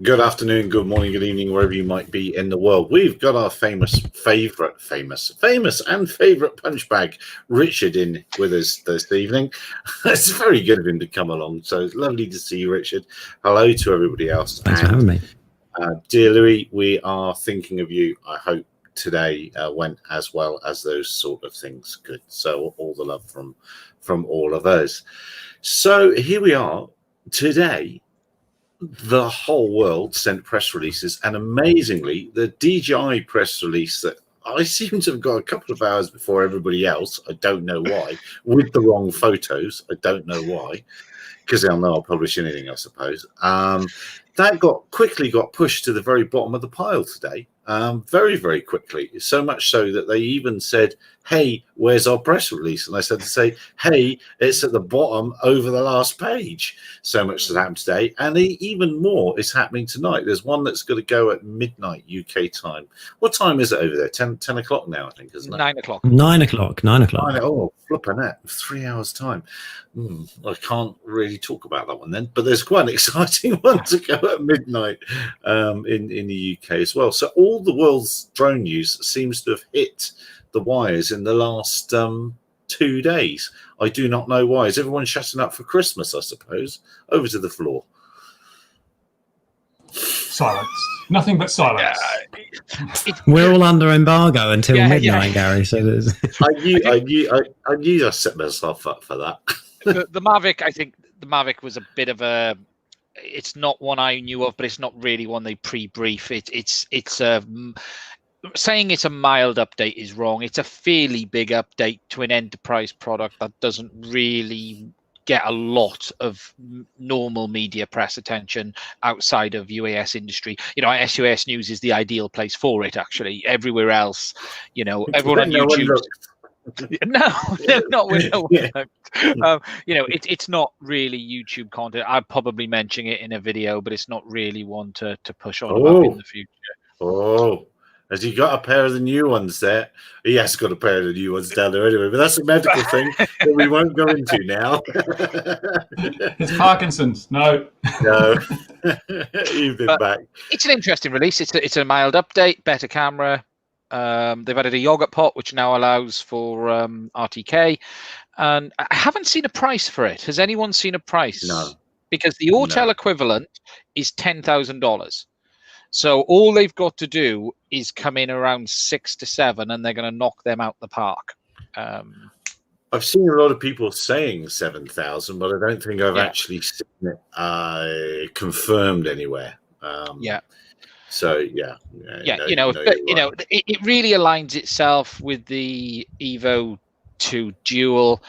Good afternoon, good morning, good evening, wherever you might be in the world. We've got our famous and favourite punch bag, Richard, in with us this evening. It's very good of him to come along. So it's lovely to see you, Richard. Hello to everybody else. Thanks for having me. Dear Louis, we are thinking of you. I hope today went as well as those sort of things could. So all the love from all of us. So here we are today. The whole world sent press releases, and amazingly, the DJI press release that I seem to have got a couple of hours before everybody else. I don't know why, with the wrong photos. I don't know why, because they'll know I'll publish anything, I suppose. That quickly got pushed to the very bottom of the pile today, very, very quickly. So much so that they even said, "Hey, where's our press release?" And I said to say, "Hey, it's at the bottom over the last page." So much has happened today, and even more is happening tonight. There's one that's going to go at midnight UK time. What time is it over there? 10 o'clock now, I think, isn't it? 9 o'clock. 9 o'clock. 9 o'clock. Oh, flipping that. 3 hours time. I can't really talk about that one then, but there's quite an exciting one to go at midnight in the UK as well. So all the world's drone news seems to have hit the wires in the last 2 days. I do not know why. Is everyone shutting up for Christmas, I suppose? Over to the floor. Silence. Nothing but silence. We're all under embargo until midnight, Gary. So there's... I knew I set myself up for that. The Mavic, I think the Mavic was a bit of a. It's not one I knew of, but it's not really one they pre-brief. It's saying it's a mild update is wrong. It's a fairly big update to an enterprise product that doesn't really get a lot of normal media press attention outside of UAS industry. SUAS News is the ideal place for it, actually. Everywhere else, everyone on YouTube. Not with no one. It's not really YouTube content. I'd probably mention it in a video, but it's not really one to push on about in the future. Oh, has he got a pair of the new ones there? He has got a pair of the new ones down there anyway, but that's a medical thing that we won't go into now. It's Parkinson's. No. You've been back. It's an interesting release. It's a mild update, better camera. They've added a yogurt pot, which now allows for RTK. And I haven't seen a price for it. Has anyone seen a price? No. Because the Autel equivalent is $10,000. So all they've got to do is come in around 6 to 7, and they're going to knock them out the park. I've seen a lot of people saying 7,000, but I don't think I've actually seen it confirmed anywhere. So it really aligns itself with the Evo 2 Dual.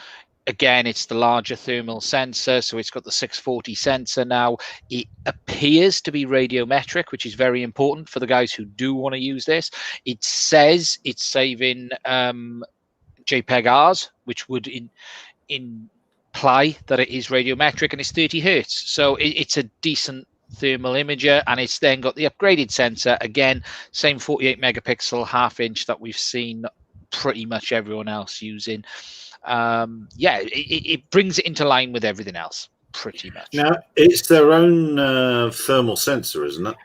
Again, it's the larger thermal sensor, so it's got the 640 sensor now. It appears to be radiometric, which is very important for the guys who do want to use this. It says it's saving JPEG-Rs, which would imply that it is radiometric, and it's 30 hertz. So it's a decent thermal imager, and it's then got the upgraded sensor. Again, same 48 megapixel half-inch that we've seen pretty much everyone else using. It brings it into line with everything else, pretty much. Now, it's their own thermal sensor, isn't it?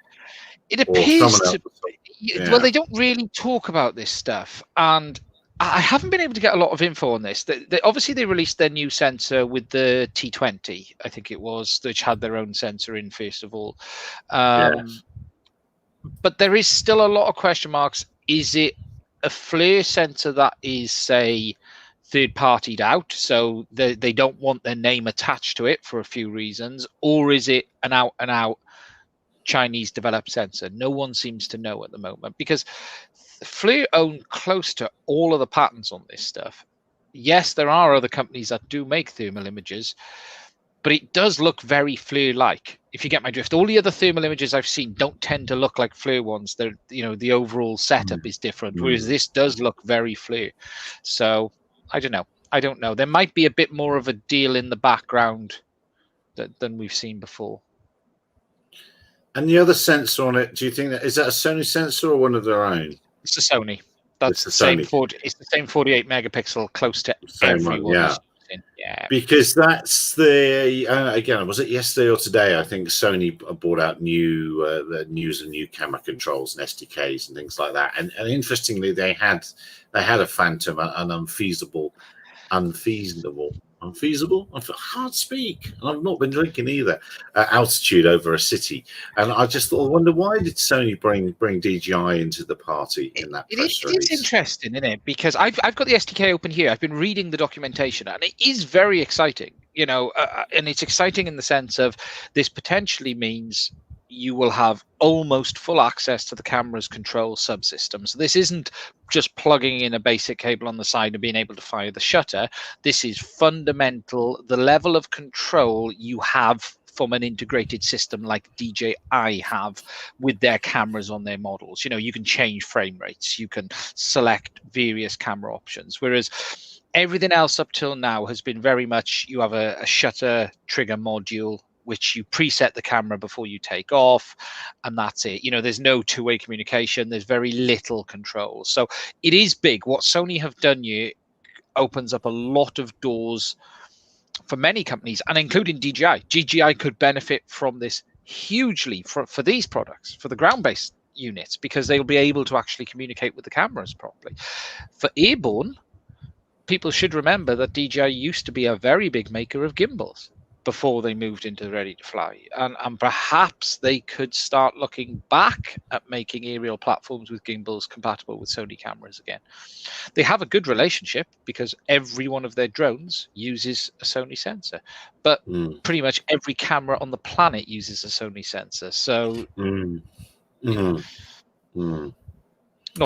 It appears to be. Well, they don't really talk about this stuff, and I haven't been able to get a lot of info on this. Obviously, they released their new sensor with the T20, I think it was, which had their own sensor in, first of all. But there is still a lot of question marks. Is it a FLIR sensor that is, say, third-partied out, so they don't want their name attached to it for a few reasons, or is it an out-and-out Chinese-developed sensor? No one seems to know at the moment, because FLIR own close to all of the patents on this stuff. Yes, there are other companies that do make thermal images, but it does look very FLIR-like, if you get my drift. All the other thermal images I've seen don't tend to look like FLIR ones. They're, the overall setup is different, whereas this does look very FLIR. So I don't know. There might be a bit more of a deal in the background than we've seen before. And the other sensor on it, do you think is that a Sony sensor or one of their own? It's a Sony. That's the same. It's the same 48 megapixel, close to everyone. Because that's the again, was it yesterday or today? I think Sony brought out new news and new camera controls and SDKs and things like that. And interestingly, they had a Phantom, an unfeasible. I can't speak. I've not been drinking either. Altitude over a city, and I just thought, I wonder why did Sony bring DJI into the party in that press release? It is interesting, isn't it? Because I've got the SDK open here. I've been reading the documentation, and it is very exciting. And it's exciting in the sense of this potentially means you will have almost full access to the camera's control subsystem. So this isn't just plugging in a basic cable on the side and being able to fire the shutter. This is fundamental. The level of control you have from an integrated system like DJI have with their cameras on their models. You can change frame rates. You can select various camera options. Whereas everything else up till now has been very much, you have a shutter trigger module, which you preset the camera before you take off, and that's it. There's no two-way communication. There's very little control. So it is big. What Sony have done here opens up a lot of doors for many companies, and including DJI. DJI could benefit from this hugely for these products, for the ground-based units, because they'll be able to actually communicate with the cameras properly. For airborne, people should remember that DJI used to be a very big maker of gimbals before they moved into ready to fly, and perhaps they could start looking back at making aerial platforms with gimbals compatible with Sony cameras again. They have a good relationship because every one of their drones uses a Sony sensor, but pretty much every camera on the planet uses a Sony sensor. So not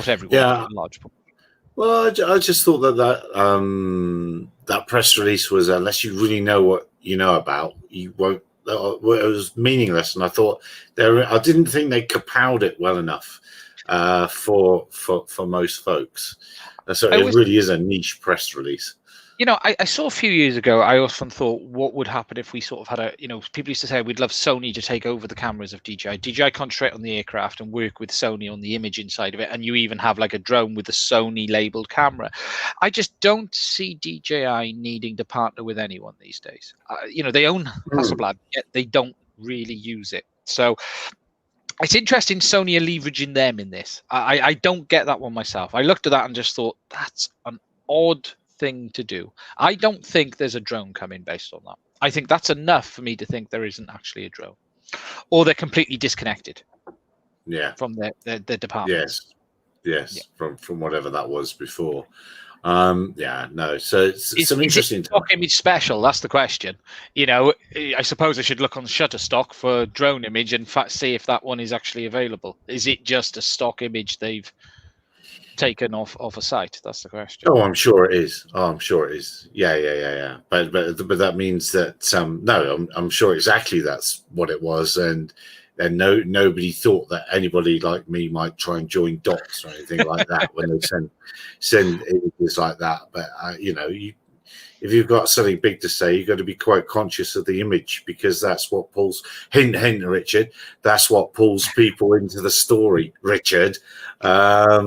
everyone, but a large point. Well, I just thought that press release was, unless you really know what you know about, you won't. It was meaningless, and I thought I didn't think they kapowed it well enough for most folks. So it really is a niche press release. I saw a few years ago, I often thought, what would happen if we sort of had people used to say, we'd love Sony to take over the cameras of DJI. DJI concentrate on the aircraft and work with Sony on the image inside of it. And you even have like a drone with a Sony labeled camera. I just don't see DJI needing to partner with anyone these days. They own Hasselblad, yet they don't really use it. So it's interesting Sony are leveraging them in this. I don't get that one myself. I looked at that and just thought, that's an odd thing to do. I don't think there's a drone coming based on that. I think that's enough for me to think there isn't actually a drone, or they're completely disconnected. From their department. Yes. From whatever that was before. No. So it's some interesting stock image special. That's the question. I suppose I should look on Shutterstock for drone image and see if that one is actually available. Is it just a stock image they've taken off a site? That's the question. I'm sure it is. Yeah. But that means that no, I'm sure exactly that's what it was, and nobody thought that anybody like me might try and join dots or anything like that when they send images like that. But if you've got something big to say, you've got to be quite conscious of the image, because that's what pulls hint, Richard. That's what pulls people into the story, Richard. I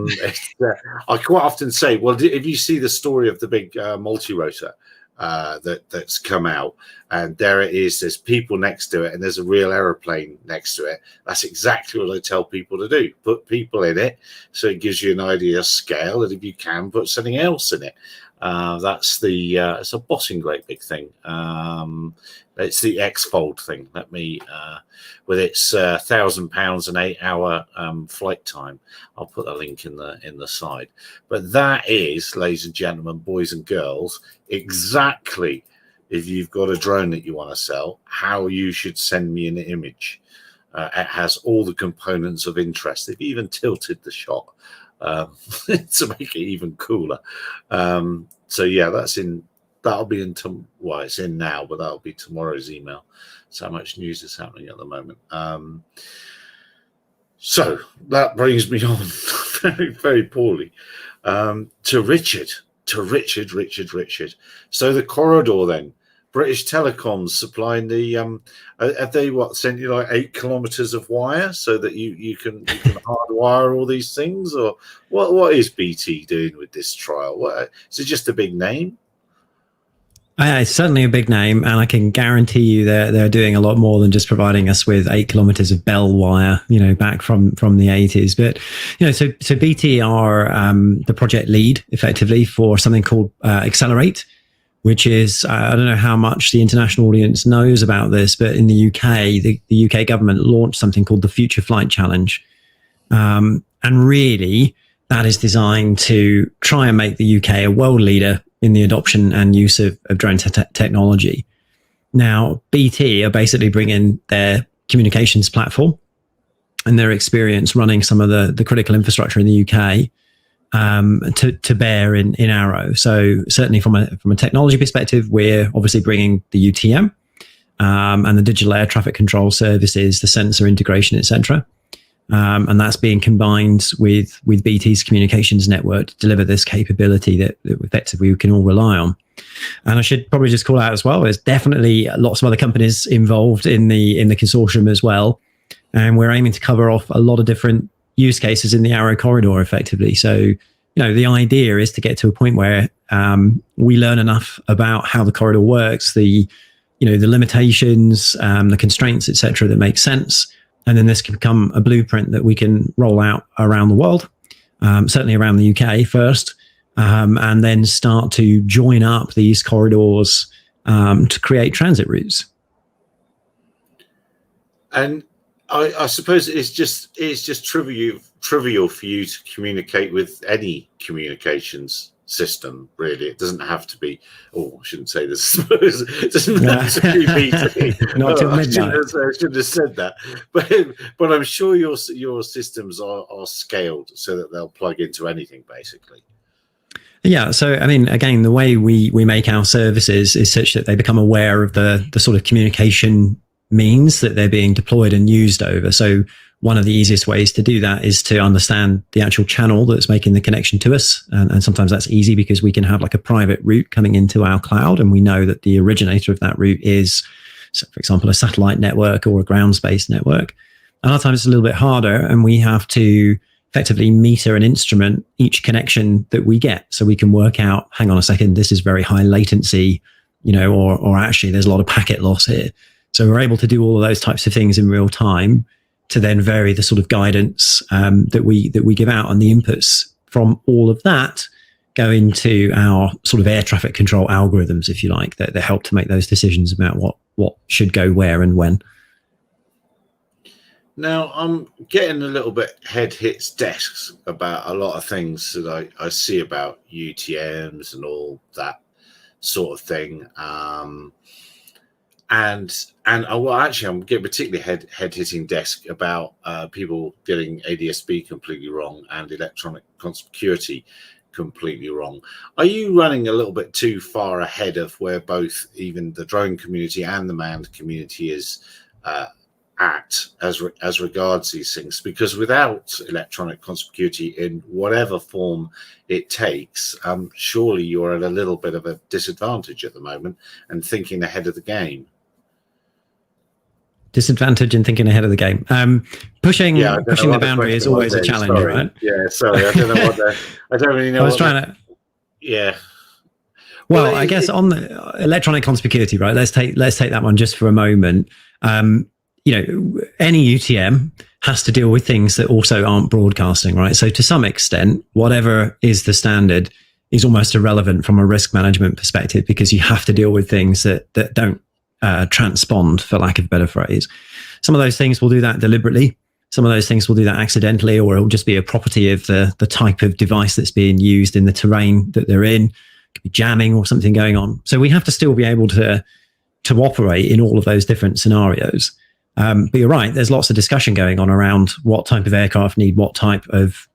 quite often say, well, if you see the story of the big multi-rotor that's come out, and there it is, there's people next to it, and there's a real aeroplane next to it. That's exactly what I tell people to do. Put people in it, so it gives you an idea of scale, and if you can, put something else in it. That's it's a bossing great big thing. It's the X-Fold thing. Let me, with its £1,000 an 8-hour flight time. I'll put a link in the side. But that is, ladies and gentlemen, boys and girls, exactly, if you've got a drone that you want to sell, how you should send me an image. It has all the components of interest. They've even tilted the shot to make it even cooler. So yeah, that'll be in it's in now, but that'll be tomorrow's email. So how much news is happening at the moment. So that brings me on very, very poorly to Richard. So the corridor then. British Telecom's supplying the have they sent you like 8 kilometers of wire so that you can hardwire all these things, or what is BT doing with this trial? Is it just a big name? It's certainly a big name, and I can guarantee you they're doing a lot more than just providing us with 8 kilometers of bell wire, back from the 80s. But so BT are the project lead effectively for something called Accelerate, which is I don't know how much the international audience knows about this, but in the UK, the UK government launched something called the Future Flight Challenge, and really that is designed to try and make the UK a world leader in the adoption and use of drone technology. Now, BT are basically bringing their communications platform and their experience running some of the critical infrastructure in the UK to bear in Arrow. So certainly from a technology perspective, we're obviously bringing the UTM and the digital air traffic control services, the sensor integration, etc. And that's being combined with BT's communications network to deliver this capability that effectively we can all rely on. And I should probably just call out as well, there's definitely lots of other companies involved in the consortium as well. And we're aiming to cover off a lot of different use cases in the Arrow corridor effectively. So, the idea is to get to a point where we learn enough about how the corridor works, the limitations, the constraints, etc., that make sense. And then this can become a blueprint that we can roll out around the world, certainly around the UK first, and then start to join up these corridors to create transit routes. And I suppose it's just trivial for you to communicate with any communications system, really. It doesn't have to be, I shouldn't say this, it doesn't have to be BT. Not till midnight. I should have said that. But I'm sure your systems are scaled so that they'll plug into anything, basically. Yeah. So, I mean, again, the way we make our services is such that they become aware of the sort of communication means that they're being deployed and used over. So one of the easiest ways to do that is to understand the actual channel that's making the connection to us. And sometimes that's easy because we can have like a private route coming into our cloud, and we know that the originator of that route is, so for example, a satellite network or a ground-based network. And other times it's a little bit harder, and we have to effectively meter and instrument each connection that we get. So we can work out, hang on a second, this is very high latency, or actually there's a lot of packet loss here. So we're able to do all of those types of things in real time to then vary the sort of guidance that we give out, and the inputs from all of that go into our sort of air traffic control algorithms, if you like, that help to make those decisions about what should go where and when. Now, I'm getting a little bit head hits desks about a lot of things that I see about UTMs and all that sort of thing. And actually, I'm getting particularly head hitting desk about people getting ADSB completely wrong and electronic conspicuity completely wrong. Are you running a little bit too far ahead of where both even the drone community and the manned community is at as regards these things? Because without electronic conspicuity in whatever form it takes, surely you're at a little bit of a disadvantage at the moment and thinking ahead of the game. Disadvantage in thinking ahead of the game. Pushing the boundary is always a challenge, right? Yeah, sorry, I don't know I don't really know. I was trying to. Yeah. Well, I guess on the electronic conspicuity, right? Let's take that one just for a moment. Any UTM has to deal with things that also aren't broadcasting, right? So to some extent, whatever is the standard is almost irrelevant from a risk management perspective, because you have to deal with things that don't transpond, for lack of a better phrase. Some of those things will do that deliberately. Some of those things will do that accidentally, or it'll just be a property of the type of device that's being used in the terrain that they're in. It could be jamming or something going on. So we have to still be able to operate in all of those different scenarios. But you're right, there's lots of discussion going on around what type of aircraft need what type of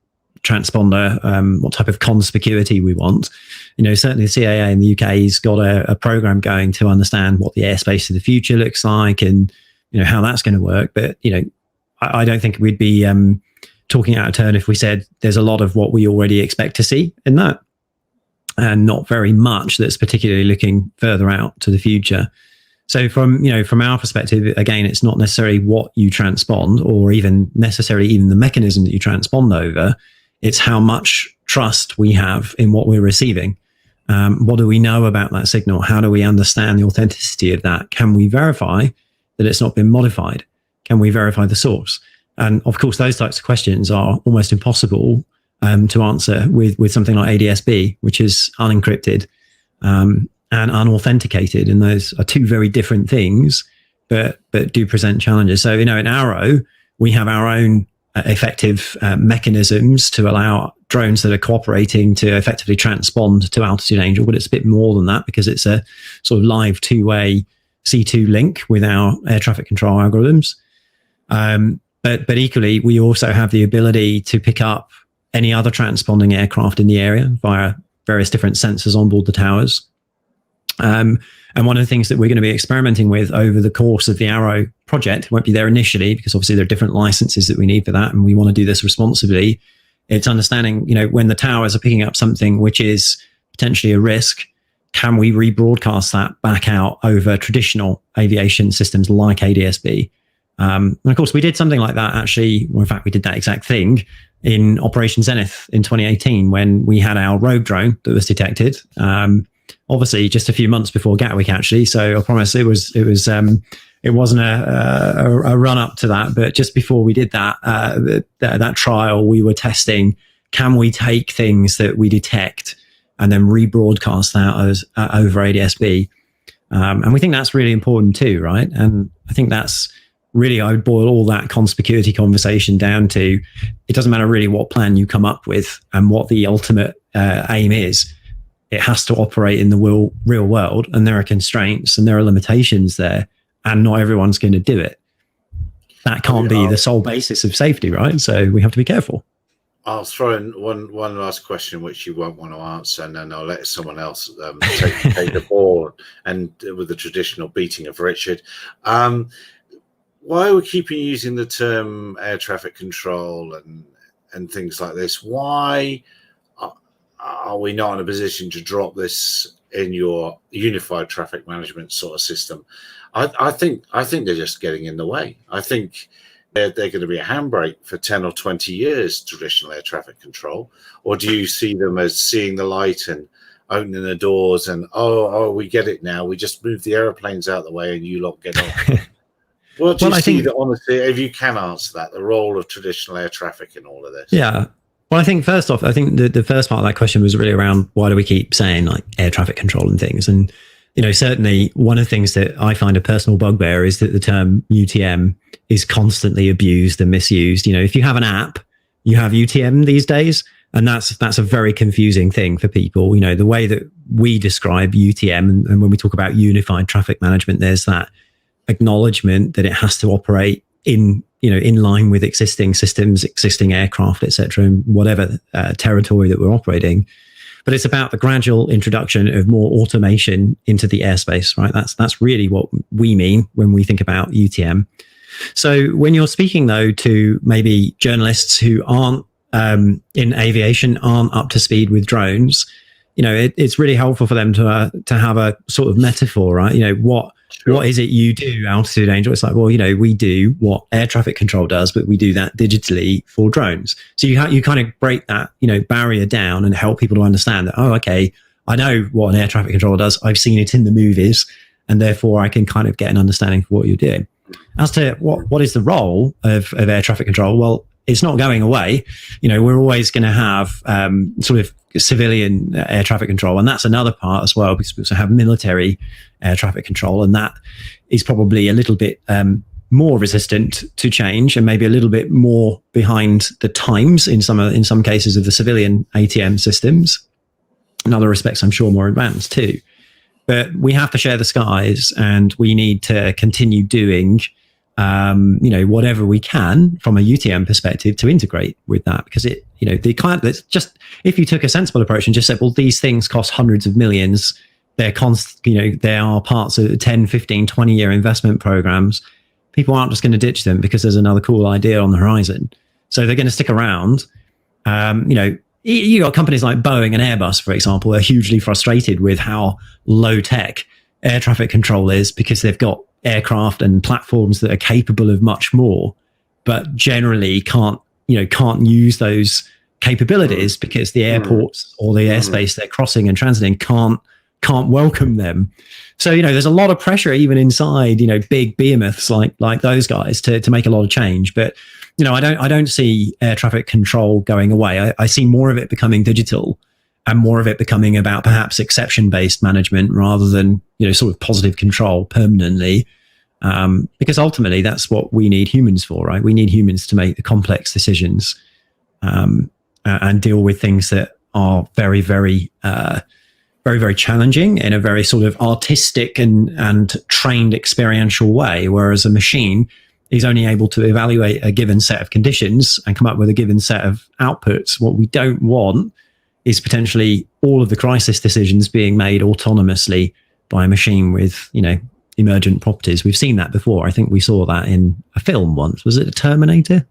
transponder, what type of conspicuity we want. Certainly the CAA in the UK has got a program going to understand what the airspace of the future looks like, and how that's going to work. But I don't think we'd be talking out of turn if we said there's a lot of what we already expect to see in that, and not very much that's particularly looking further out to the future. So from our perspective, again, it's not necessarily what you transpond, or even necessarily the mechanism that you transpond over. It's how much trust we have in what we're receiving. What do we know about that signal? How do we understand the authenticity of that? Can we verify that it's not been modified? Can we verify the source? And of course, those types of questions are almost impossible to answer with something like ADSB, which is unencrypted and unauthenticated. And those are two very different things, but do present challenges. So, in Arrow, we have our own effective mechanisms to allow drones that are cooperating to effectively transpond to Altitude Angel, but it's a bit more than that because it's a sort of live two-way C2 link with our air traffic control algorithms. But equally, we also have the ability to pick up any other transponding aircraft in the area via various different sensors on board the towers. And one of the things that we're going to be experimenting with over the course of the Arrow project, won't be there initially because obviously there are different licenses that we need for that, and we want to do this responsibly. It's understanding, when the towers are picking up something which is potentially a risk, can we rebroadcast that back out over traditional aviation systems like ADSB? And of course, we did something like that actually. Well, in fact, we did that exact thing in Operation Zenith in 2018 when we had our rogue drone that was detected. Obviously, just a few months before Gatwick, actually. So I promise it wasn't a run up to that, but just before we did that trial, we were testing: can we take things that we detect and then rebroadcast that as over ADSB? And we think that's really important too, right? And I think that's really, I would boil all that conspicuity conversation down to: it doesn't matter really what plan you come up with and what the ultimate aim is. It has to operate in the real world, and there are constraints and there are limitations there, and not everyone's going to do it. That can't be the sole basis of safety, right? So we have to be careful. I'll throw in one last question, which you won't want to answer, and then I'll let someone else take the ball, and with the traditional beating of Richard. Why are we keeping using the term air traffic control and things like this? Why are we not in a position to drop this in your unified traffic management sort of system? I think they're just getting in the way. I think they're going to be a handbrake for 10 or 20 years, traditional air traffic control. Or do you see them as seeing the light and opening the doors and, oh, we get it now. We just move the aeroplanes out of the way and you lot get on. Well, do you see that, honestly, if you can answer that, the role of traditional air traffic in all of this? Yeah. Well, I think first off, I think the first part of that question was really around why do we keep saying like air traffic control and things? And, certainly one of the things that I find a personal bugbear is that the term UTM is constantly abused and misused. If you have an app, you have UTM these days, and that's a very confusing thing for people. The way that we describe UTM and when we talk about unified traffic management, there's that acknowledgement that it has to operate in line with existing systems, existing aircraft, etc., in whatever territory that we're operating. But it's about the gradual introduction of more automation into the airspace, right? That's really what we mean when we think about UTM. So when you're speaking, though, to maybe journalists who aren't in aviation, aren't up to speed with drones, it's really helpful for them to have a sort of metaphor, right? What is it you do, Altitude Angel? It's like, well, we do what air traffic control does, but we do that digitally for drones. So you kind of break that, barrier down and help people to understand that, oh, okay, I know what an air traffic controller does. I've seen it in the movies, and therefore I can kind of get an understanding of what you're doing. As to what is the role of air traffic control? Well, it's not going away. We're always going to have sort of civilian air traffic control, and that's another part as well, because we also have military air traffic control, and that is probably a little bit more resistant to change and maybe a little bit more behind the times in some cases of the civilian ATM systems. In other respects, I'm sure more advanced too. But we have to share the skies, and we need to continue doing whatever we can from a UTM perspective to integrate with that, because it's just, if you took a sensible approach and just said, well, these things cost hundreds of millions, they are parts of 10, 15, 20-year investment programs, people aren't just going to ditch them because there's another cool idea on the horizon. So they're going to stick around. You got companies like Boeing and Airbus, for example, are hugely frustrated with how low tech air traffic control is, because they've got aircraft and platforms that are capable of much more, but generally can't use those capabilities because the airports or the airspace they're crossing and transiting can't welcome them. So, there's a lot of pressure even inside, big behemoths like those guys to make a lot of change. But, I don't see air traffic control going away. I see more of it becoming digital and more of it becoming about perhaps exception-based management rather than, sort of positive control permanently. Because ultimately that's what we need humans for, right? We need humans to make the complex decisions and deal with things that are very, very, very, very challenging in a very sort of artistic and trained experiential way. Whereas a machine is only able to evaluate a given set of conditions and come up with a given set of outputs. What we don't want is potentially all of the crisis decisions being made autonomously by a machine with, emergent properties. We've seen that before. I think we saw that in a film once. Was it a Terminator?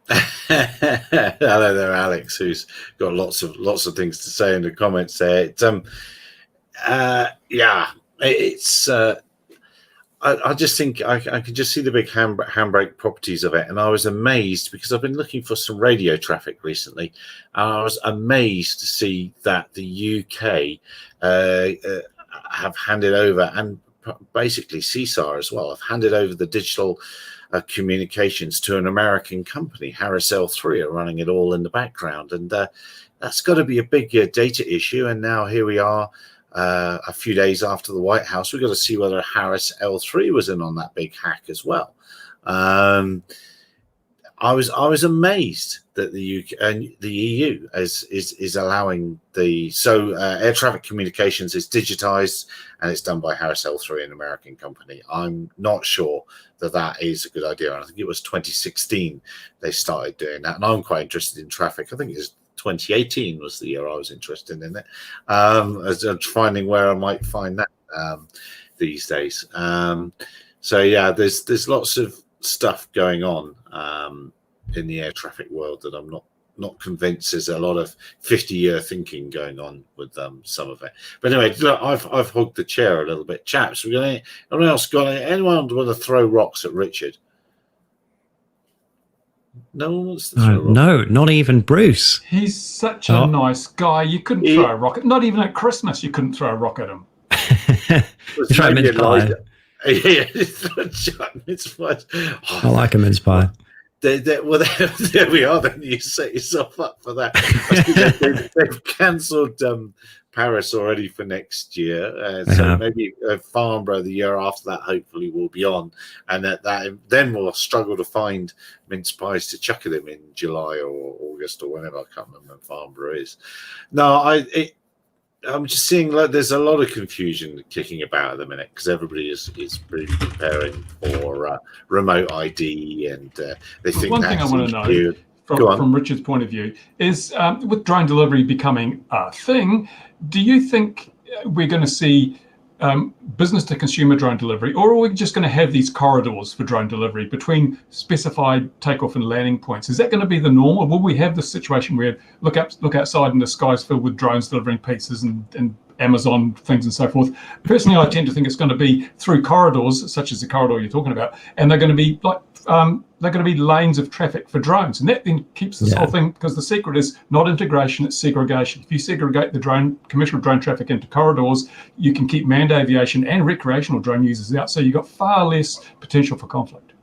Hello there, Alex, who's got lots of things to say in the comments there. I just think I can just see the big handbrake properties of it, and I was amazed because I've been looking for some radio traffic recently, and I was amazed to see that the UK have handed over, and basically CSAR as well, have handed over the digital communications to an American company. Harris L3 are running it all in the background, and that's got to be a big data issue. And now here we are, a few days after the White House. We've got to see whether Harris L3 was in on that big hack as well. I was amazed that the UK and the EU is allowing air traffic communications is digitized and it's done by Harris L3, an American company. I'm not sure that is a good idea. I think it was 2016 they started doing that, and I'm quite interested in traffic. I think it's 2018 was the year I was interested in it, as finding where I might find that these days. So yeah, there's lots of stuff going on in the air traffic world that I'm not convinced there's a lot of 50-year thinking going on with some of it. But anyway, look, I've hugged the chair a little bit, chaps. Anyone want to throw rocks at Richard? No one wants to throw rocks. No, not even Bruce. He's such a nice guy. You couldn't throw a rock. Not even at Christmas, you couldn't throw a rock at him. It's right, mince pie. Yeah, mince pie. I like a mince pie. There we are. Then you set yourself up for that. They've cancelled Paris already for next year, so maybe Farnborough the year after that hopefully will be on, and that then we'll struggle to find mince pies to chuck at them in July or August or whenever. I can't remember when Farnborough is. No, I'm just seeing there's a lot of confusion kicking about at the minute because everybody is really preparing for remote ID, and they think one thing I want to know from Richard's point of view is with drone delivery becoming a thing, do you think we're going to see business to consumer drone delivery, or are we just going to have these corridors for drone delivery between specified takeoff and landing points? Is that going to be the norm, or will we have this situation where look outside and the sky's filled with drones delivering pizzas and Amazon things and so forth? Personally, I tend to think it's going to be through corridors, such as the corridor you're talking about, and they're going to be lanes of traffic for drones, and that then keeps this whole thing, because the secret is not integration, it's segregation. If you segregate the commercial drone traffic into corridors, you can keep manned aviation and recreational drone users out, so you've got far less potential for conflict.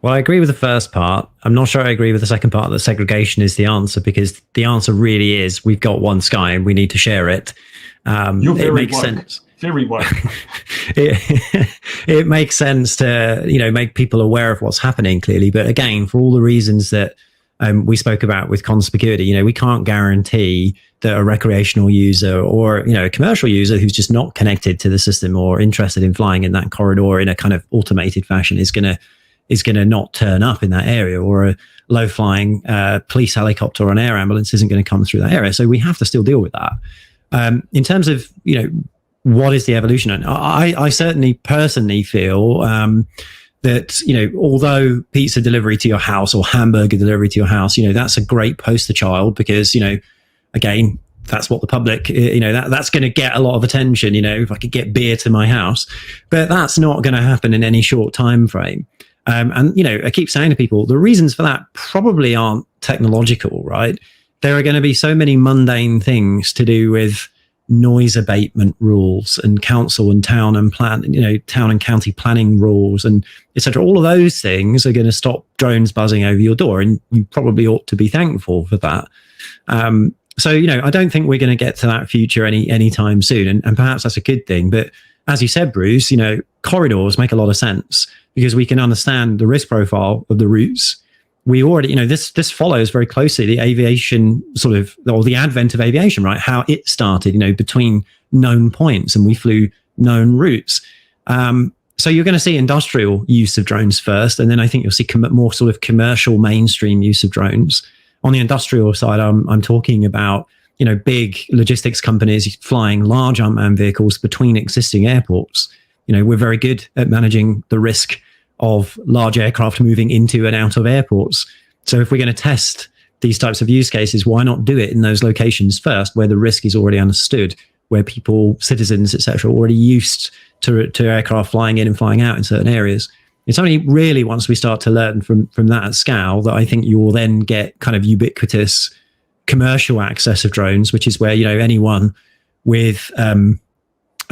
Well, I agree with the first part. I'm not sure I agree with the second part, that segregation is the answer, because the answer really is we've got one sky and we need to share it. It makes sense. Very well. It makes sense to make people aware of what's happening clearly, but again, for all the reasons that we spoke about with conspicuity, we can't guarantee that a recreational user or a commercial user who's just not connected to the system or interested in flying in that corridor in a kind of automated fashion is going to not turn up in that area, or a low flying police helicopter or an air ambulance isn't going to come through that area. So we have to still deal with that. In terms of what is the evolution? And I certainly personally feel that, although pizza delivery to your house or hamburger delivery to your house, that's a great poster child because, again, that's what the public, that's going to get a lot of attention, if I could get beer to my house. But that's not going to happen in any short time frame. And I keep saying to people, the reasons for that probably aren't technological, right? there are going to be so many mundane things to do with noise abatement rules and council and town and town and county planning rules and etc. All of those things are going to stop drones buzzing over your door, and you probably ought to be thankful for that. So, I don't think we're going to get to that future anytime soon, and perhaps that's a good thing. But as you said, Bruce, corridors make a lot of sense because we can understand the risk profile of the routes. We already, this follows very closely the aviation or the advent of aviation, right? How it started, between known points, and we flew known routes. So you're going to see industrial use of drones first, and then I think you'll see more sort of commercial mainstream use of drones. On the industrial side, I'm talking about, big logistics companies flying large unmanned vehicles between existing airports. We're very good at managing the risk of large aircraft moving into and out of airports. So if we're going to test these types of use cases, why not do it in those locations first where the risk is already understood, where people, citizens, etc., are already used to aircraft flying in and flying out in certain areas. It's only really once we start to learn from that scale that I think you will then get kind of ubiquitous commercial access of drones, which is where, anyone with a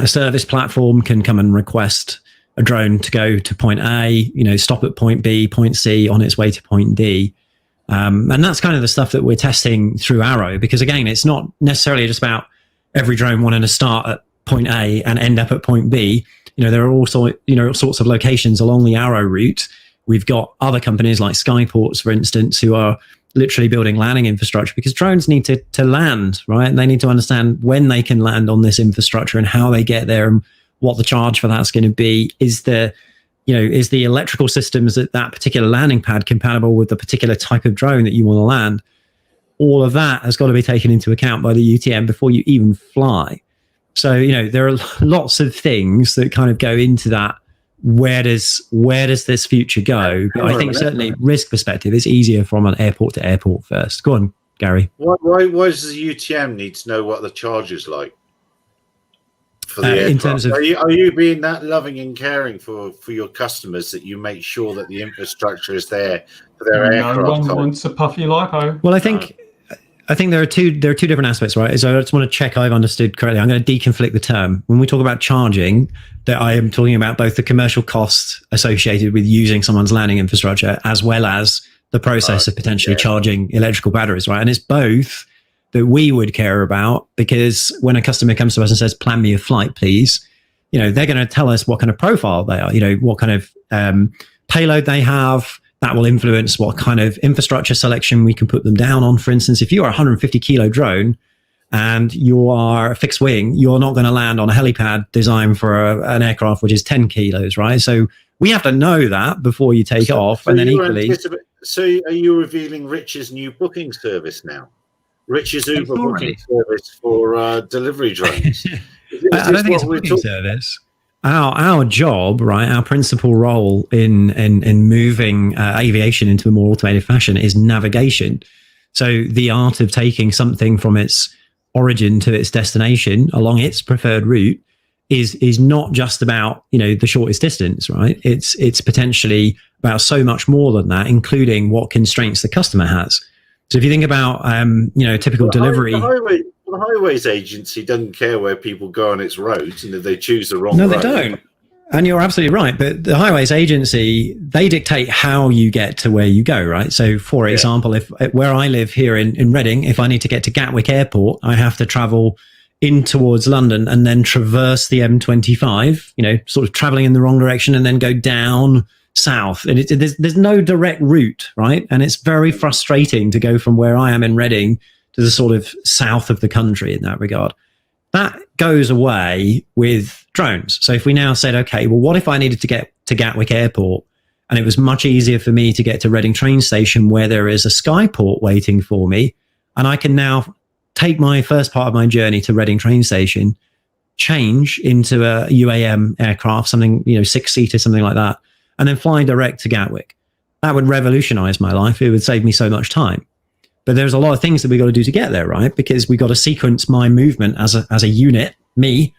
service platform can come and request a drone to go to point A, stop at point B, point C on its way to point D. And that's kind of the stuff that we're testing through Arrow, because again, it's not necessarily just about every drone wanting to start at point A and end up at point B. There are also, all sorts of locations along the Arrow route. We've got other companies like Skyports, for instance, who are literally building landing infrastructure because drones need to land, right? And they need to understand when they can land on this infrastructure and how they get there and what the charge for that's going to be. Is the electrical systems at that particular landing pad compatible with the particular type of drone that you want to land? All of that has got to be taken into account by the UTM before you even fly. So, there are lots of things that kind of go into that. Where does this future go? But I think certainly risk perspective is easier from an airport to airport first. Go on, Gary. Why does the UTM need to know what the charge is like? For the in terms of, are you being that loving and caring for your customers that you make sure that the infrastructure is there for their aircraft? No one wants a puffy lipo. Well, I think there are two different aspects, right? So I just want to check I've understood correctly. I'm going to deconflict the term. When we talk about charging, that I am talking about both the commercial costs associated with using someone's landing infrastructure as well as the process of potentially charging electrical batteries, right? And it's both that we would care about, because when a customer comes to us and says, plan me a flight, please, they're going to tell us what kind of profile they are, what kind of payload they have. That will influence what kind of infrastructure selection we can put them down on. For instance, if you are a 150 kilo drone and you are a fixed wing, you're not going to land on a helipad designed for an aircraft which is 10 kilos, right? So we have to know that before you take off. And then equally... So are you revealing Rich's new booking service now? Rich's Uber booking service for delivery drones. I don't think it's a booking service. Our job, right, our principal role in moving aviation into a more automated fashion is navigation. So the art of taking something from its origin to its destination along its preferred route is not just about, the shortest distance, right? It's potentially about so much more than that, including what constraints the customer has. So if you think about, typical delivery... The highways agency doesn't care where people go on its roads, and if they choose the wrong road. No, they don't. And you're absolutely right. But the highways agency, they dictate how you get to where you go, right? So, for example, if where I live here in Reading, if I need to get to Gatwick Airport, I have to travel in towards London and then traverse the M25, sort of traveling in the wrong direction and then go down south. And there's no direct route, right? And it's very frustrating to go from where I am in Reading to the sort of south of the country in that regard. That goes away with drones. So if we now said, okay, well, what if I needed to get to Gatwick Airport and it was much easier for me to get to Reading train station where there is a Skyport waiting for me, and I can now take my first part of my journey to Reading train station, change into a UAM aircraft, something, 6-seater, something like that, and then fly direct to Gatwick. That would revolutionize my life. It would save me so much time. But there's a lot of things that we got to do to get there, right? Because we got to sequence my movement as a unit, me,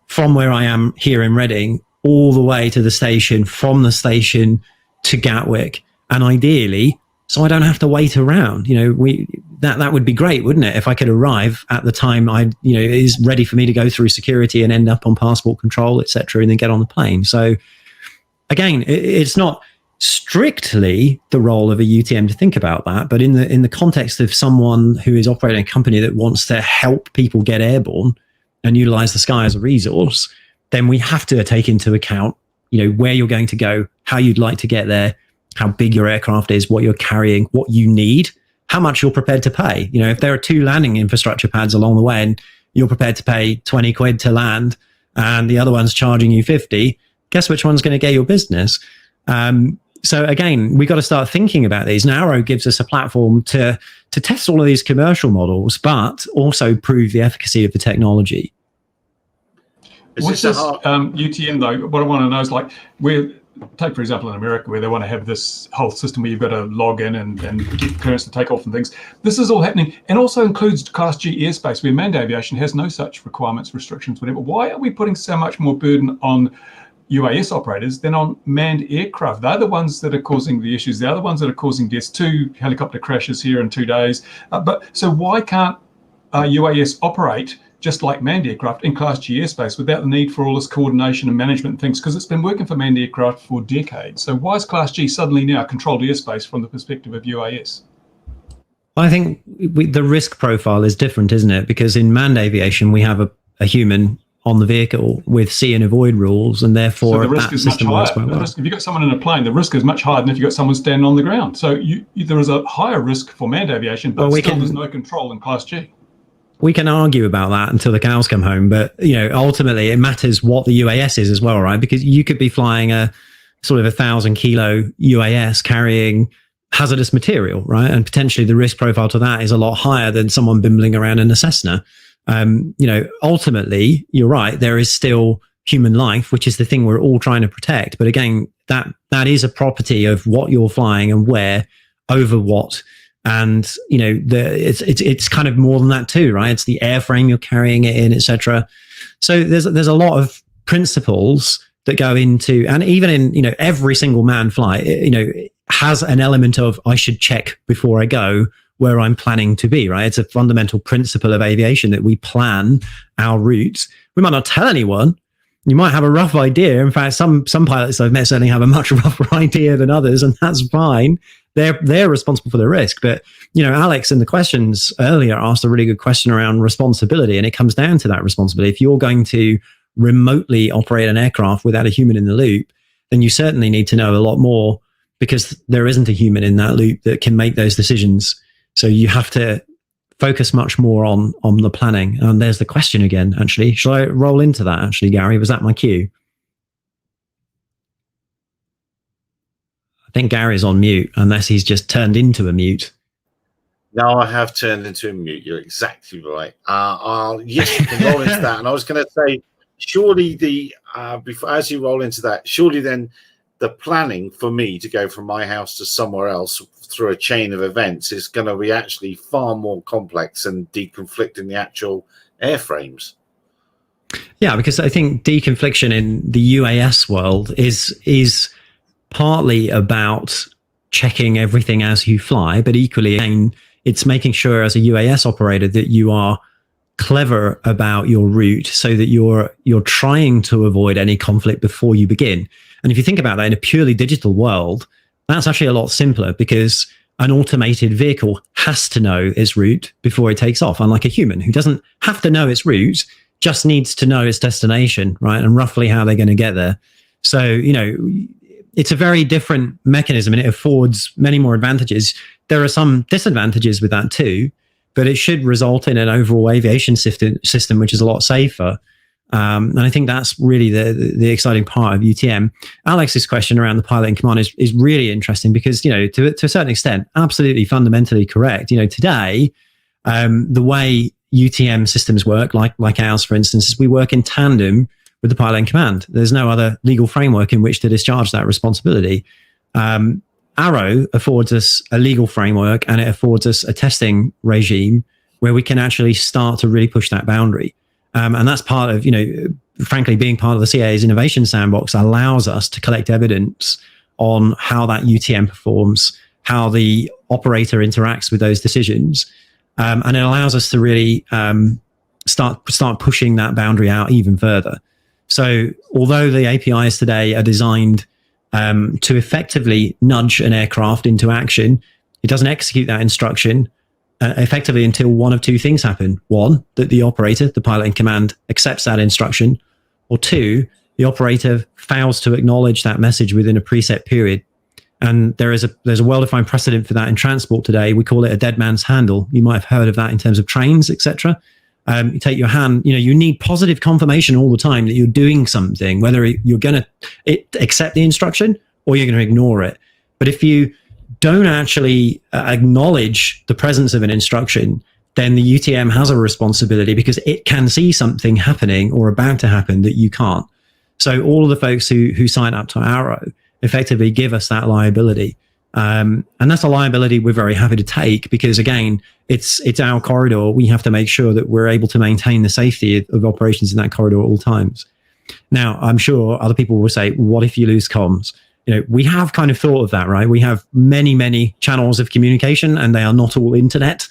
from where I am here in Reading, all the way to the station, from the station to Gatwick, and ideally, so I don't have to wait around. that would be great, wouldn't it? If I could arrive at the time is ready for me to go through security and end up on passport control, etc., and then get on the plane. So again, it's not strictly the role of a UTM to think about that, but in the context of someone who is operating a company that wants to help people get airborne and utilize the sky as a resource, then we have to take into account, where you're going to go, how you'd like to get there, how big your aircraft is, what you're carrying, what you need, how much you're prepared to pay. If there are 2 landing infrastructure pads along the way and you're prepared to pay 20 quid to land and the other one's charging you 50, guess which one's going to get your business? So again, we got to start thinking about these. And Arrow gives us a platform to test all of these commercial models, but also prove the efficacy of the technology. What's this UTM though? What I want to know is take for example in America where they want to have this whole system where you've got to log in and get clearance to take off and things. This is all happening and also includes Class G airspace where manned aviation has no such requirements, restrictions, whatever. Why are we putting so much more burden on UAS operators than on manned aircraft? They're the ones that are causing the issues. They're the ones that are causing deaths. 2 helicopter crashes here in 2 days. So why can't UAS operate just like manned aircraft in Class G airspace without the need for all this coordination and management and things? Because it's been working for manned aircraft for decades. So why is Class G suddenly now controlled airspace from the perspective of UAS? I think the risk profile is different, isn't it? Because in manned aviation, we have a human on the vehicle with see and avoid rules, and therefore the risk is much higher. If you've got someone in a plane, the risk is much higher than if you've got someone standing on the ground. So there is a higher risk for manned aviation, but there's no control in Class G. We can argue about that until the cows come home, but ultimately it matters what the UAS is as well, right? Because you could be flying a sort of 1,000 kilo UAS carrying hazardous material, right? And potentially the risk profile to that is a lot higher than someone bimbling around in a Cessna. Ultimately, you're right. There is still human life, which is the thing we're all trying to protect. But again, that is a property of what you're flying and where over what. And, it's kind of more than that too, right? It's the airframe you're carrying it in, etc. So there's a lot of principles that go into, and even in, every single manned flight, has an element of, I should check before I go where I'm planning to be, right? It's a fundamental principle of aviation that we plan our routes. We might not tell anyone. You might have a rough idea. In fact, some pilots I've met certainly have a much rougher idea than others, and that's fine. They're responsible for the risk. But, Alex in the questions earlier asked a really good question around responsibility, and it comes down to that responsibility. If you're going to remotely operate an aircraft without a human in the loop, then you certainly need to know a lot more, because there isn't a human in that loop that can make those decisions. So you have to focus much more on the planning. And there's the question again, actually. Shall I roll into that, actually, Gary? Was that my cue? I think Gary's on mute, unless he's just turned into a mute. No, I have turned into a mute. You're exactly right. Yes, you can roll into that. And I was going to say, surely as you roll into that, surely then the planning for me to go from my house to somewhere else through a chain of events is going to be actually far more complex than deconflicting the actual airframes. Yeah, because I think deconfliction in the UAS world is partly about checking everything as you fly, but equally, again, it's making sure as a UAS operator that you are clever about your route so that you're trying to avoid any conflict before you begin. And if you think about that in a purely digital world, that's actually a lot simpler, because an automated vehicle has to know its route before it takes off, unlike a human who doesn't have to know its route, just needs to know its destination, right? And roughly how they're going to get there. So, it's a very different mechanism, and it affords many more advantages. There are some disadvantages with that too, but it should result in an overall aviation system which is a lot safer. And I think that's really the exciting part of UTM. Alex's question around the pilot in command is really interesting, because, to a certain extent, absolutely fundamentally correct. Today, the way UTM systems work, like ours, for instance, is we work in tandem with the pilot in command. There's no other legal framework in which to discharge that responsibility. Arrow affords us a legal framework, and it affords us a testing regime where we can actually start to really push that boundary. And that's part of, frankly, being part of the CAA's innovation sandbox allows us to collect evidence on how that UTM performs, how the operator interacts with those decisions. and it allows us to really start pushing that boundary out even further. So although the APIs today are designed to effectively nudge an aircraft into action, it doesn't execute that instruction effectively until one of two things happen. One, that the operator, the pilot in command, accepts that instruction, or two, the operator fails to acknowledge that message within a preset period. And there's a well-defined precedent for that in transport today. We call it a dead man's handle. You might have heard of that in terms of trains, etc. You take your hand, you need positive confirmation all the time that you're doing something, whether you're going to accept the instruction or you're going to ignore it. But if you don't actually acknowledge the presence of an instruction, then the UTM has a responsibility because it can see something happening or about to happen that you can't. So all of the folks who sign up to Arrow effectively give us that liability. And that's a liability we're very happy to take because, again, it's our corridor. We have to make sure that we're able to maintain the safety of operations in that corridor at all times. Now, I'm sure other people will say, what if you lose comms? We have kind of thought of that, right? We have many, many channels of communication and they are not all internet.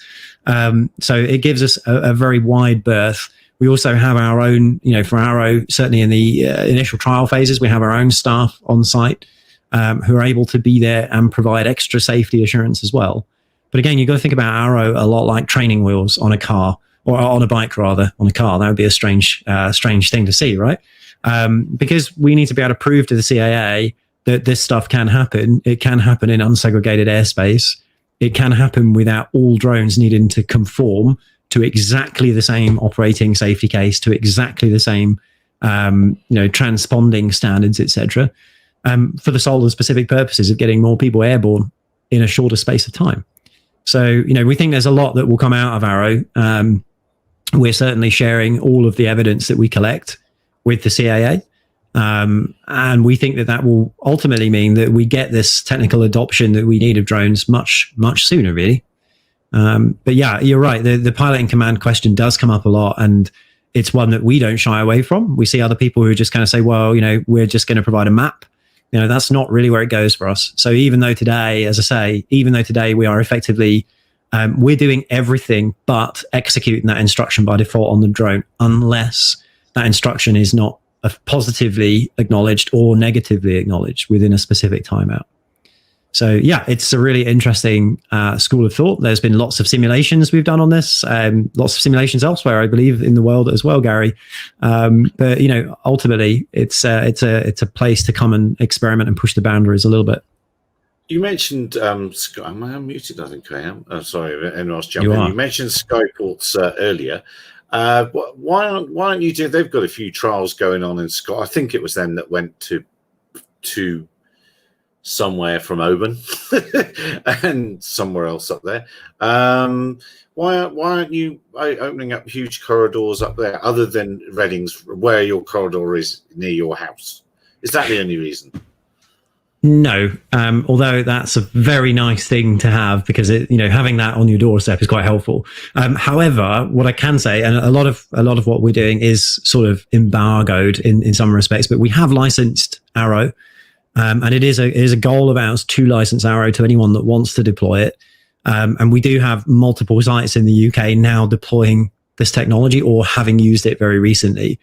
So it gives us a very wide berth. We also have our own, for Arrow, certainly in the initial trial phases, we have our own staff on site who are able to be there and provide extra safety assurance as well. But again, you've got to think about Arrow a lot like training wheels on a car, or on a bike rather, on a car. That would be a strange thing to see, right? Because we need to be able to prove to the CAA that this stuff can happen. It can happen in unsegregated airspace. It can happen without all drones needing to conform to exactly the same operating safety case, to exactly the same, transponding standards, etc. For the sole and specific purposes of getting more people airborne in a shorter space of time. So, we think there's a lot that will come out of Arrow. We're certainly sharing all of the evidence that we collect with the CAA. And we think that will ultimately mean that we get this technical adoption that we need of drones much, much sooner, really. But yeah, you're right. The pilot in command question does come up a lot, and it's one that we don't shy away from. We see other people who just kind of say, well, we're just going to provide a map. That's not really where it goes for us. So even though today, as I say, we are effectively, we're doing everything but executing that instruction by default on the drone, unless that instruction is not positively acknowledged or negatively acknowledged within a specific timeout. So yeah, it's a really interesting school of thought. There's been lots of simulations we've done on this, lots of simulations elsewhere, I believe, in the world as well, Gary. But ultimately, it's a place to come and experiment and push the boundaries a little bit. You mentioned am I unmuted? I think I am. Oh, sorry, anyone else jump in? You mentioned Skyports earlier. Why aren't you doing? They've got a few trials going on in Scott. I think it was them that went to somewhere from Oban and somewhere else up there. Why aren't you opening up huge corridors up there, other than Reading's, where your corridor is near your house? Is that the only reason? No, although that's a very nice thing to have, because having that on your doorstep is quite helpful. However, what I can say, and a lot of what we're doing is sort of embargoed in some respects, but we have licensed Arrow, and it is a goal of ours to license Arrow to anyone that wants to deploy it. And we do have multiple sites in the UK now deploying this technology or having used it very recently.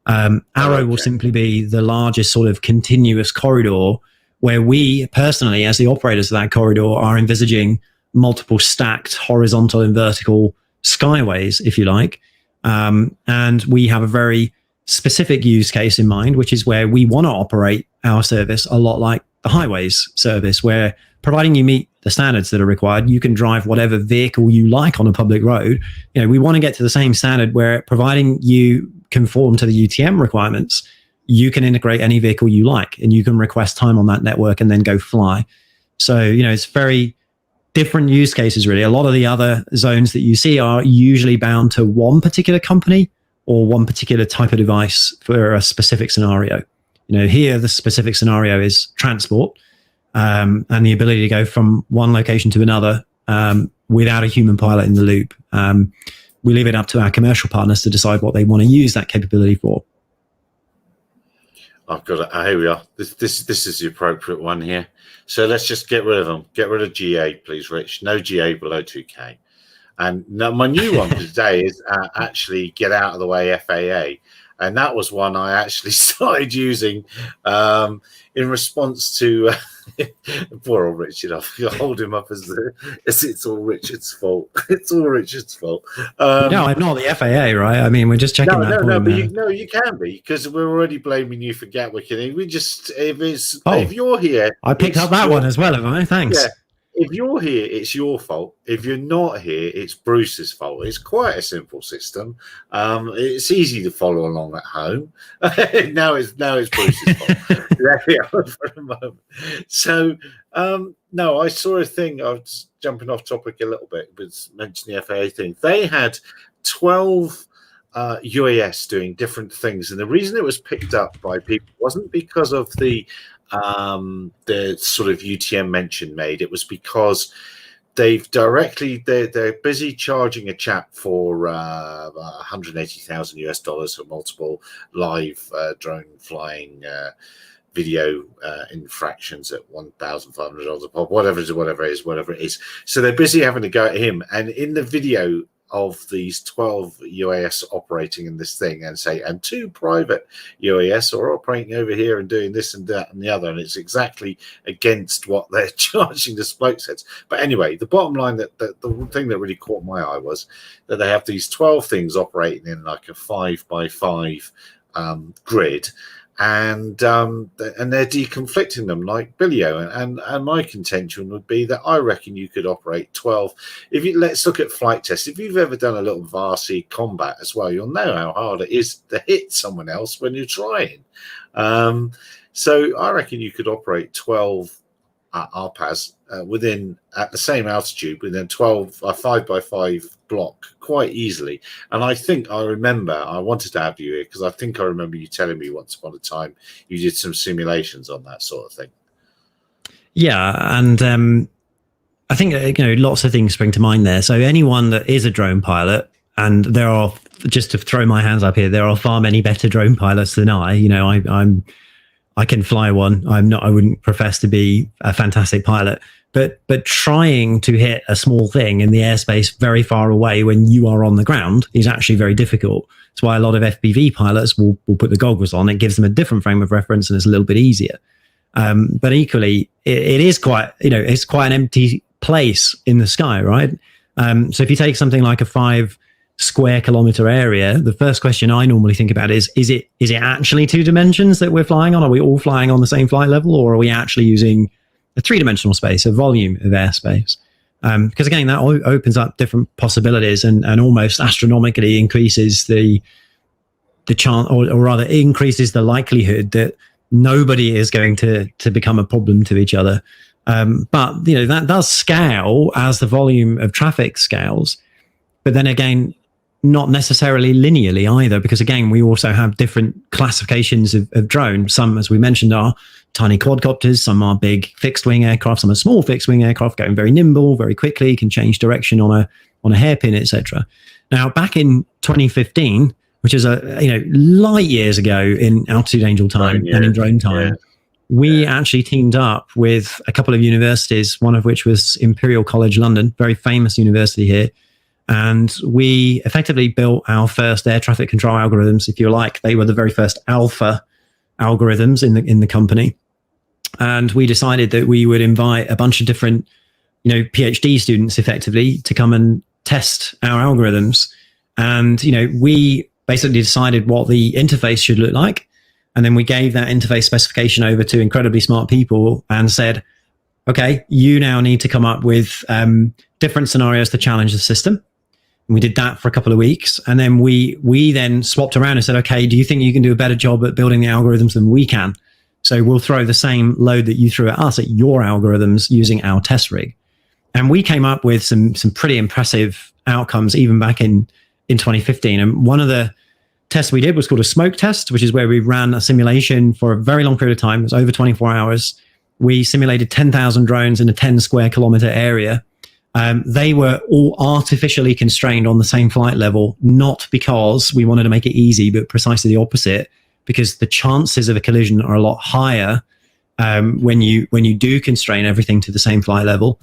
Arrow will simply be the largest sort of continuous corridor, where we personally, as the operators of that corridor, are envisaging multiple stacked horizontal and vertical skyways, if you like. And we have a very specific use case in mind, which is where we want to operate our service a lot like the highways service, where providing you meet the standards that are required, you can drive whatever vehicle you like on a public road. We want to get to the same standard where, providing you conform to the UTM requirements, you can integrate any vehicle you like, and you can request time on that network and then go fly. So, it's very different use cases, really. A lot of the other zones that you see are usually bound to one particular company or one particular type of device for a specific scenario. Here, the specific scenario is transport, and the ability to go from one location to another without a human pilot in the loop. We leave it up to our commercial partners to decide what they want to use that capability for. I've got it. Here we are. This is the appropriate one here. So let's just get rid of them. Get rid of GA, please, Rich. No GA below 2K. And now my new one today is actually Get Out of the Way FAA. And that was one I actually started using in response to poor old Richard. I hold him up as it's all Richard's fault. It's all Richard's fault. No, I'm not the FAA, right? I mean, we're just checking that. No, but you can be, because we're already blaming you for Gatwick. And we just if you're here, I picked up that one as well, have I? Thanks. Yeah. If you're here, it's your fault. If you're not here, it's Bruce's fault. It's quite a simple system. It's easy to follow along at home. now it's Bruce's fault. There we are for a moment. So, no, I saw a thing. I was jumping off topic a little bit, but mentioned the FAA thing. They had 12 UAS doing different things, and the reason it was picked up by people wasn't because of the sort of UTM mention made. It was because they're busy charging a chap for $180,000 for multiple live drone flying video infractions at $1,500 a pop, whatever it is. So they're busy having to go at him, and in the video of these 12 UAS operating in this thing, and say, and 2 private UAS are operating over here and doing this and that and the other, and it's exactly against what they're charging the bloke says. But anyway, the bottom line, that the thing that really caught my eye was that they have these 12 things operating in like a 5x5 grid, and they're deconflicting them like Billio. And my contention would be that I reckon you could operate 12. Let's look at flight tests. If you've ever done a little VARC combat as well, you'll know how hard it is to hit someone else when you're trying. So I reckon you could operate 12 RPAS at the same altitude within 12 5x5 block quite easily. And I think I wanted to have you here because I think I remember you telling me once upon a time you did some simulations on that sort of thing. Yeah, and I think lots of things spring to mind there. So anyone that is a drone pilot, and there are, just to throw my hands up here, there are far many better drone pilots than I. I can fly one. I wouldn't profess to be a fantastic pilot, but trying to hit a small thing in the airspace very far away when you are on the ground is actually very difficult. That's why a lot of FPV pilots will put the goggles on. It gives them a different frame of reference and it's a little bit easier. But equally, it is quite, it's quite an empty place in the sky, right? So if you take something like a 5 square kilometer area, the first question I normally think about is it actually 2 dimensions that we're flying on? Are we all flying on the same flight level, or are we actually using a 3-dimensional space, a volume of airspace? Because again, that opens up different possibilities and almost astronomically increases the chance, or rather increases the likelihood that nobody is going to become a problem to each other. But that does scale as the volume of traffic scales. But then again, not necessarily linearly either, because again, we also have different classifications of drone. Some, as we mentioned, are tiny quadcopters, some are big fixed wing aircraft, some are small fixed wing aircraft going very nimble, very quickly, can change direction on a hairpin, etc. Now, back in 2015, which is light years ago in altitude angel time and in drone time, we actually teamed up with a couple of universities, one of which was Imperial College London, very famous university here. And we effectively built our first air traffic control algorithms, if you like. They were the very first alpha algorithms in the company. And we decided that we would invite a bunch of different, PhD students effectively to come and test our algorithms. And, we basically decided what the interface should look like. And then we gave that interface specification over to incredibly smart people and said, okay, you now need to come up with different scenarios to challenge the system. And we did that for a couple of weeks. And then we then swapped around and said, okay, do you think you can do a better job at building the algorithms than we can? So we'll throw the same load that you threw at us at your algorithms using our test rig. And we came up with some pretty impressive outcomes even back in 2015. And one of the tests we did was called a smoke test, which is where we ran a simulation for a very long period of time. It was over 24 hours. We simulated 10,000 drones in a 10 square kilometer area. They were all artificially constrained on the same flight level, not because we wanted to make it easy, but precisely the opposite, because the chances of a collision are a lot higher when you do constrain everything to the same flight level.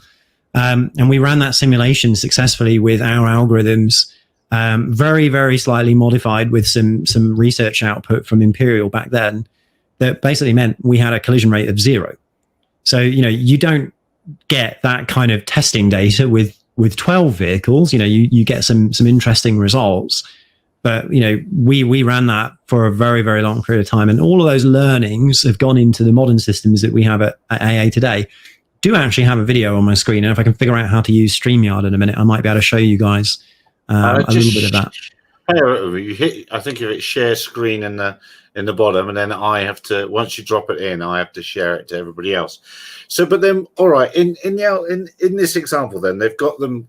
And we ran that simulation successfully with our algorithms, very, very slightly modified with some research output from Imperial back then, that basically meant we had a collision rate of 0. So, you don't get that kind of testing data with 12 vehicles. You get some interesting results. But, we ran that for a very, very long period of time. And all of those learnings have gone into the modern systems that we have at AA today. Do actually have a video on my screen. And if I can figure out how to use StreamYard in a minute, I might be able to show you guys a little bit of that. I think if it's share screen in the bottom, and then I have to, once you drop it in, I have to share it to everybody else. So, but then, all right, in this example, then they've got them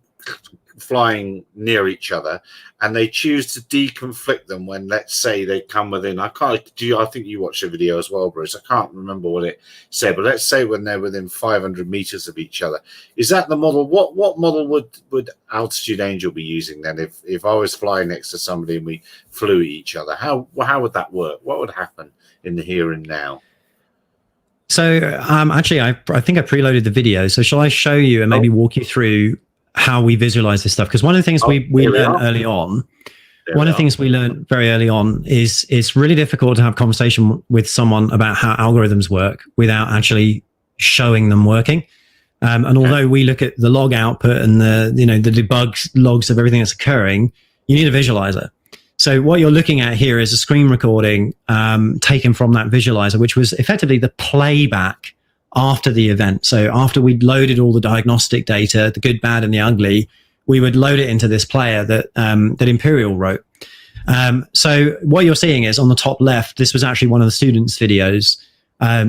flying near each other, and they choose to deconflict them when, let's say, they come within. I think you watched the video as well, Bruce. I can't remember what it said, but let's say when they're within 500 meters of each other. Is that the model? What model would Altitude Angel be using then? If I was flying next to somebody and we flew at each other, how would that work? What would happen in the here and now? So actually, I think I preloaded the video. So shall I show you and maybe walk you through how we visualize this stuff? Because one of the things we learned early on, we learned very early on is it's really difficult to have conversation with someone about how algorithms work without actually showing them working. And although we look at the log output and the debug logs of everything that's occurring, you need a visualizer. So what you're looking at here is a screen recording taken from that visualizer, which was effectively the playback after the event. So after we'd loaded all the diagnostic data, the good, bad, and the ugly, we would load it into this player that Imperial wrote. So what you're seeing is on the top left, this was actually one of the students' videos.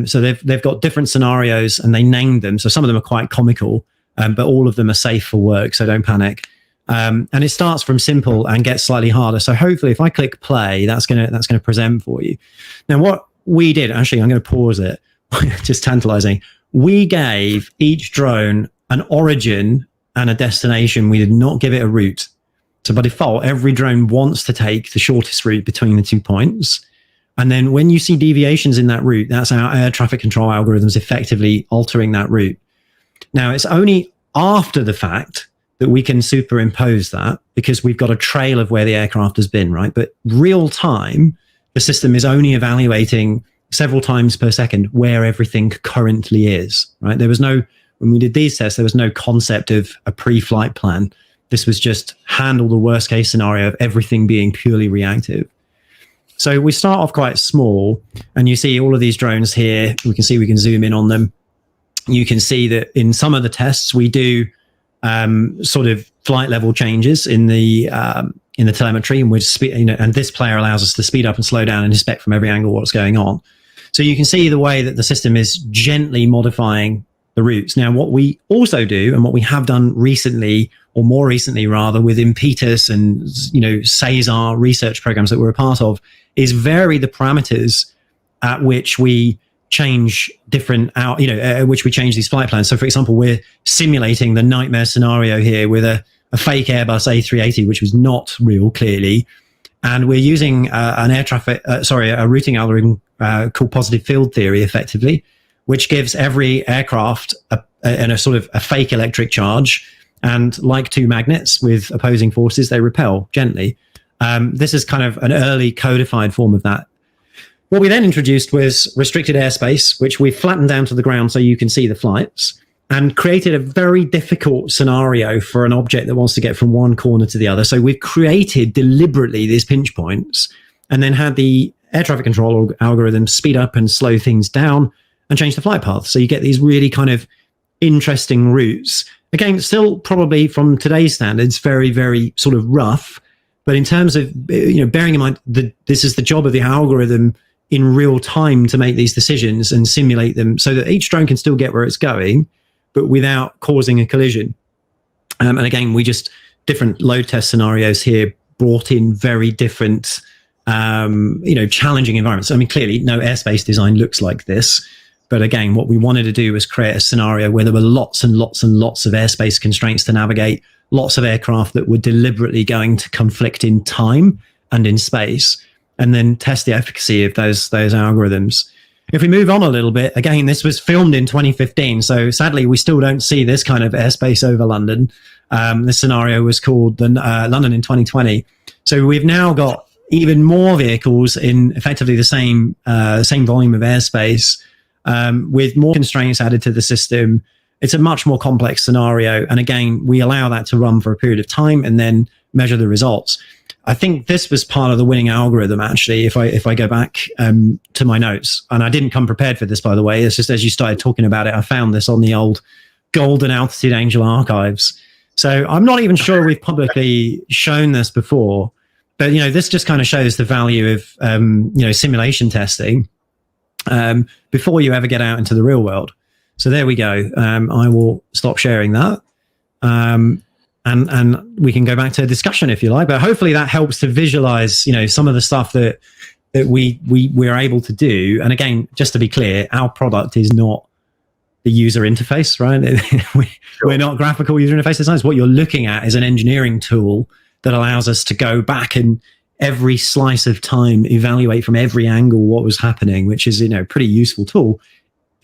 So they've got different scenarios and they named them. So some of them are quite comical, but all of them are safe for work. So don't panic. And it starts from simple and gets slightly harder. So hopefully if I click play, that's gonna present for you. Now what we did, actually, I'm going to pause it. Just tantalizing. We gave each drone an origin and a destination. We did not give it a route. So by default, every drone wants to take the shortest route between the 2 points. And then when you see deviations in that route, that's our air traffic control algorithms effectively altering that route. Now, it's only after the fact that we can superimpose that, because we've got a trail of where the aircraft has been, right? But real time, the system is only evaluating several times per second where everything currently is, right? When we did these tests, there was no concept of a pre-flight plan. This was just handle the worst case scenario of everything being purely reactive. So we start off quite small, and you see all of these drones here. We can zoom in on them. You can see that in some of the tests, we do sort of flight level changes in the telemetry, and and this player allows us to speed up and slow down and inspect from every angle what's going on. So you can see the way that the system is gently modifying the routes. Now, what we also do, and what we have done recently, or more recently rather, with Impetus and Cesar research programs that we're a part of, is vary the parameters at which we change at which we change these flight plans. So, for example, we're simulating the nightmare scenario here with a fake Airbus A380, which was not real, clearly. And we're using a routing algorithm called positive field theory, effectively, which gives every aircraft a sort of a fake electric charge. And like two magnets with opposing forces, they repel gently. This is kind of an early codified form of that. What we then introduced was restricted airspace, which we flattened down to the ground so you can see the flights, and created a very difficult scenario for an object that wants to get from one corner to the other. So we've created deliberately these pinch points, and then had the air traffic control algorithm speed up and slow things down and change the flight path. So you get these really kind of interesting routes. Again, still probably from today's standards, very, very sort of rough. But in terms of, bearing in mind that this is the job of the algorithm in real time to make these decisions and simulate them so that each drone can still get where it's going, but without causing a collision. And again, we just, different load test scenarios here brought in very different, challenging environments. I mean, clearly no airspace design looks like this. But again, what we wanted to do was create a scenario where there were lots and lots and lots of airspace constraints to navigate, lots of aircraft that were deliberately going to conflict in time and in space, and then test the efficacy of those algorithms. If we move on a little bit, again, this was filmed in 2015. So sadly, we still don't see this kind of airspace over London. This scenario was called London in 2020. So we've now got even more vehicles in effectively the same volume of airspace, with more constraints added to the system. It's a much more complex scenario. And again, we allow that to run for a period of time and then measure the results. I think this was part of the winning algorithm, actually, if I go back to my notes. And I didn't come prepared for this, by the way. It's just as you started talking about it, I found this on the old Golden Altitude Angel archives. So I'm not even sure we've publicly shown this before. But, this just kind of shows the value of, simulation testing before you ever get out into the real world. So there we go. I will stop sharing that. And we can go back to a discussion if you like, but hopefully that helps to visualize, some of the stuff that we're able to do. And again, just to be clear, our product is not the user interface, right? We're not graphical user interface designs. What you're looking at is an engineering tool that allows us to go back and every slice of time evaluate from every angle what was happening, which is, a pretty useful tool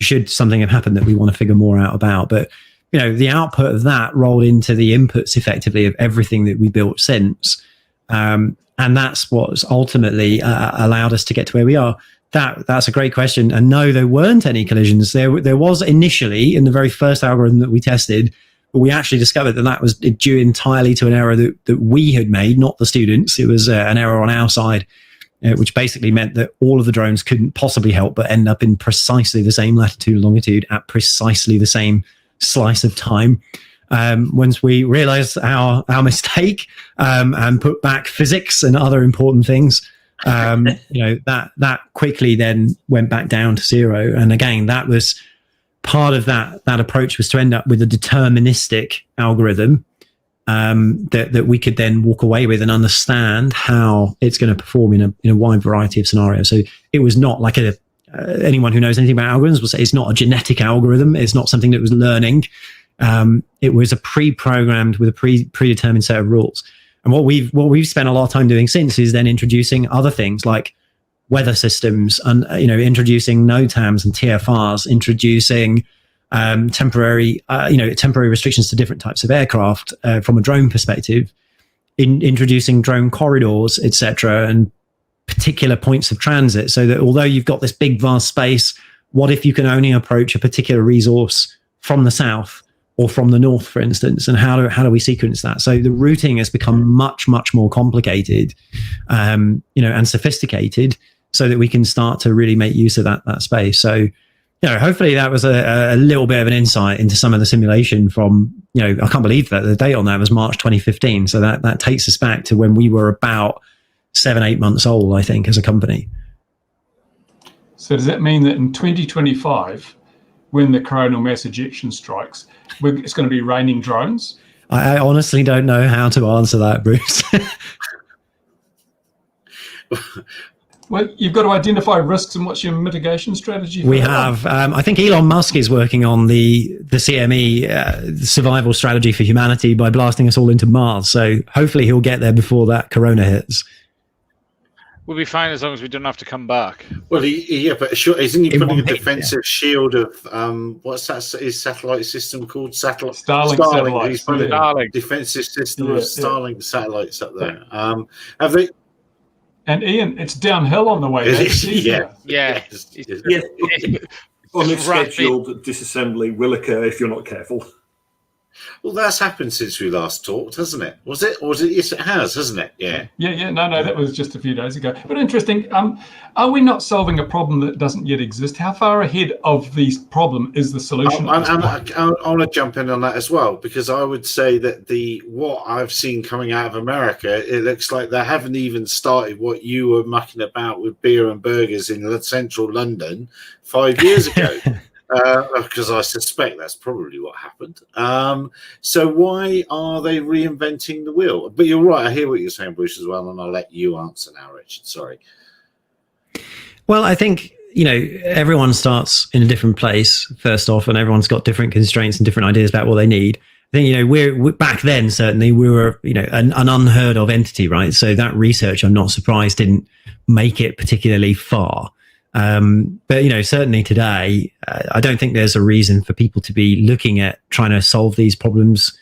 should something have happened that we want to figure more out about. But the output of that rolled into the inputs effectively of everything that we built since. And that's what's ultimately allowed us to get to where we are. That's a great question. And no, there weren't any collisions. There was initially in the very first algorithm that we tested, but we actually discovered that was due entirely to an error that we had made, not the students. It was an error on our side, which basically meant that all of the drones couldn't possibly help but end up in precisely the same latitude and longitude at precisely the same slice of time. Once we realized our mistake and put back physics and other important things, that quickly then went back down to zero. And again, that was part of that approach, was to end up with a deterministic algorithm that we could then walk away with and understand how it's going to perform in a wide variety of scenarios. So it was not like anyone who knows anything about algorithms will say it's not a genetic algorithm. It's not something that was learning. It was a pre-programmed with a predetermined set of rules. And what we've spent a lot of time doing since is then introducing other things like weather systems and, introducing NOTAMs and TFRs, introducing temporary restrictions to different types of aircraft from a drone perspective, introducing drone corridors, etc., and particular points of transit, so that although you've got this big vast space, what if you can only approach a particular resource from the south or from the north, for instance, and how do we sequence that? So the routing has become much, much more complicated, and sophisticated, so that we can start to really make use of that space. So, hopefully that was a little bit of an insight into some of the simulation from, I can't believe that the date on that was March 2015. So that takes us back to when we were about 7-8 months old, I think, as a company. So does that mean that in 2025, when the coronal mass ejection strikes, it's going to be raining drones? I honestly don't know how to answer that, Bruce. Well, you've got to identify risks, and what's your mitigation strategy? We have. I think Elon Musk is working on the CME survival strategy for humanity by blasting us all into Mars. So hopefully he'll get there before that corona hits. We'll be fine as long as we don't have to come back. Well, but sure, isn't he putting a defensive shield of what's that? His satellite system called? Starlink satellites. He's putting a defensive system of Starlink satellites up there. Have they? And Ian, it's downhill on the way. Yes. Unscheduled disassembly will occur if you're not careful. Well, that's happened since we last talked, hasn't it? Was it? Yes, it has, hasn't it? Yeah. No, that was just a few days ago. But interesting. Are we not solving a problem that doesn't yet exist? How far ahead of the problem is the solution? I want to jump in on that as well, because I would say that what I've seen coming out of America, it looks like they haven't even started what you were mucking about with beer and burgers in central London 5 years ago. Because I suspect that's probably what happened. So why are they reinventing the wheel? But you're right. I hear what you're saying, Bruce, as well, and I'll let you answer now, Richard. Sorry. Well, I think, everyone starts in a different place, first off, and everyone's got different constraints and different ideas about what they need. I think, we're back then, certainly, we were, an unheard of entity, right? So that research, I'm not surprised, didn't make it particularly far. But, certainly today, I don't think there's a reason for people to be looking at trying to solve these problems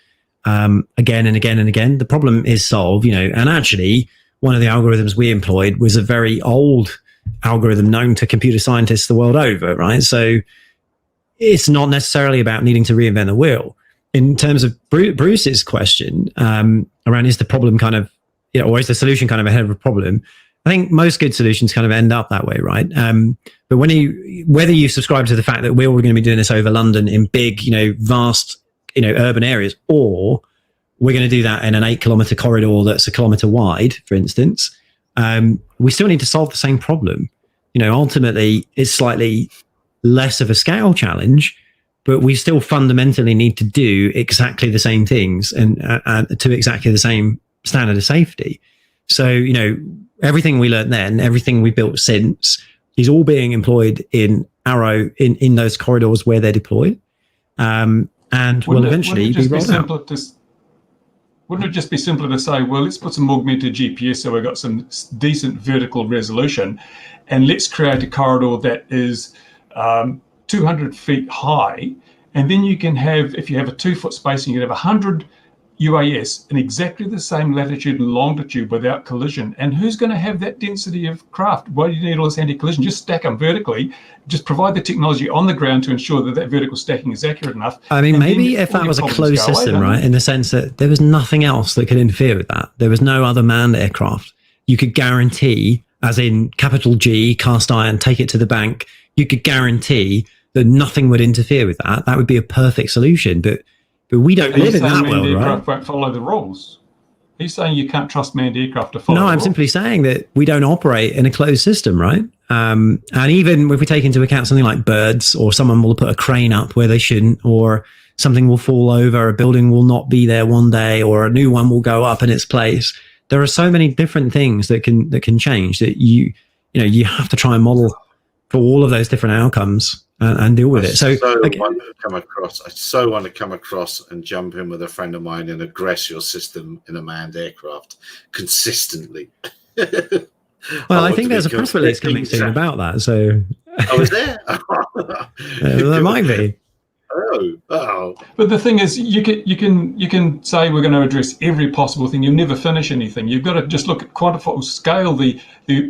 again and again and again. The problem is solved, and actually one of the algorithms we employed was a very old algorithm known to computer scientists the world over, right? So it's not necessarily about needing to reinvent the wheel. In terms of Bruce's question around is the problem kind of, or is the solution kind of ahead of a problem? I think most good solutions kind of end up that way, right? But whether you subscribe to the fact that we're all going to be doing this over London in big, vast, urban areas, or we're going to do that in an 8-kilometer corridor that's a kilometer wide, for instance, we still need to solve the same problem. Ultimately, it's slightly less of a scale challenge, but we still fundamentally need to do exactly the same things and to exactly the same standard of safety. So, everything we learned then, everything we built since is all being employed in Arrow in those corridors where they're deployed. And will eventually be rolled out. Wouldn't it just be simpler to say, well, let's put some augmented GPS so we've got some decent vertical resolution, and let's create a corridor that is 200 feet high, and then you can have, if you have a 2-foot spacing, you can have 100 UAS in exactly the same latitude and longitude without collision. And who's going to have that density of craft? Why do you need all this anti-collision? Just stack them vertically. Just provide the technology on the ground to ensure that vertical stacking is accurate enough. I mean, maybe if that was a closed system, right, in the sense that there was nothing else that could interfere with that. There was no other manned aircraft. You could guarantee, as in capital G, cast iron, take it to the bank, you could guarantee that nothing would interfere with that. That would be a perfect solution. But we don't live in that world, right? Aircraft won't follow the rules. He's saying you can't trust manned aircraft to follow. No, I'm simply saying that we don't operate in a closed system, right? And even if we take into account something like birds, or someone will put a crane up where they shouldn't, or something will fall over, a building will not be there one day, or a new one will go up in its place. There are so many different things that can change that you have to try and model for all of those different outcomes. And deal with it. I so want to come across and jump in with a friend of mine and aggress your system in a manned aircraft consistently. Well, I think there's a press release coming soon about that. So, is there? There might be. Oh. But the thing is, you can say we're going to address every possible thing. You'll never finish anything. You've got to just look at quantify, scale the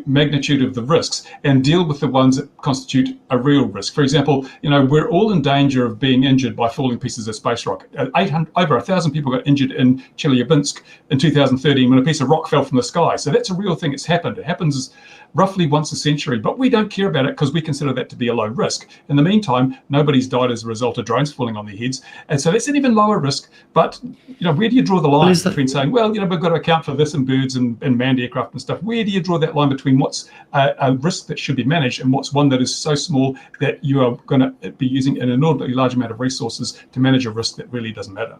magnitude of the risks, and deal with the ones that constitute a real risk. For example, we're all in danger of being injured by falling pieces of space rock. Over 1,000 people got injured in Chelyabinsk in 2013 when a piece of rock fell from the sky. So that's a real thing. It's happened. It happens roughly once a century, but we don't care about it because we consider that to be a low risk. In the meantime, nobody's died as a result of drones falling on their heads, and so that's an even lower risk. But where do you draw the line between saying, well, we've got to account for this and birds and manned aircraft and stuff? Where do you draw that line between what's a risk that should be managed and what's one that is so small that you are going to be using an inordinately large amount of resources to manage a risk that really doesn't matter?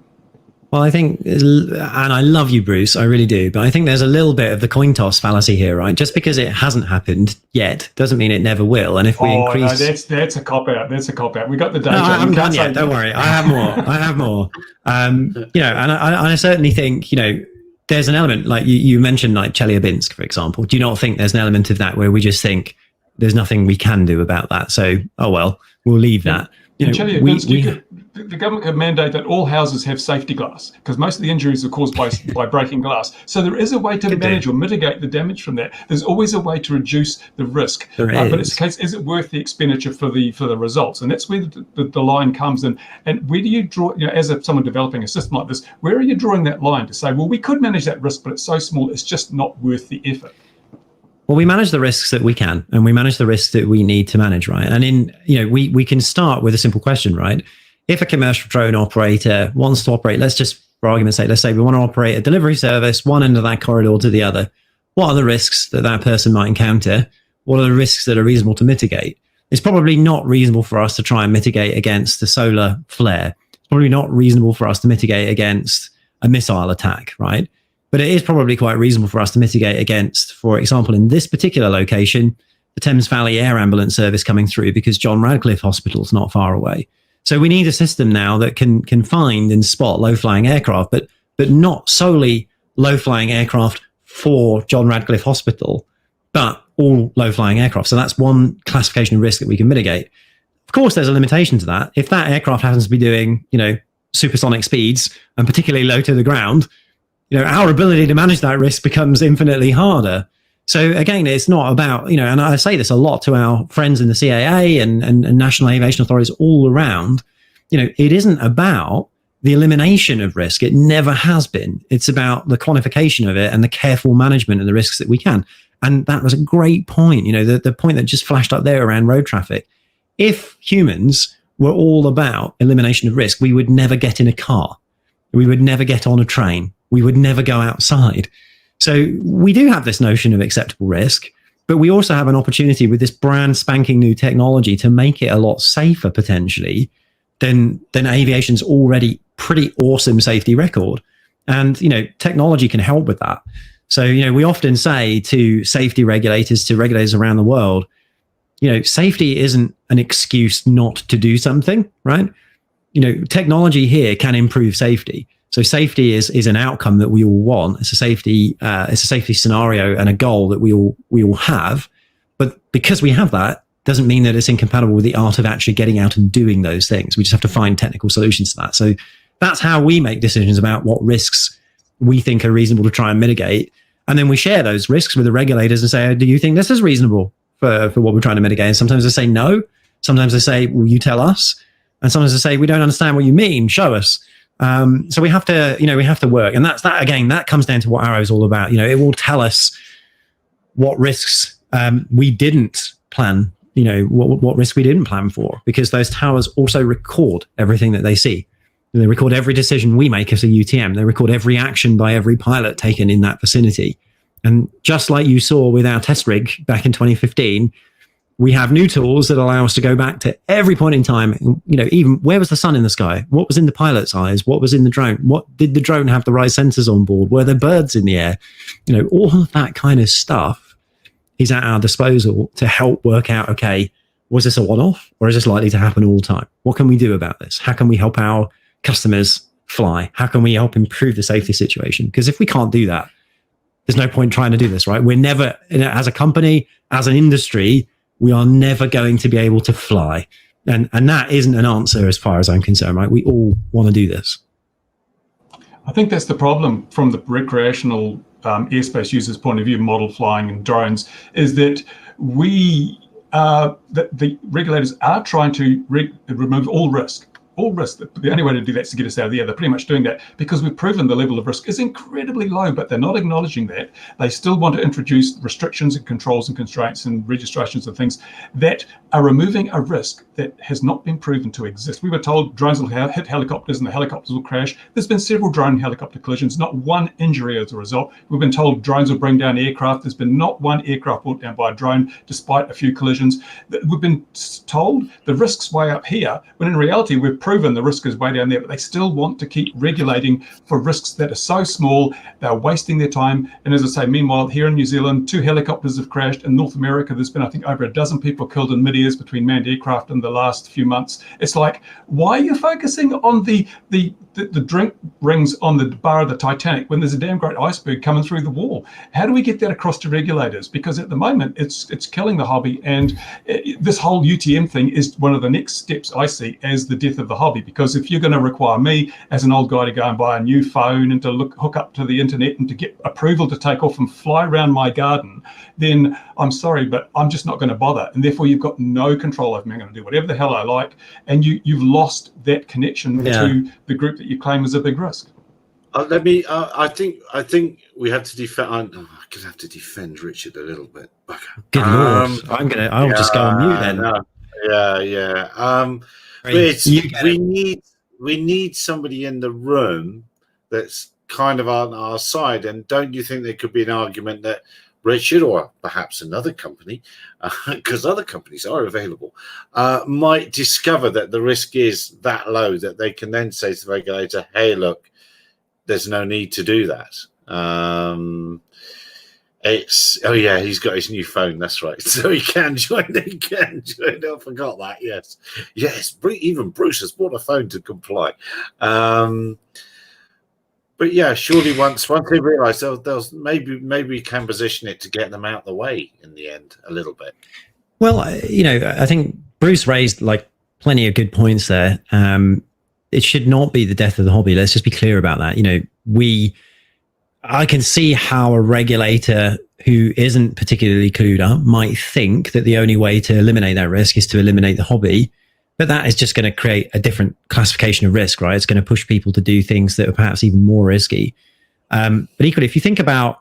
Well, I think, and I love you, Bruce, I really do, but I think there's a little bit of the coin toss fallacy here, right? Just because it hasn't happened yet doesn't mean it never will. And if we increase... no, that's a cop-out. That's a cop-out. We got the data. No, I haven't done yet. Don't worry. I have more. And I certainly think, there's an element, like you mentioned, like Chelyabinsk, for example. Do you not think there's an element of that where we just think there's nothing we can do about that? So, we'll leave that. The government could mandate that all houses have safety glass, because most of the injuries are caused by breaking glass. So there is a way to manage or mitigate the damage from that. There's always a way to reduce the risk. But it's a case, is it worth the expenditure for the results? And that's where the line comes in. And where do you draw, as someone developing a system like this, where are you drawing that line to say, well, we could manage that risk, but it's so small, it's just not worth the effort? Well, we manage the risks that we can, and we manage the risks that we need to manage, right? And we can start with a simple question, right? If a commercial drone operator wants to operate, let's just, for argument's sake, let's say we want to operate a delivery service, one end of that corridor to the other. What are the risks that person might encounter? What are the risks that are reasonable to mitigate? It's probably not reasonable for us to try and mitigate against the solar flare. It's probably not reasonable for us to mitigate against a missile attack, right? But it is probably quite reasonable for us to mitigate against, for example, in this particular location, the Thames Valley Air Ambulance Service coming through because John Radcliffe Hospital is not far away. So we need a system now that can find and spot low-flying aircraft, but not solely low-flying aircraft for John Radcliffe Hospital, but all low-flying aircraft. So that's one classification of risk that we can mitigate. Of course, there's a limitation to that. If that aircraft happens to be doing, supersonic speeds and particularly low to the ground, our ability to manage that risk becomes infinitely harder. So again, it's not about, and I say this a lot to our friends in the CAA and national aviation authorities all around, it isn't about the elimination of risk. It never has been. It's about the quantification of it and the careful management of the risks that we can. And that was a great point, the point that just flashed up there around road traffic. If humans were all about elimination of risk, we would never get in a car. We would never get on a train. We would never go outside. So we do have this notion of acceptable risk, but we also have an opportunity with this brand spanking new technology to make it a lot safer potentially than aviation's already pretty awesome safety record. And, technology can help with that. So, we often say to safety regulators, to regulators around the world, safety isn't an excuse not to do something, right? Technology here can improve safety. So safety is an outcome that we all want. It's a safety scenario and a goal that we all have. But because we have that, doesn't mean that it's incompatible with the art of actually getting out and doing those things. We just have to find technical solutions to that. So that's how we make decisions about what risks we think are reasonable to try and mitigate. And then we share those risks with the regulators and say, do you think this is reasonable for what we're trying to mitigate? And sometimes they say no. Sometimes they say, will you tell us? And sometimes they say, we don't understand what you mean. Show us. So we have to work. And that comes down to what Arrow is all about. It will tell us what risks we didn't plan, what risk we didn't plan for, because those towers also record everything that they see. They record every decision we make as a UTM. They record every action by every pilot taken in that vicinity. And just like you saw with our test rig back in 2015, we have new tools that allow us to go back to every point in time. Even where was the sun in the sky? What was in the pilot's eyes? What was in the drone? What did the drone have the right sensors on board? Were there birds in the air? All of that kind of stuff is at our disposal to help work out, okay, was this a one-off or is this likely to happen all the time? What can we do about this? How can we help our customers fly? How can we help improve the safety situation? Because if we can't do that, there's no point trying to do this, right? We're never, as a company, as an industry, we are never going to be able to fly. And that isn't an answer as far as I'm concerned, right? We all want to do this. I think that's the problem from the recreational airspace users' point of view, model flying and drones, is that the regulators are trying to remove all risk. The only way to do that is to get us out of the air. They're pretty much doing that because we've proven the level of risk is incredibly low, but they're not acknowledging that. They still want to introduce restrictions and controls and constraints and registrations and things that are removing a risk that has not been proven to exist. We were told drones will hit helicopters and the helicopters will crash. There's been several drone helicopter collisions, not one injury as a result. We've been told drones will bring down aircraft. There's been not one aircraft brought down by a drone, despite a few collisions. We've been told the risk's way up here, when in reality, we've proven the risk is way down there, but they still want to keep regulating for risks that are so small, they're wasting their time. And as I say, meanwhile, here in New Zealand, 2 helicopters have crashed. In North America, there's been, I think, over a dozen people killed in mid-airs between manned aircraft in the last few months. It's like, why are you focusing on the drink rings on the bar of the Titanic when there's a damn great iceberg coming through the wall? How do we get that across to regulators? Because at the moment, it's killing the hobby. And this whole UTM thing is one of the next steps I see as the death of the hobby. Because if you're going to require me as an old guy to go and buy a new phone and to hook up to the internet and to get approval to take off and fly around my garden, then I'm sorry, but I'm just not going to bother. And therefore, you've got no control over me. I'm going to do whatever the hell I like. And you've lost that connection to the group that you claim is a big risk. I think we have to defend. I'm going to have to defend Richard a little bit. Good Lord, I'll just go on mute then. We need somebody in the room that's kind of on our side. And don't you think there could be an argument that Richard, or perhaps another company, because other companies are available, might discover that the risk is that low that they can then say to the regulator, hey, look, there's no need to do that. He's got his new phone. That's right. So he can join. I forgot that. Yes. Even Bruce has bought a phone to comply. But But yeah, surely once they realise maybe we can position it to get them out the way in the end a little bit. Well, I think Bruce raised like plenty of good points there. It should not be the death of the hobby. Let's just be clear about that. I can see how a regulator who isn't particularly clued up might think that the only way to eliminate that risk is to eliminate the hobby. But that is just going to create a different classification of risk, right? It's going to push people to do things that are perhaps even more risky. But equally, if you think about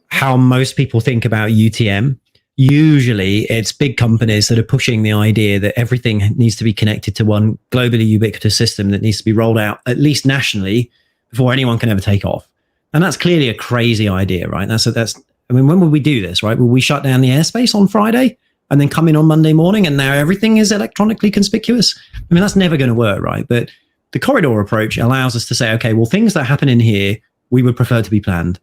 how most people think about UTM, usually it's big companies that are pushing the idea that everything needs to be connected to one globally ubiquitous system that needs to be rolled out, at least nationally, before anyone can ever take off. And that's clearly a crazy idea, right? When would we do this, right? Will we shut down the airspace on Friday and then come in on Monday morning and now everything is electronically conspicuous? I mean, that's never going to work, right? But the corridor approach allows us to say, okay, well, things that happen in here, we would prefer to be planned.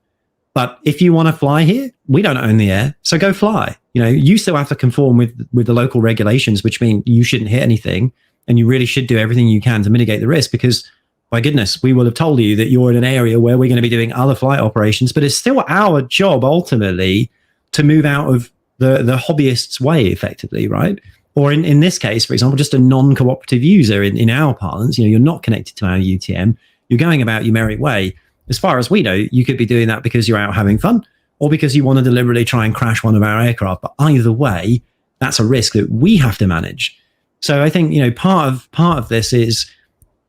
But if you want to fly here, we don't own the air, so go fly. You still have to conform with the local regulations, which mean you shouldn't hit anything, and you really should do everything you can to mitigate the risk, because, by goodness, we will have told you that you're in an area where we're going to be doing other flight operations, but it's still our job ultimately to move out of the hobbyist's way, effectively, right? Or in this case, for example, just a non-cooperative user in our parlance. You're not connected to our UTM. You're going about your merry way. As far as we know, you could be doing that because you're out having fun, or because you want to deliberately try and crash one of our aircraft. But either way, that's a risk that we have to manage. So I think, part of this is,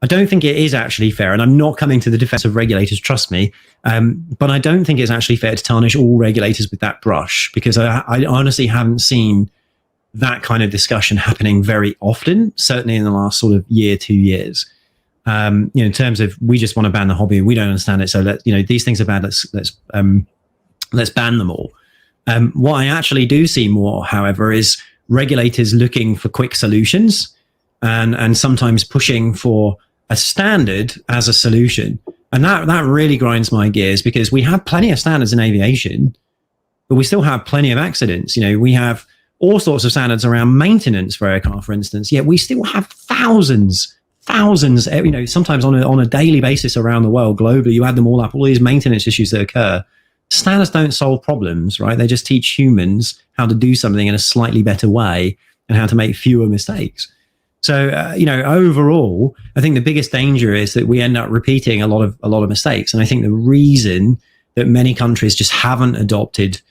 I don't think it is actually fair, and I'm not coming to the defense of regulators, trust me, but I don't think it's actually fair to tarnish all regulators with that brush, because I honestly haven't seen that kind of discussion happening very often, certainly in the last sort of year, 2 years. In terms of, we just want to ban the hobby, we don't understand it, so these things are bad, let's ban them all. What I actually do see more, however, is regulators looking for quick solutions and sometimes pushing for a standard as a solution. And that really grinds my gears, because we have plenty of standards in aviation, but we still have plenty of accidents. We have all sorts of standards around maintenance for aircraft, for instance, yet we still have thousands, sometimes on a daily basis around the world, globally. You add them all up, all these maintenance issues that occur. Standards don't solve problems, right? They just teach humans how to do something in a slightly better way and how to make fewer mistakes. So, overall, I think the biggest danger is that we end up repeating a lot of mistakes. And I think the reason that many countries just haven't adopted,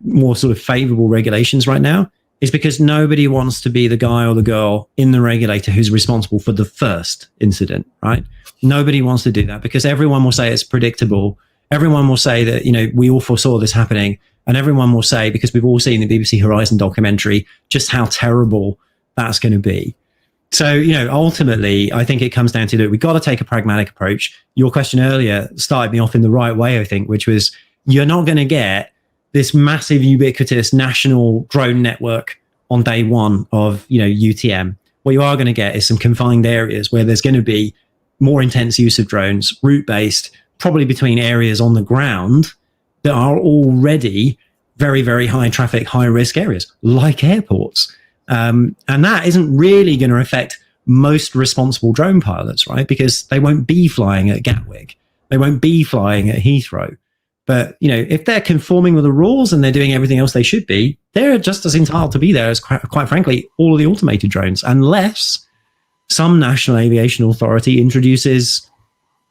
more sort of favorable regulations right now is because nobody wants to be the guy or the girl in the regulator who's responsible for the first incident, right? Nobody wants to do that, because everyone will say it's predictable. Everyone will say that, we all foresaw this happening. And everyone will say, because we've all seen the BBC Horizon documentary, just how terrible that's going to be. So, ultimately, I think it comes down to that we've got to take a pragmatic approach. Your question earlier started me off in the right way, I think, which was, you're not going to get this massive ubiquitous national drone network on day one of, UTM. What you are going to get is some confined areas where there's going to be more intense use of drones, route-based, probably between areas on the ground that are already very, very high traffic, high risk areas, like airports. And that isn't really going to affect most responsible drone pilots, right? Because they won't be flying at Gatwick. They won't be flying at Heathrow. But, if they're conforming with the rules and they're doing everything else they should be, they're just as entitled to be there as, quite frankly, all of the automated drones, unless some national aviation authority introduces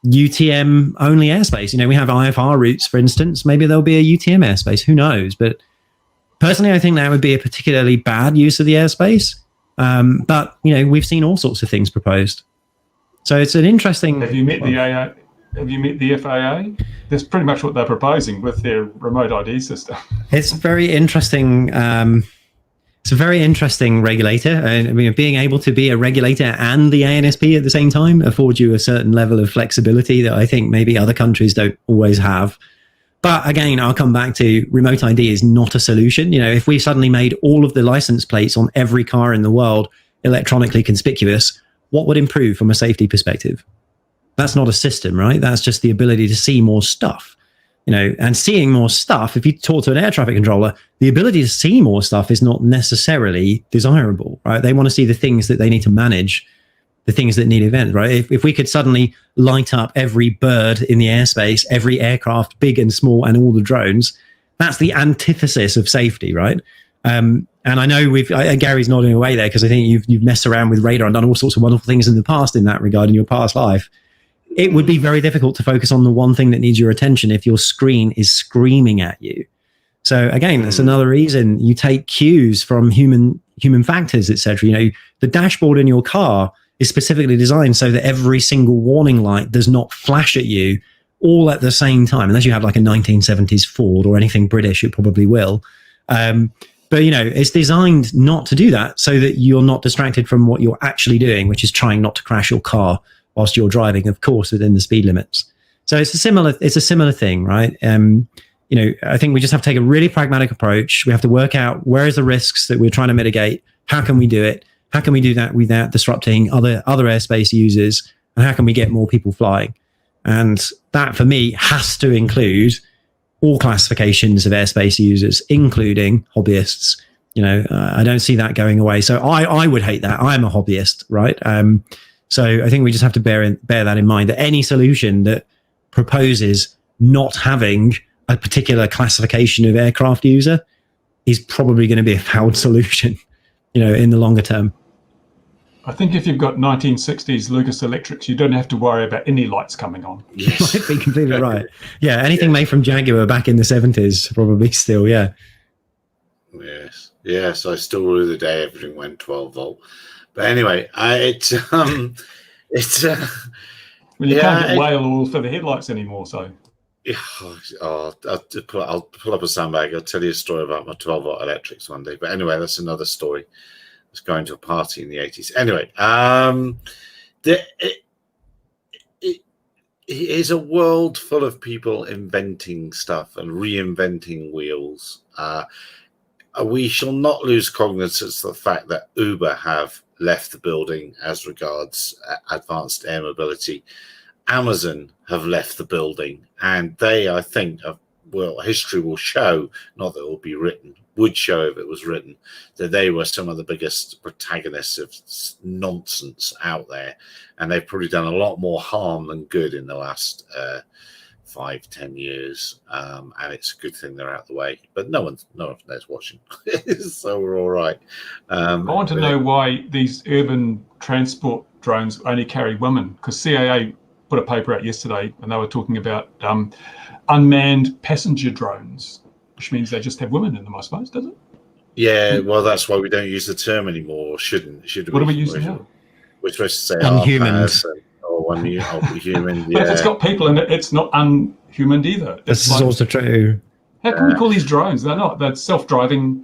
UTM only airspace. We have IFR routes, for instance. Maybe there'll be a UTM airspace. Who knows? But personally, I think that would be a particularly bad use of the airspace. But, we've seen all sorts of things proposed. So it's an interesting... Have you met the AA? Have you met the FAA? That's pretty much what they're proposing with their remote ID system. It's very interesting. It's a very interesting regulator. And being able to be a regulator and the ANSP at the same time affords you a certain level of flexibility that I think maybe other countries don't always have. But again, I'll come back to remote ID is not a solution. If we suddenly made all of the license plates on every car in the world electronically conspicuous, what would improve from a safety perspective? That's not a system, right? That's just the ability to see more stuff, and seeing more stuff. If you talk to an air traffic controller, the ability to see more stuff is not necessarily desirable, right? They want to see the things that they need to manage. the things that need events, right? If we could suddenly light up every bird in the airspace, every aircraft, big and small, and all the drones, that's the antithesis of safety, right? And I know Gary's nodding away there because I think you've messed around with radar and done all sorts of wonderful things in the past in that regard in your past life. It would be very difficult to focus on the one thing that needs your attention if your screen is screaming at you. So again, that's another reason you take cues from human factors, etc. The dashboard in your car is specifically designed so that every single warning light does not flash at you all at the same time, unless you have like a 1970s Ford or anything British, it probably will. But it's designed not to do that so that you're not distracted from what you're actually doing, which is trying not to crash your car whilst you're driving, of course, within the speed limits. So it's a similar thing, right? I think we just have to take a really pragmatic approach. We have to work out where is the risks that we're trying to mitigate. How can we do it? How can we do that without disrupting other airspace users? And how can we get more people flying? And that, for me, has to include all classifications of airspace users, including hobbyists. I don't see that going away. So I would hate that. I'm a hobbyist, right? So I think we just have to bear that in mind, that any solution that proposes not having a particular classification of aircraft user is probably going to be a failed solution, in the longer term. I think if you've got 1960s Lucas Electrics, you don't have to worry about any lights coming on. Yes. You might be completely right. Yeah, anything made from Jaguar back in the 70s, probably still, yeah. Yes, I still rue the day everything went 12 volt. But anyway, it's well, you can't get whale oil for the headlights anymore, so. I'll pull up a sandbag. I'll tell you a story about my 12 volt electrics one day. But anyway, that's another story. I was going to a party in the 80s. Anyway, it is a world full of people inventing stuff and reinventing wheels. We shall not lose cognizance of the fact that Uber have left the building as regards advanced air mobility. Amazon have left the building, and they, I think, history will show, not that it will be written, would show if it was written, that they were some of the biggest protagonists of nonsense out there, and they've probably done a lot more harm than good in the last 5-10 years, and it's a good thing they're out of the way. But no one knows watching, so we're all right. I want to know why these urban transport drones only carry women, because CAA put a paper out yesterday, and they were talking about unmanned passenger drones, which means they just have women in them, I suppose, does it? Yeah, well, that's why we don't use the term anymore. Should what do we use now? We're supposed to say unhuman. Or human. But if it's got people in it, it's not unhuman either. This is also true. How can we call these drones? They're not. They're self-driving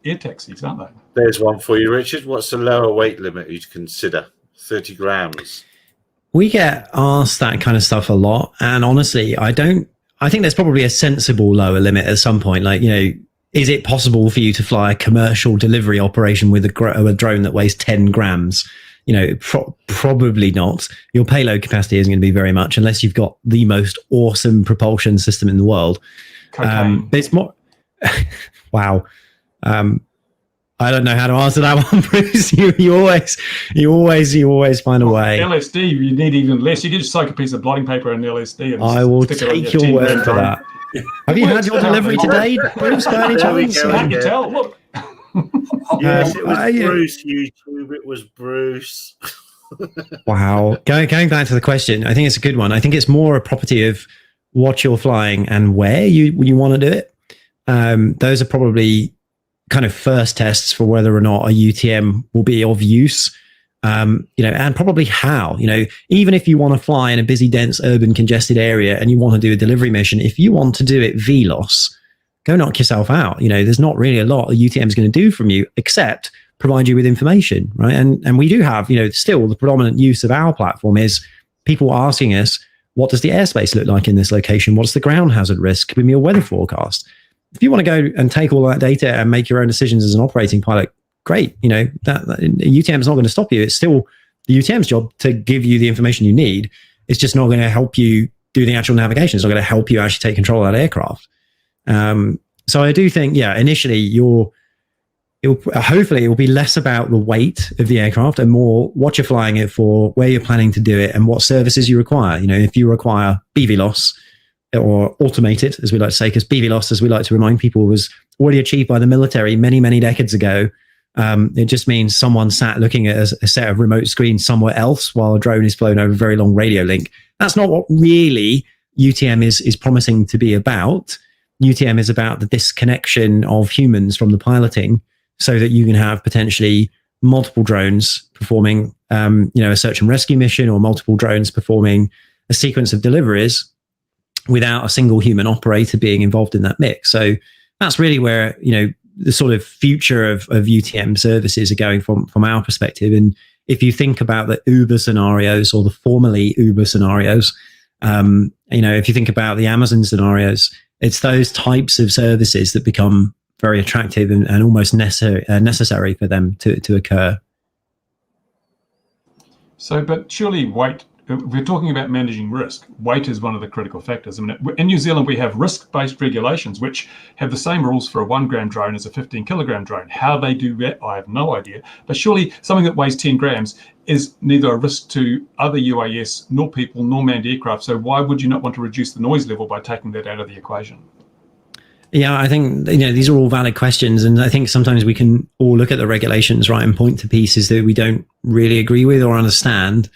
air taxis, aren't they? There's one for you, Richard. What's the lower weight limit you'd consider? 30 grams. We get asked that kind of stuff a lot. And honestly, I think there's probably a sensible lower limit at some point. Like, is it possible for you to fly a commercial delivery operation with a drone that weighs 10 grams? Probably not. Your payload capacity isn't going to be very much unless you've got the most awesome propulsion system in the world. But it's more, wow. I don't know how to answer that one, Bruce. You always find a way. LSD, you need even less. You can just soak a piece of blotting paper in LSD. And I will take your word for that. Have you had your delivery today, Bruce? By any chance? I can tell. Look. Yes, it was Bruce. YouTube. It was Bruce. Wow. Going back to the question, I think it's a good one. I think it's more a property of what you're flying and where you want to do it. Those are probably kind of first tests for whether or not a UTM will be of use, and probably how, even if you want to fly in a busy, dense, urban, congested area and you want to do a delivery mission, if you want to do it VLOS, go knock yourself out. There's not really a lot a UTM is going to do from you except provide you with information, right? And we do have, still the predominant use of our platform is people asking us, what does the airspace look like in this location? What's the ground hazard risk? Give me a weather forecast. If you want to go and take all that data and make your own decisions as an operating pilot, great. That UTM is not going to stop you. It's still the UTM's job to give you the information you need. It's just not going to help you do the actual navigation. It's not going to help you actually take control of that aircraft. So I do think, initially hopefully it will be less about the weight of the aircraft and more what you're flying it for, where you're planning to do it, and what services you require. You know, if you require BVLOS or automated, as we like to say, because BVLOS, as we like to remind people, was already achieved by the military many, many decades ago. It just means someone sat looking at a set of remote screens somewhere else while a drone is flown over a very long radio link. That's not what really UTM is promising to be about. UTM is about the disconnection of humans from the piloting, so that you can have potentially multiple drones performing, a search and rescue mission, or multiple drones performing a sequence of deliveries without a single human operator being involved in that mix. So that's really where, the sort of future of UTM services are going from our perspective. And if you think about the Uber scenarios, or the formerly Uber scenarios, if you think about the Amazon scenarios, it's those types of services that become very attractive and almost necessary for them to occur. So, but surely weight, we're talking about managing risk. Weight is one of the critical factors. I mean, in New Zealand, we have risk-based regulations, which have the same rules for a 1 gram drone as a 15 kilogram drone. How they do that, I have no idea. But surely something that weighs 10 grams is neither a risk to other UAS, nor people, nor manned aircraft. So why would you not want to reduce the noise level by taking that out of the equation? Yeah, I think these are all valid questions, and I think sometimes we can all look at the regulations, right, and point to pieces that we don't really agree with or understand.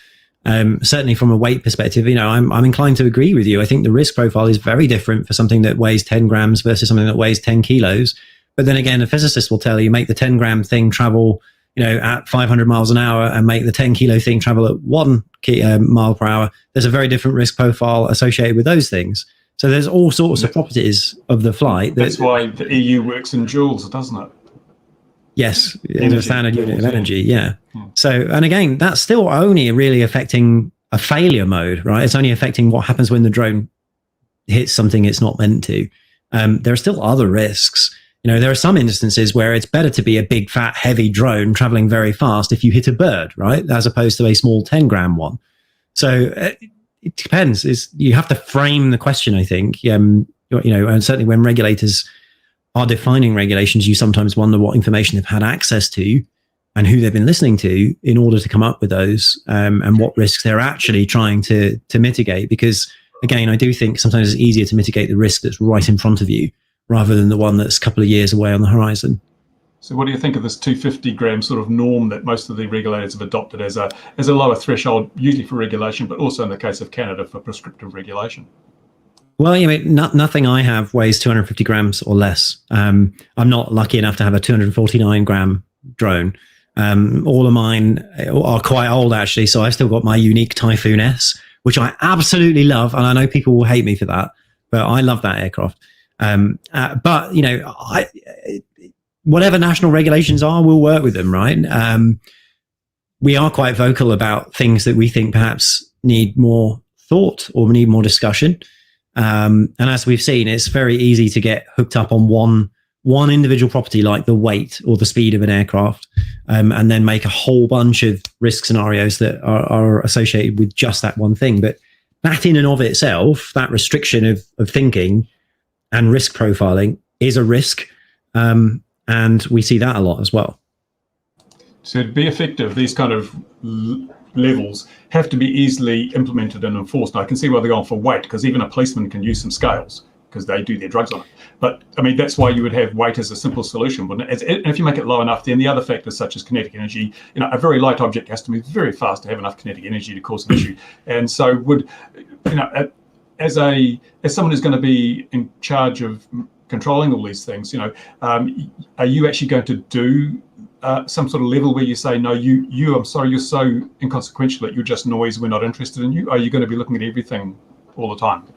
Certainly from a weight perspective, I'm inclined to agree with you. I think the risk profile is very different for something that weighs 10 grams versus something that weighs 10 kilos. But then again, a physicist will tell you, make the 10 gram thing travel, at 500 miles an hour, and make the 10 kilo thing travel at 1 mile per hour. There's a very different risk profile associated with those things. So there's all sorts of properties of the flight. That's why the EU works in joules, doesn't it? Yes, in a standard unit of energy, yeah. So, and again, that's still only really affecting a failure mode, right? It's only affecting what happens when the drone hits something it's not meant to. There are still other risks. There are some instances where it's better to be a big, fat, heavy drone traveling very fast if you hit a bird, right? As opposed to a small 10 gram one. So it depends. You have to frame the question, I think. And certainly when regulators are defining regulations, you sometimes wonder what information they've had access to and who they've been listening to in order to come up with those, and what risks they're actually trying to mitigate. Because again, I do think sometimes it's easier to mitigate the risk that's right in front of you rather than the one that's a couple of years away on the horizon. So what do you think of this 250 gram sort of norm that most of the regulators have adopted as a lower threshold, usually for regulation, but also in the case of Canada for prescriptive regulation? Well, nothing I have weighs 250 grams or less. I'm not lucky enough to have a 249 gram drone. All of mine are quite old, actually. So I've still got my unique Typhoon S, which I absolutely love. And I know people will hate me for that, but I love that aircraft. But whatever national regulations are, we'll work with them, right? We are quite vocal about things that we think perhaps need more thought or need more discussion. And as we've seen, it's very easy to get hooked up on one individual property, like the weight or the speed of an aircraft, and then make a whole bunch of risk scenarios that are associated with just that one thing. But that in and of itself, that restriction of thinking and risk profiling is a risk. And we see that a lot as well. So to be effective, these kind of levels have to be easily implemented and enforced. And I can see why they're going for weight, because even a policeman can use some scales because they do their drugs on it. But I mean, that's why you would have weight as a simple solution. But if you make it low enough, then the other factors such as kinetic energy, a very light object has to move very fast to have enough kinetic energy to cause an issue. And so as someone who's going to be in charge of controlling all these things, are you actually going to do some sort of level where you say, no, I'm sorry, you're so inconsequential that you're just noise, we're not interested in you? Are you going to be looking at everything all the time?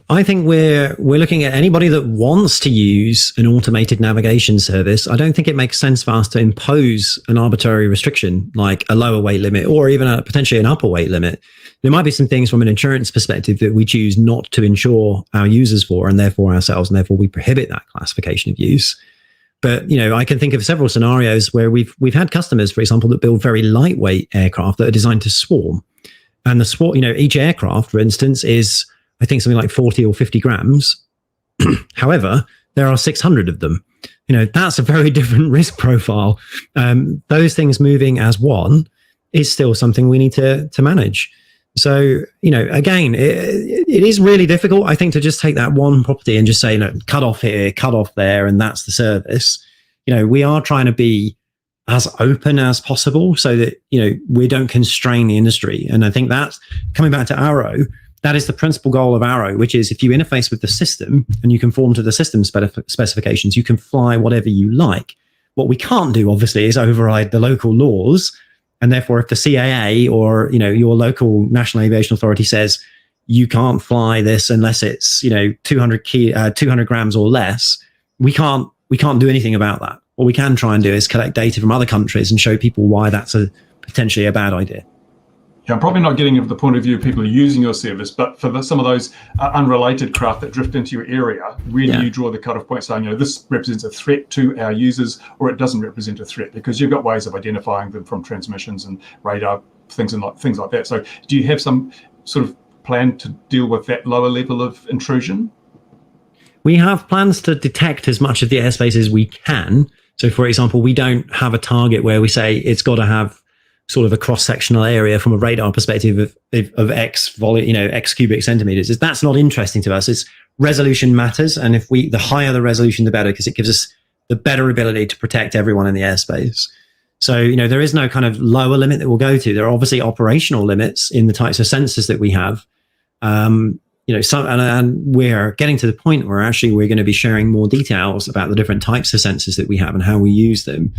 I think we're looking at anybody that wants to use an automated navigation service. I don't think it makes sense for us to impose an arbitrary restriction like a lower weight limit or even potentially an upper weight limit. There might be some things from an insurance perspective that we choose not to insure our users for, and therefore ourselves, and therefore we prohibit that classification of use. But I can think of several scenarios where we've had customers, for example, that build very lightweight aircraft that are designed to swarm, and the swarm, each aircraft, for instance, is I think something like 40 or 50 grams. However, there are 600 of them. that's a very different risk profile. Those things moving as one is still something we need to manage. So, again, it is really difficult, I think, to just take that one property and just say, cut off here, cut off there, and that's the service. We are trying to be as open as possible so that, we don't constrain the industry. And I think that's coming back to Arrow. That is the principal goal of Arrow, which is if you interface with the system and you conform to the system specifications, you can fly whatever you like. What we can't do, obviously, is override the local laws. And therefore, if the CAA or, your local National Aviation Authority says you can't fly this unless it's, 200 grams or less, we can't do anything about that. What we can try and do is collect data from other countries and show people why that's potentially a bad idea. Yeah, I'm probably not getting it from the point of view of people who are using your service, but for some of those unrelated craft that drift into your area, where do you draw the cutoff point saying, this represents a threat to our users, or it doesn't represent a threat? Because you've got ways of identifying them from transmissions and radar, things like that. So do you have some sort of plan to deal with that lower level of intrusion? We have plans to detect as much of the airspace as we can. So, for example, we don't have a target where we say it's got to have sort of a cross-sectional area from a radar perspective of X volume, X cubic centimeters. That's not interesting to us. It's resolution matters. And the higher the resolution, the better, because it gives us the better ability to protect everyone in the airspace. So, there is no kind of lower limit that we'll go to. There are obviously operational limits in the types of sensors that we have. And we're getting to the point where actually we're going to be sharing more details about the different types of sensors that we have and how we use them.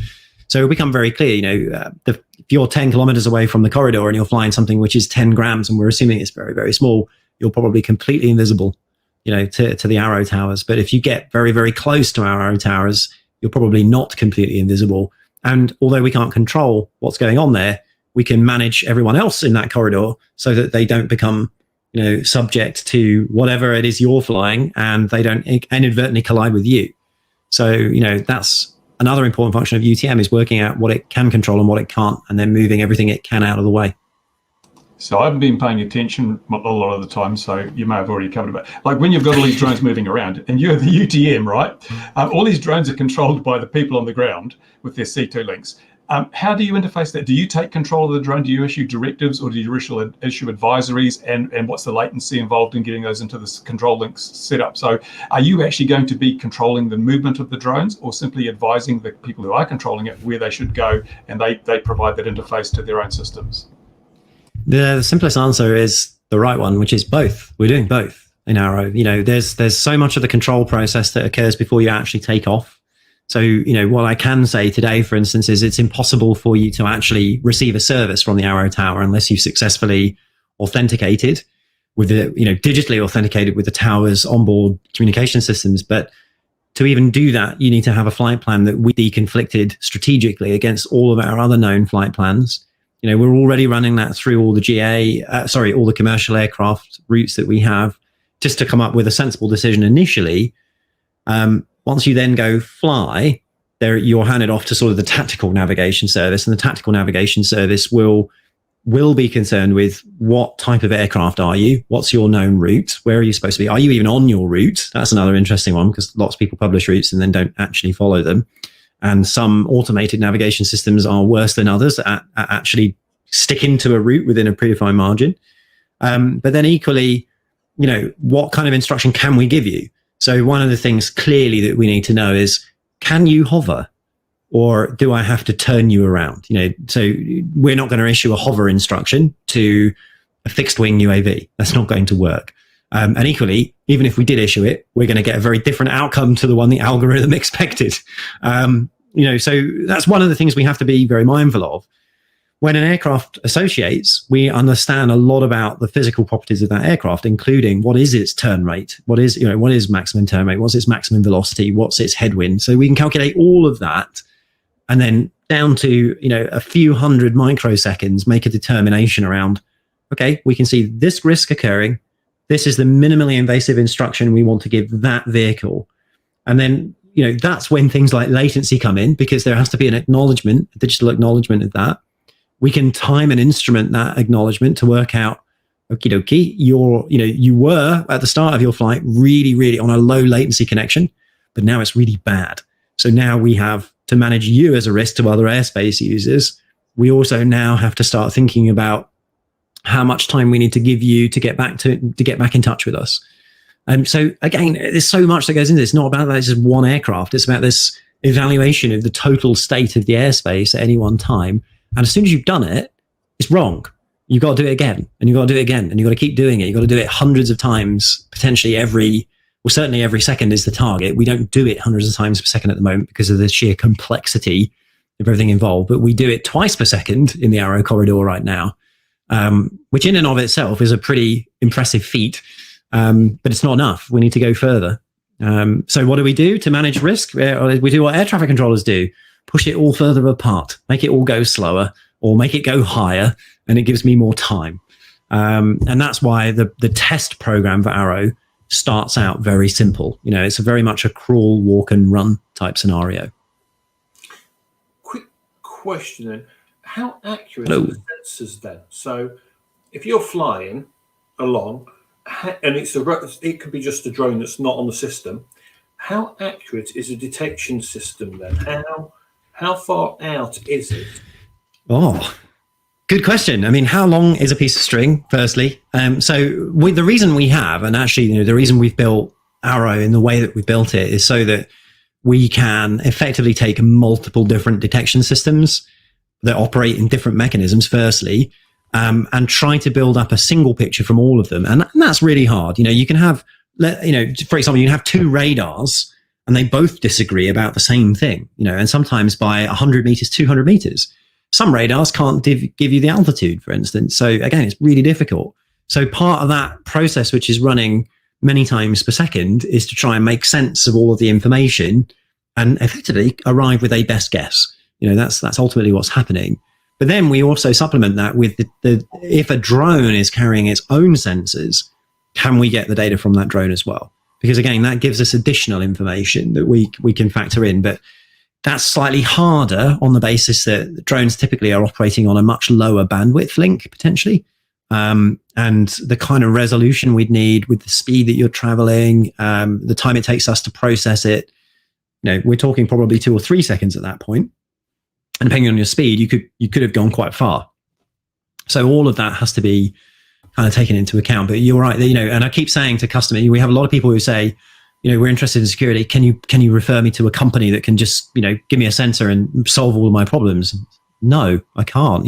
So it'll become very clear, if you're 10 kilometers away from the corridor and you're flying something which is 10 grams, and we're assuming it's very, very small, you're probably completely invisible, to the Arrow towers. But if you get very, very close to our Arrow towers, you're probably not completely invisible. And although we can't control what's going on there, we can manage everyone else in that corridor so that they don't become, subject to whatever it is you're flying, and they don't inadvertently collide with you. So, that's another important function of UTM, is working out what it can control and what it can't, and then moving everything it can out of the way. So I haven't been paying attention a lot of the time, so you may have already covered it. Like when you've got all these drones moving around, and you're the UTM, right? All these drones are controlled by the people on the ground with their C2 links. How do you interface that? Do you take control of the drone? Do you issue directives, or do you issue advisories? And what's the latency involved in getting those into the control links set up? So are you actually going to be controlling the movement of the drones, or simply advising the people who are controlling it where they should go, and they provide that interface to their own systems? The simplest answer is the right one, which is both. We're doing both in Arrow. There's so much of the control process that occurs before you actually take off. So, what I can say today, for instance, is it's impossible for you to actually receive a service from the Arrow tower unless you've successfully authenticated with the, digitally authenticated with the tower's onboard communication systems. But to even do that, you need to have a flight plan that we deconflicted strategically against all of our other known flight plans. We're already running that through all the all the commercial aircraft routes that we have, just to come up with a sensible decision initially. Once you then go fly, you're handed off to sort of the tactical navigation service, and the tactical navigation service will be concerned with what type of aircraft are you, what's your known route, where are you supposed to be, are you even on your route? That's another interesting one, because lots of people publish routes and then don't actually follow them. And some automated navigation systems are worse than others at actually sticking to a route within a predefined margin. But then equally, what kind of instruction can we give you? So one of the things clearly that we need to know is, can you hover, or do I have to turn you around? So we're not going to issue a hover instruction to a fixed wing UAV. That's not going to work. And equally, even if we did issue it, we're going to get a very different outcome to the one the algorithm expected. So that's one of the things we have to be very mindful of. When an aircraft associates, we understand a lot about the physical properties of that aircraft, including what is its turn rate, what is maximum turn rate, what's its maximum velocity, what's its headwind. So we can calculate all of that, and then down to a few hundred microseconds, make a determination around, okay, we can see this risk occurring. This is the minimally invasive instruction we want to give that vehicle. And then, that's when things like latency come in, because there has to be an acknowledgement, a digital acknowledgement of that. We can time and instrument that acknowledgement to work out, okie dokie, you were at the start of your flight really, really on a low latency connection, but now it's really bad. So now we have to manage you as a risk to other airspace users. We also now have to start thinking about how much time we need to give you to get back in touch with us. So again, there's so much that goes into this. It's not about that it's just one aircraft. It's about this evaluation of the total state of the airspace at any one time. And as soon as you've done it, it's wrong. You've got to do it again, and you've got to do it again, and you've got to keep doing it. You've got to do it hundreds of times, potentially certainly every second is the target. We don't do it hundreds of times per second at the moment because of the sheer complexity of everything involved, but we do it twice per second in the Arrow corridor right now, which in and of itself is a pretty impressive feat, but it's not enough. We need to go further. So what do we do to manage risk? We do what air traffic controllers do, push it all further apart, make it all go slower or make it go higher, and it gives me more time. And that's why the test program for Arrow starts out very simple. It's very much a crawl, walk and run type scenario. Quick question then. How accurate are the sensors then? So if you're flying along and it could be just a drone that's not on the system, how accurate is a detection system then? How far out is it? Oh, good question. I mean, how long is a piece of string, firstly? The reason we have, and actually, the reason we've built Arrow in the way that we built it is so that we can effectively take multiple different detection systems that operate in different mechanisms, firstly, and try to build up a single picture from all of them. And that's really hard. You can have, for example, you can have two radars and they both disagree about the same thing, and sometimes by 100 meters, 200 meters. Some radars can't give you the altitude, for instance. So again, it's really difficult. So part of that process, which is running many times per second, is to try and make sense of all of the information and effectively arrive with a best guess. That's ultimately what's happening. But then we also supplement that with if a drone is carrying its own sensors, can we get the data from that drone as well? Because again, that gives us additional information that we can factor in. But that's slightly harder on the basis that drones typically are operating on a much lower bandwidth link, potentially. And the kind of resolution we'd need with the speed that you're traveling, the time it takes us to process it, we're talking probably 2 or 3 seconds at that point. And depending on your speed, you could have gone quite far. So all of that has to be kind of taken into account. But you're right, and I keep saying to customers, we have a lot of people who say, we're interested in security. Can you refer me to a company that can just, give me a sensor and solve all of my problems? No, I can't.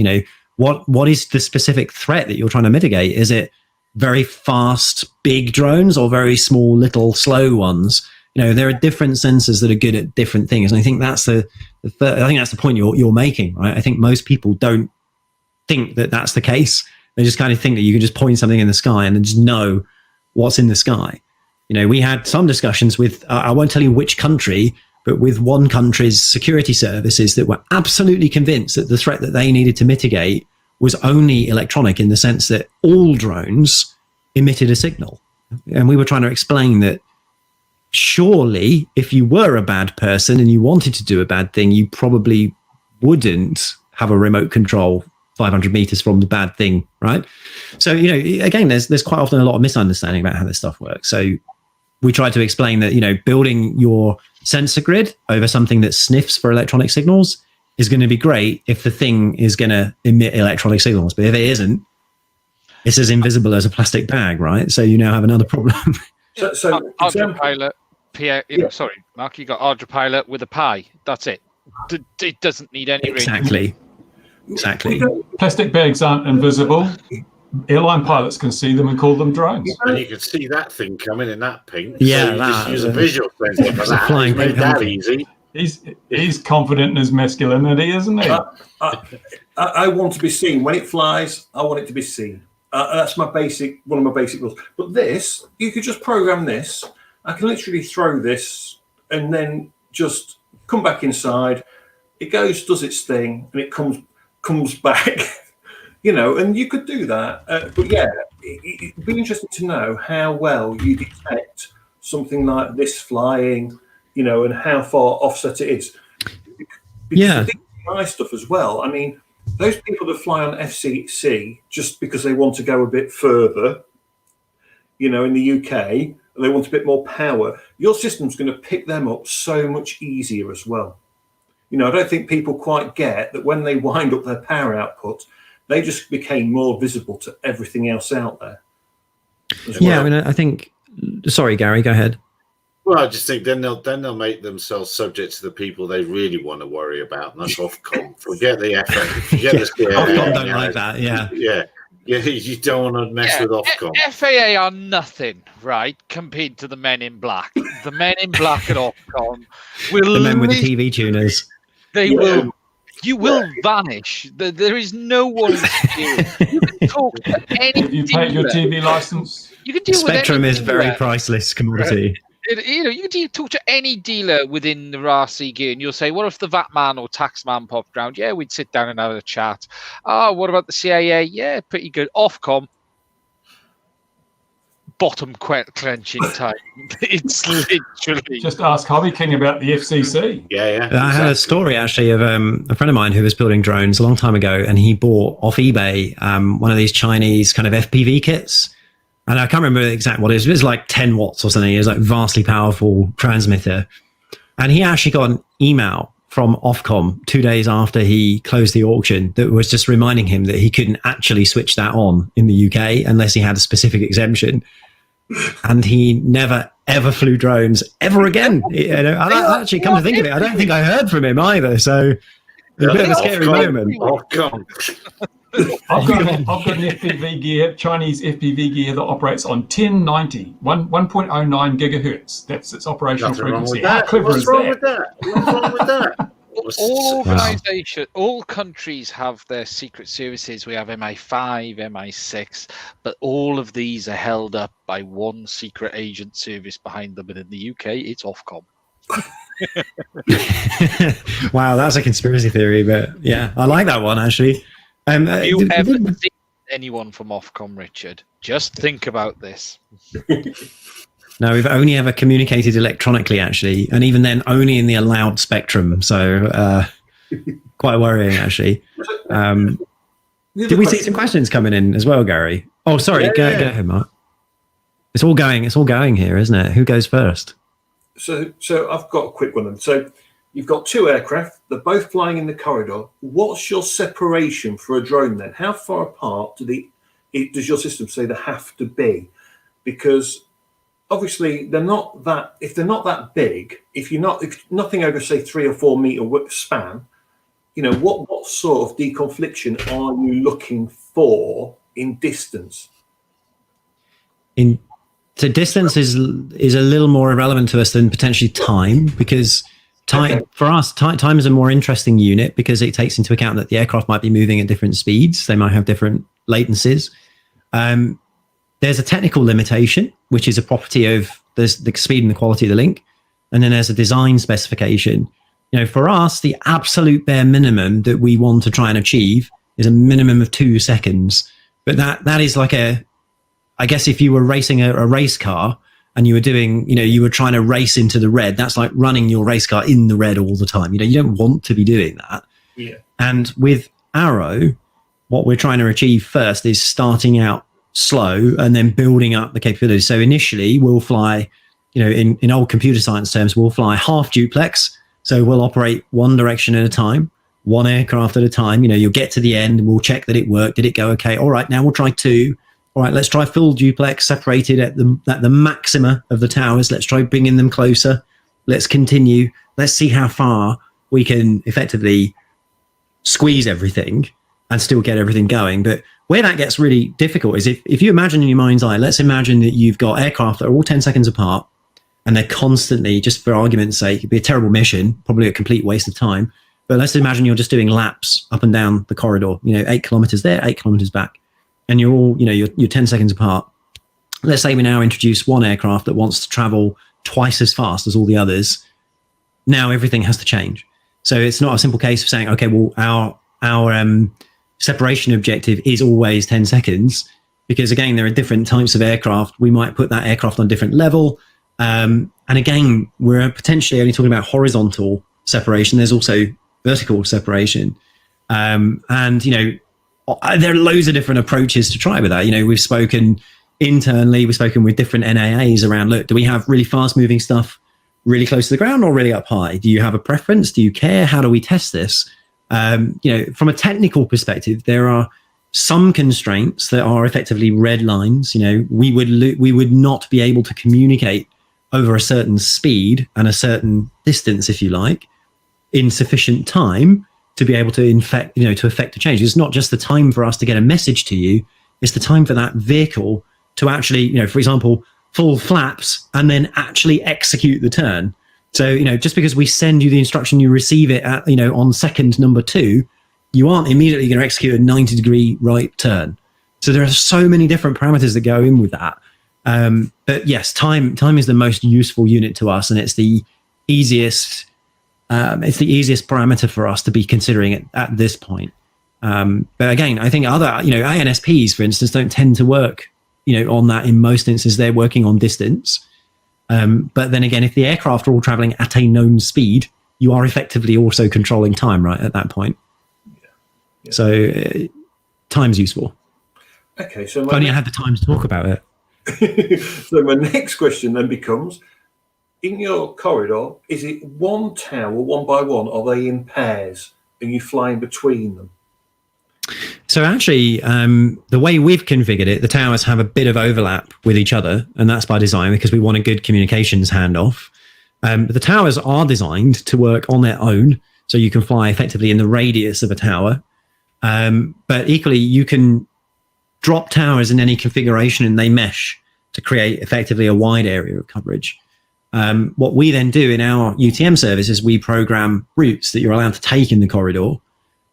What is the specific threat that you're trying to mitigate? Is it very fast, big drones or very small, little, slow ones? There are different sensors that are good at different things. And I think that's the point you're making, right? I think most people don't think that that's the case. They just kind of think that you can just point something in the sky and then just know what's in the sky. We had some discussions with, I won't tell you which country, but with one country's security services that were absolutely convinced that the threat that they needed to mitigate was only electronic, in the sense that all drones emitted a signal. And we were trying to explain that surely if you were a bad person and you wanted to do a bad thing, you probably wouldn't have a remote control 500 meters from the bad thing, right? So, again, there's quite often a lot of misunderstanding about how this stuff works. So we try to explain that, building your sensor grid over something that sniffs for electronic signals is going to be great if the thing is going to emit electronic signals. But if it isn't, it's as invisible as a plastic bag, right? So you now have another problem. So Ardra Pilot, sorry, Mark, you got Ardra Pilot with a Pi. That's it. It doesn't need any Exactly. Plastic bags aren't invisible. Airline pilots can see them and call them drones. And you can see that thing coming in that pink. Yeah, so you just use a visual sensor for that. Flying Made that easy. He's confident in his masculinity, isn't he? I want to be seen. When it flies, I want it to be seen. That's one of my basic rules. But this, you could just program this. I can literally throw this and then just come back inside. It goes, does its thing, and it comes back. And you could do that. But yeah, it'd be interesting to know how well you detect something like this flying, and how far offset it is. Yeah. My stuff as well. I mean, those people that fly on FCC just because they want to go a bit further, in the UK, and they want a bit more power, your system's going to pick them up so much easier as well. You know, I don't think people quite get that when they wind up their power output, they just became more visible to everything else out there. Yeah, I mean, I think. Sorry, Gary, go ahead. Well, I just think then they'll make themselves subject to the people they really want to worry about, and that's Ofcom. Forget the FA, forget the CIA. Ofcom don't like that. Yeah. You don't want to mess with Ofcom. FAA are nothing, right, compared to the Men in Black. The Men in Black at Ofcom will. The men with the TV tuners. They will. You will vanish. There is no one. You can talk to any. Have you paid your TV license? You can deal Spectrum with is very priceless commodity. You can talk to any dealer within the RC gear, and you'll say, "What if the VAT man or tax man popped round?" Yeah, we'd sit down and have a chat. Oh, what about the CIA? Yeah, pretty good. Ofcom. Bottom clenching time. It's literally. Just ask Hobby King about the FCC. Yeah. I had a story actually of a friend of mine who was building drones a long time ago, and he bought off eBay one of these Chinese kind of FPV kits. And I can't remember exactly what it was. It was like 10 watts or something. It was like vastly powerful transmitter. And he actually got an email from Ofcom 2 days after he closed the auction that was just reminding him that he couldn't actually switch that on in the UK unless he had a specific exemption. And he never, ever flew drones ever again. You know, I actually, come to think of it, I don't think I heard from him either. So it's a bit of a scary moment. I've got an FPV gear, Chinese FPV gear that operates on 1090, 1.09 gigahertz. That's its operational frequency. How clever is that? What's wrong with that? All countries have their secret services. We have MI5, MI6, but all of these are held up by one secret agent service behind them. And in the UK, it's Ofcom. Wow, that's a conspiracy theory, but yeah, I like that one actually. Have you ever seen anyone from Ofcom, Richard? Just think about this. No, we've only ever communicated electronically, actually, and even then only in the allowed spectrum. So quite worrying, actually. Did we see some questions coming in as well, Gary? Oh, sorry, go ahead, Mark. It's all going here, isn't it? Who goes first? So I've got a quick one then. So you've got two aircraft. They're both flying in the corridor. What's your separation for a drone then? How far apart does your system say they have to be? Because obviously they're not that. If they're not that big, if nothing over say 3 or 4 meter span, you know what sort of deconfliction are you looking for in distance? So distance is a little more irrelevant to us than potentially time, because time for us, time is a more interesting unit because it takes into account that the aircraft might be moving at different speeds. They might have different latencies. There's a technical limitation, which is a property of the speed and the quality of the link. And then there's a design specification. You know, for us, the absolute bare minimum that we want to try and achieve is a minimum of 2 seconds. But that is like I guess if you were racing a race car and you were doing, you were trying to race into the red, that's like running your race car in the red all the time. You don't want to be doing that. Yeah. And with Arrow, what we're trying to achieve first is starting out slow and then building up the capabilities. So initially we'll fly, in old computer science terms, we'll fly half duplex. So we'll operate one direction at a time, one aircraft at a time. You'll get to the end, we'll check that it worked. Did it go okay? All right, now we'll try 2. All right, let's try full duplex, separated at the maxima of the towers. Let's try bringing them closer. Let's continue. Let's see how far we can effectively squeeze everything and still get everything going. But where that gets really difficult is if you imagine in your mind's eye, let's imagine that you've got aircraft that are all 10 seconds apart and they're constantly, just for argument's sake, it'd be a terrible mission, probably a complete waste of time. But let's imagine you're just doing laps up and down the corridor, 8 kilometers there, 8 kilometers back. And you're all, you're 10 seconds apart. Let's say we now introduce one aircraft that wants to travel twice as fast as all the others. Now everything has to change. So it's not a simple case of saying, okay, well, our separation objective is always 10 seconds, because again, there are different types of aircraft. We might put that aircraft on a different level. And again, we're potentially only talking about horizontal separation. There's also vertical separation. And, there are loads of different approaches to try with that. We've spoken, internally, we've spoken with different NAAs around, look, do we have really fast moving stuff really close to the ground or really up high? Do you have a preference? Do you care? How do we test this? From a technical perspective, there are some constraints that are effectively red lines. We would not be able to communicate over a certain speed and a certain distance, if you like, in sufficient time to be able to affect a change. It's not just the time for us to get a message to you, it's the time for that vehicle to actually, for example, full flaps and then actually execute the turn. So, just because we send you the instruction, you receive it at, on second number 2, you aren't immediately going to execute a 90-degree right turn. So there are so many different parameters that go in with that. But yes, time is the most useful unit to us, and it's the easiest parameter for us to be considering it at this point. But again, I think other, ANSPs, for instance, don't tend to work, on that. In most instances, they're working on distance. But then again, if the aircraft are all traveling at a known speed, you are effectively also controlling time, right, at that point. Yeah. So time's useful. Okay, so if only I had the time to talk about it. So my next question then becomes, in your corridor, is it one tower, one by one, or are they in pairs and you fly in between them? So actually, the way we've configured it, the towers have a bit of overlap with each other, and that's by design because we want a good communications handoff. But the towers are designed to work on their own, so you can fly effectively in the radius of a tower. But equally, you can drop towers in any configuration and they mesh to create effectively a wide area of coverage. What we then do in our UTM service is we program routes that you're allowed to take in the corridor,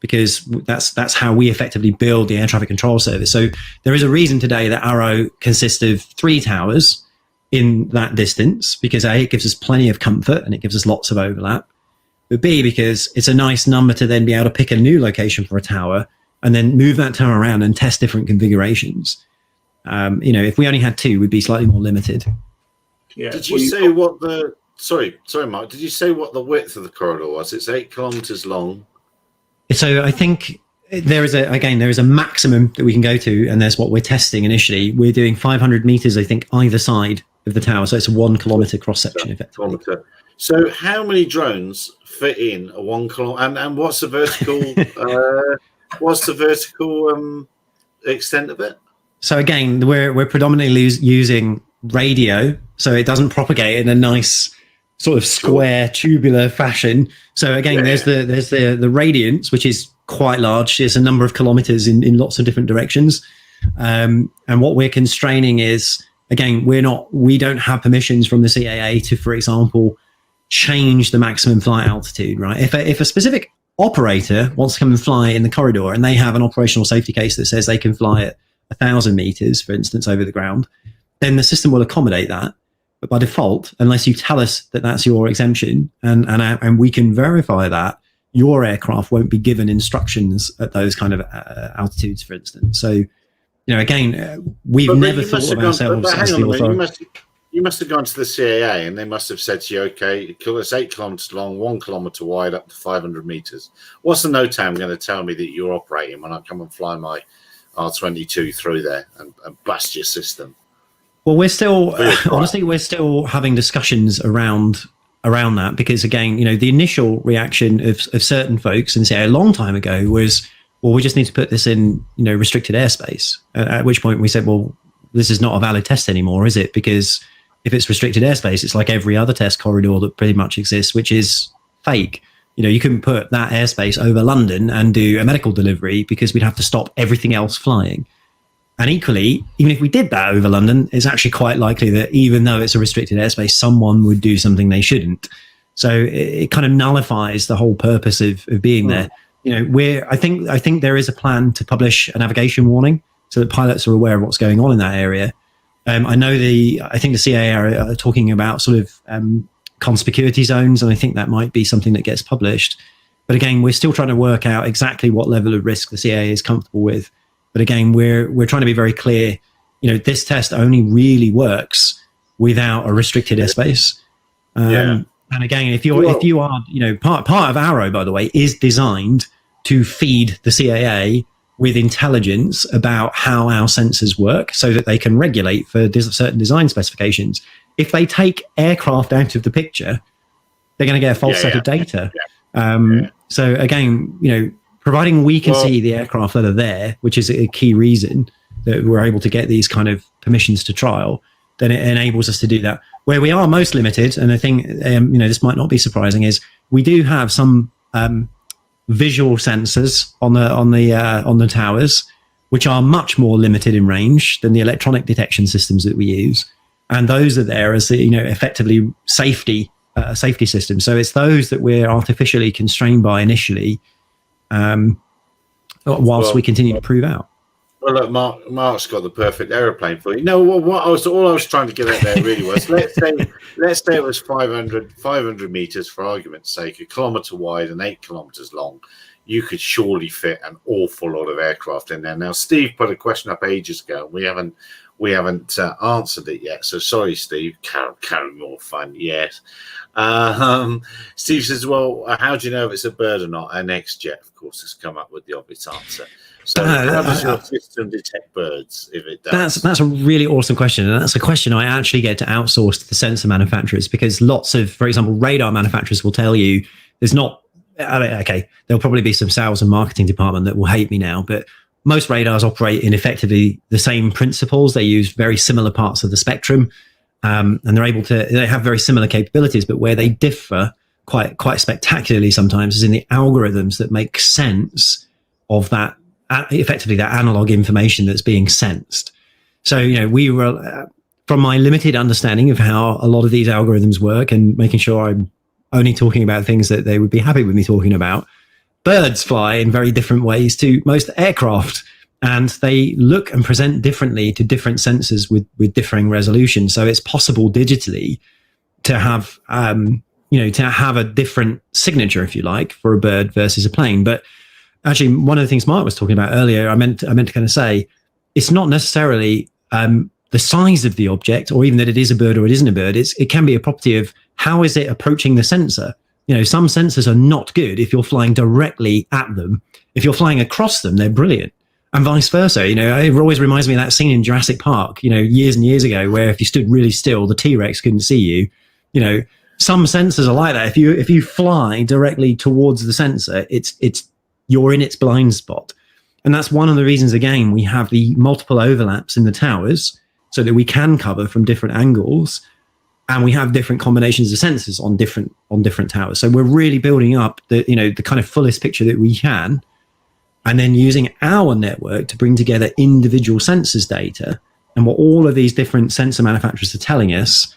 because that's how we effectively build the air traffic control service. So there is a reason today that Arrow consists of 3 towers in that distance, because A, it gives us plenty of comfort and it gives us lots of overlap, but B, because it's a nice number to then be able to pick a new location for a tower and then move that tower around and test different configurations. If we only had 2, we'd be slightly more limited. Yeah. Did you say what the sorry, Mark? Did you say what the width of the corridor was? It's 8 kilometers long. So I think there is a maximum that we can go to, and there's what we're testing initially. We're doing 500 meters, I think, either side of the tower. So it's a 1 kilometer cross section, effectively. So how many drones fit in a 1 kilometer? And what's the vertical? What's the vertical extent of it? So again, we're predominantly using radio, so it doesn't propagate in a nice sort of square tubular fashion. So again, there's the radiance, which is quite large. It's a number of kilometers in lots of different directions. And what we're constraining is, again, we don't have permissions from the CAA to, for example, change the maximum flight altitude, right? If a specific operator wants to come and fly in the corridor and they have an operational safety case that says they can fly at 1,000 meters, for instance, over the ground, then the system will accommodate that. But by default, unless you tell us that that's your exemption and we can verify that, your aircraft won't be given instructions at those kind of altitudes, for instance. So, again, we've never thought of ourselves as the authority. You must have gone to the CAA and they must have said to you, okay, it's 8 kilometers long, 1 kilometer wide, up to 500 meters. What's the NOTAM going to tell me that you're operating when I come and fly my R22 through there and bust your system? Well, we're still having discussions around that, because again, the initial reaction of certain folks and say a long time ago was, well, we just need to put this in, restricted airspace. At which point we said, well, this is not a valid test anymore, is it? Because if it's restricted airspace, it's like every other test corridor that pretty much exists, which is fake. You couldn't put that airspace over London and do a medical delivery, because we'd have to stop everything else flying. And equally, even if we did that over London, it's actually quite likely that even though it's a restricted airspace, someone would do something they shouldn't. So it kind of nullifies the whole purpose of being there. I think there is a plan to publish a navigation warning so that pilots are aware of what's going on in that area. I think the CAA are talking about sort of conspicuity zones, and I think that might be something that gets published. But again, we're still trying to work out exactly what level of risk the CAA is comfortable with. But again, we're trying to be very clear. This test only really works without a restricted airspace. And again, if you are, part of Arrow, by the way, is designed to feed the CAA with intelligence about how our sensors work so that they can regulate for certain design specifications. If they take aircraft out of the picture, they're going to get a false set of data. So again, you know, providing we can see the aircraft that are there, which is a key reason that we're able to get these kind of permissions to trial, then it enables us to do that. Where we are most limited, and I think you know, this might not be surprising, is we do have some visual sensors on the towers, which are much more limited in range than the electronic detection systems that we use, and those are there as the, you know, effectively safety system. So it's those that we're artificially constrained by initially, whilst we continue to prove out. Well, look, Mark's got the perfect aeroplane for you. No, all I was trying to get at there really was, let's say it was 500 meters for argument's sake, 1 kilometer wide and 8 kilometers long. You could surely fit an awful lot of aircraft in there. Now, Steve put a question up ages ago. We haven't answered it yet. So sorry, Steve. Carry more fun. Yes. Steve says, well, how do you know if it's a bird or not? An X-Jet, of course, has come up with the obvious answer. So how does your system detect birds if it does? That's a really awesome question. And that's a question I actually get to outsource to the sensor manufacturers, because lots of, for example, radar manufacturers will tell you there's not, okay, there'll probably be some sales and marketing department that will hate me now, but most radars operate in effectively the same principles. They use very similar parts of the spectrum, and they have very similar capabilities, but where they differ quite spectacularly sometimes is in the algorithms that make sense of that, effectively that analog information that's being sensed. So, you know, we were, from my limited understanding of how a lot of these algorithms work and making sure I'm only talking about things that they would be happy with me talking about, birds fly in very different ways to most aircraft, and they look and present differently to different sensors with differing resolution. So it's possible digitally to have, to have a different signature, if you like, for a bird versus a plane. But actually, one of the things Mark was talking about earlier, I meant to kind of say, it's not necessarily the size of the object, or even that it is a bird or it isn't a bird. It can be a property of how is it approaching the sensor. You know, some sensors are not good if you're flying directly at them. If you're flying across them, they're brilliant, and vice versa. You know, it always reminds me of that scene in Jurassic Park, you know, years and years ago, where if you stood really still, the T-Rex couldn't see you. You know, some sensors are like that. If you fly directly towards the sensor, you're in its blind spot. And that's one of the reasons, again, we have the multiple overlaps in the towers so that we can cover from different angles, and we have different combinations of sensors on different towers. So we're really building up the kind of fullest picture that we can, and then using our network to bring together individual sensors data and what all of these different sensor manufacturers are telling us,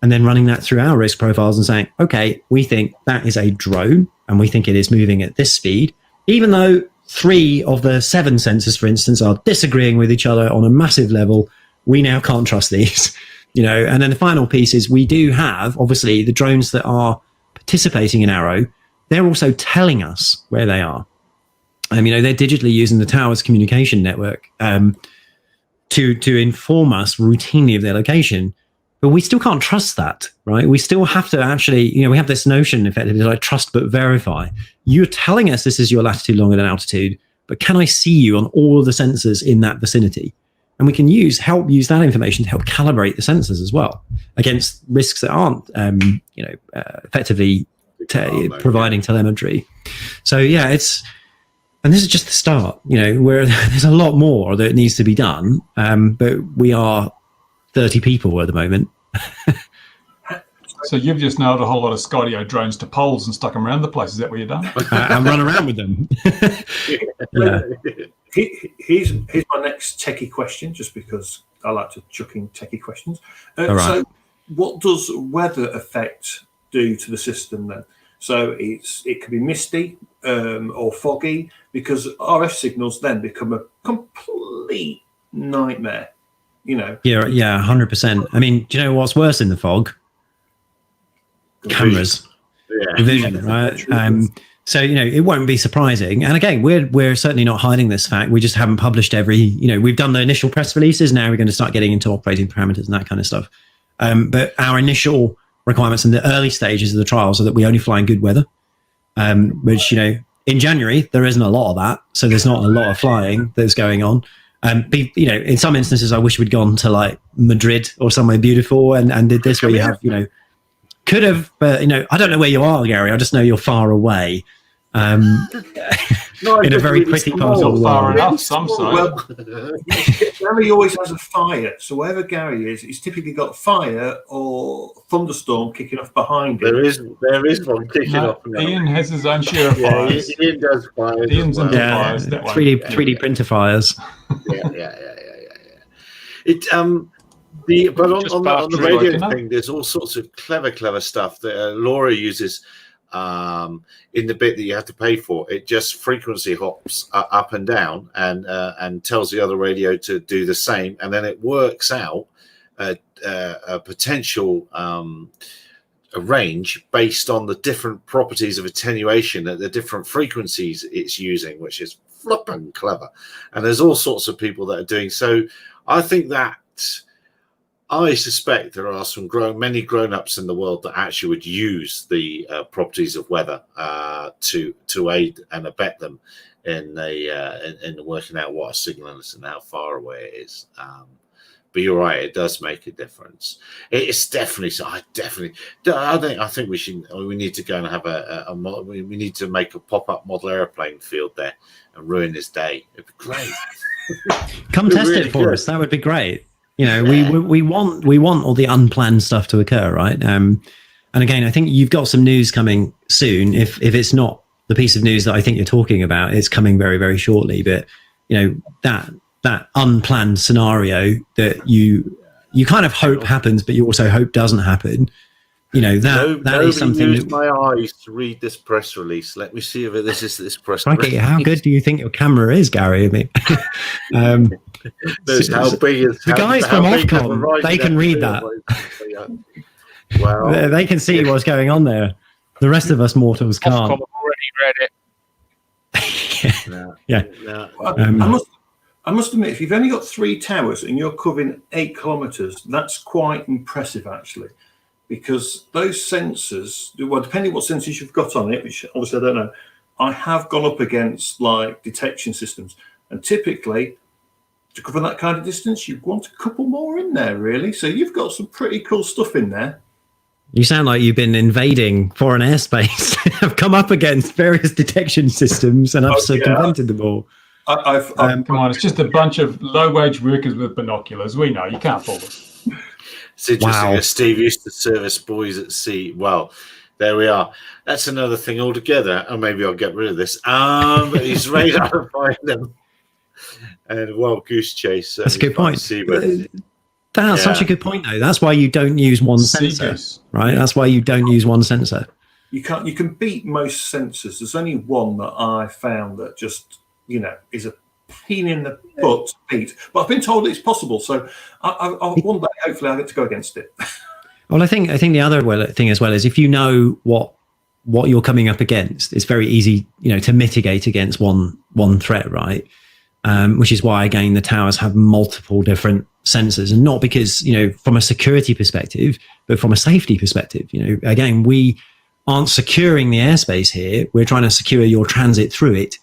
and then running that through our risk profiles and saying, okay, we think that is a drone and we think it is moving at this speed, even though 3 of the 7 sensors, for instance, are disagreeing with each other on a massive level. We now can't trust these, you know. And then the final piece is we do have, obviously, the drones that are participating in Arrow. They're also telling us where they are. You know, they're digitally using the tower's communication network to inform us routinely of their location. But we still can't trust that, right? We still have to actually, you know, we have this notion, effectively, like trust but verify. You're telling us this is your latitude, longitude, and altitude, but can I see you on all of the sensors in that vicinity? And we can help use that information to help calibrate the sensors as well against risks that aren't, effectively providing telemetry. So yeah, and this is just the start. You know, where there's a lot more that needs to be done, but we are 30 people at the moment. So you've just nailed a whole lot of Skydio drones to poles and stuck them around the place. Is that what you've done? And run around with them. Yeah. Here's my next techie question, just because I like to chuck in techie questions. All right. So what does weather effect do to the system then? So it could be misty or foggy, because RF signals then become a complete nightmare. You know. Yeah, 100%. I mean, do you know what's worse in the fog? Cameras. Yeah. Vision, right? So, you know, it won't be surprising. And again, we're certainly not hiding this fact. We just haven't published we've done the initial press releases. Now we're going to start getting into operating parameters and that kind of stuff. But our initial requirements in the early stages of the trials are that we only fly in good weather, which, you know, in January, there isn't a lot of that. So there's not a lot of flying that's going on. You know, in some instances, I wish we'd gone to like Madrid or somewhere beautiful and did this where you have, you know, could have, but, you know, I don't know where you are, Gary. I just know you're far away. No, in a very pretty part of the far world. enough, some say. Well, Gary always has a fire, so wherever Gary is, he's typically got fire or thunderstorm kicking off behind him. There is one kicking off now. Ian has his own share of fires. Ian does fires. Ian's into Yeah, fires. That 3D printer fires. Yeah. It but on the radio thing, there's all sorts of clever stuff that Laura uses. In the bit that you have to pay for, it just frequency hops up and down and tells the other radio to do the same, and then it works out a potential a range based on the different properties of attenuation at the different frequencies it's using, which is flippin' clever. And there's all sorts of people that are doing so. I think that I suspect there are many grown-ups in the world that actually would use the properties of weather to aid and abet them in working out what a signal is and how far away it is. But you're right; it does make a difference. It's definitely. So I think we need to go and have we need to make a pop-up model airplane field there and ruin his day. It'd be great. Come test it for us. That would be great. You know, we want all the unplanned stuff to occur, right? And again, I think you've got some news coming soon. If it's not the piece of news that I think you're talking about, it's coming very, very shortly. But you know, that unplanned scenario that you kind of hope happens, but you also hope doesn't happen. You know, that is something. Used my eyes to read this press release. Let me see if this is this press release. How good do you think your camera is, Gary? I mean, how big is the guys from Ofcom? They can read that. Well, they can see what's going on there. The rest of us mortals can't. Ofcom already read it. Yeah. I must admit, if you've only got 3 towers and you're covering 8 kilometres, that's quite impressive, actually. Because those sensors, well, depending what sensors you've got on it, which obviously I don't know, I have gone up against like detection systems. And typically, to cover that kind of distance, you want a couple more in there, really. So you've got some pretty cool stuff in there. You sound like you've been invading foreign airspace. I've come up against various detection systems and I've circumvented them all. Come on, it's just a bunch of low-wage workers with binoculars. We know, you can't fool us. It's interesting that Steve used to service boys at sea. Well, there we are. That's another thing altogether. Or maybe I'll get rid of this. But he's radar to find them. And wild goose chase. That's a good point. That's such a good point, though. That's why you don't use one sensor, right? That's why you don't use one sensor. You can beat most sensors. There's only one that I found that just, you know, is a pain in the butt to beat. But I've been told it's possible. So one day, hopefully, I'll get to go against it. Well, I think the other thing as well is if you know what you're coming up against, it's very easy, you know, to mitigate against one threat, right? Which is why, again, the towers have multiple different sensors, and not because, you know, from a security perspective, but from a safety perspective. You know, again, we aren't securing the airspace here. We're trying to secure your transit through it.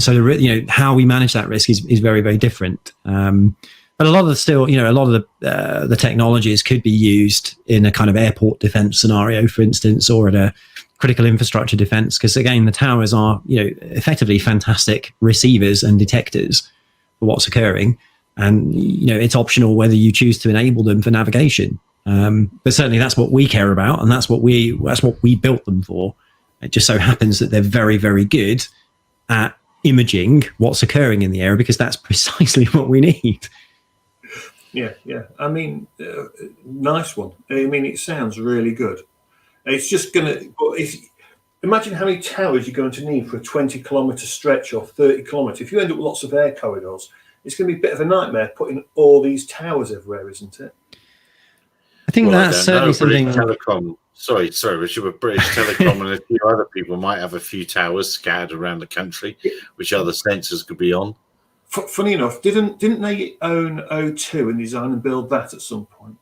So, you know, how we manage that risk is very, very different. But a lot of the technologies could be used in a kind of airport defense scenario, for instance, or at a critical infrastructure defense, because again, the towers are, you know, effectively fantastic receivers and detectors for what's occurring, and you know, it's optional whether you choose to enable them for navigation. But certainly, that's what we care about, and that's what we built them for. It just so happens that they're very, very good at imaging what's occurring in the area, because that's precisely what we need. Yeah. I mean, nice one. I mean, it sounds really good. It's just going to, imagine how many towers you're going to need for a 20-kilometre stretch or 30 kilometres. If you end up with lots of air corridors, it's going to be a bit of a nightmare putting all these towers everywhere, isn't it? I think that's certainly something. Telecom. Sorry, Richard, but British Telecom and a few other people might have a few towers scattered around the country, which other sensors could be on. Funny enough, didn't they own O2 and design and build that at some point?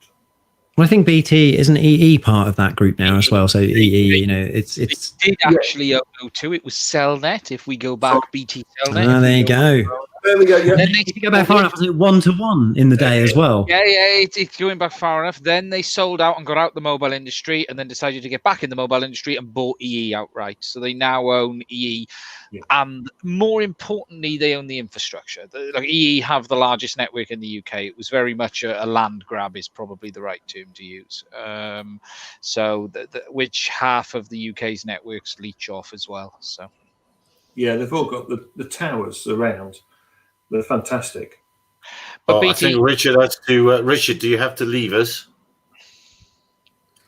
Well, I think BT isn't EE part of that group now as well. So EE, it's it did actually own O2. It was Cellnet. If we go back, BT Cellnet. Ah, there you go. There we go. Yeah. Then they go back far enough, wasn't it 1-to-1 in the day as well? Yeah, it's going back far enough. Then they sold out and got out the mobile industry, and then decided to get back in the mobile industry and bought EE outright. So they now own EE, and more importantly, they own the infrastructure. Like EE have the largest network in the UK. It was very much a land grab, is probably the right term to use. So which half of the UK's networks leech off as well. So yeah, they've all got the towers around. They're fantastic. But I think Richard has to. Richard, do you have to leave us?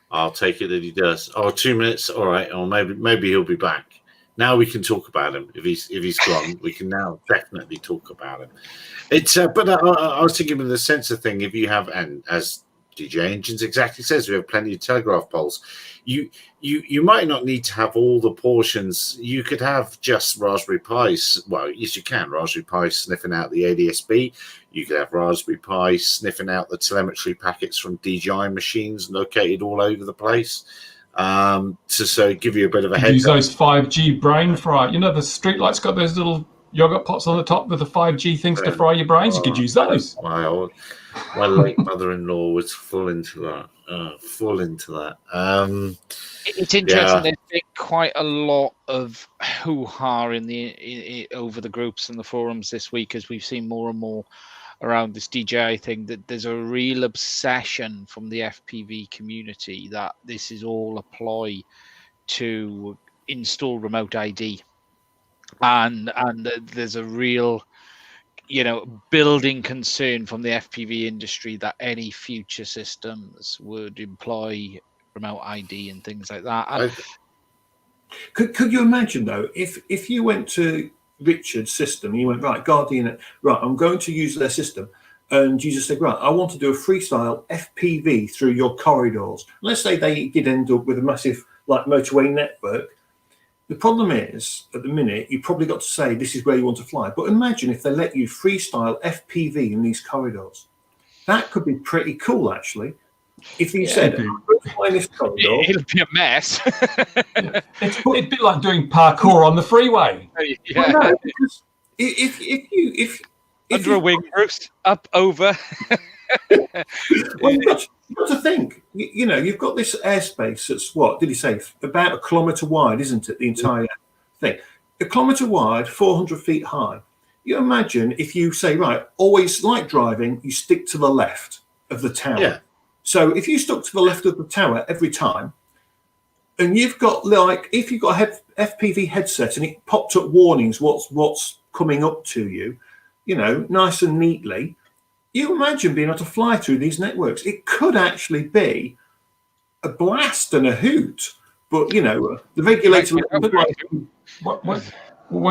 I'll take it that he does. 2 minutes. All right. Or maybe he'll be back. Now we can talk about him. If he's gone, we can now definitely talk about him. It's but I was thinking with the sensor thing. If you have, and as DJ Engines exactly says, we have plenty of telegraph poles. You might not need to have all the portions. You could have just Raspberry Pis. Well, yes, you can. Raspberry Pi sniffing out the ADSB. You could have Raspberry Pi sniffing out the telemetry packets from DJI machines located all over the place. So give you a bit of a head. Use those 5G brain fry. The streetlights got those little yogurt pots on the top with the 5G things to fry your brains. You could use those. My late mother-in-law was full into that. It's interesting. There's been quite a lot of hoo-ha over the groups and the forums this week, as we've seen more and more around this DJI thing, that there's a real obsession from the FPV community that this is all a ploy to install remote ID, and there's a real building concern from the FPV industry that any future systems would employ remote ID and things like that. Could you imagine though, if you went to Richard's system and you went, right, Guardian, right, I'm going to use their system, and you just said, right, I want to do a freestyle FPV through your corridors. Let's say they did end up with a massive motorway network. The problem is, at the minute, you probably got to say this is where you want to fly. But imagine if they let you freestyle FPV in these corridors. That could be pretty cool, actually. If you said, I'm going to fly in this corridor. It'll be a mess. It'd be like doing parkour on the freeway. Yeah. Well, no, because if under a wing, Bruce, up, over. Well, you've got to think. You've got this airspace that's, what did he say, about 1 kilometre wide, isn't it? The entire thing, 1 kilometre wide, 400 feet high. You imagine if you say, right, always like driving, you stick to the left of the tower. Yeah. So if you stuck to the left of the tower every time, and you've got if you've got a FPV headset and it popped up warnings, what's coming up to you, nice and neatly. You imagine being able to fly through these networks. It could actually be a blast and a hoot, but the regulator. Won't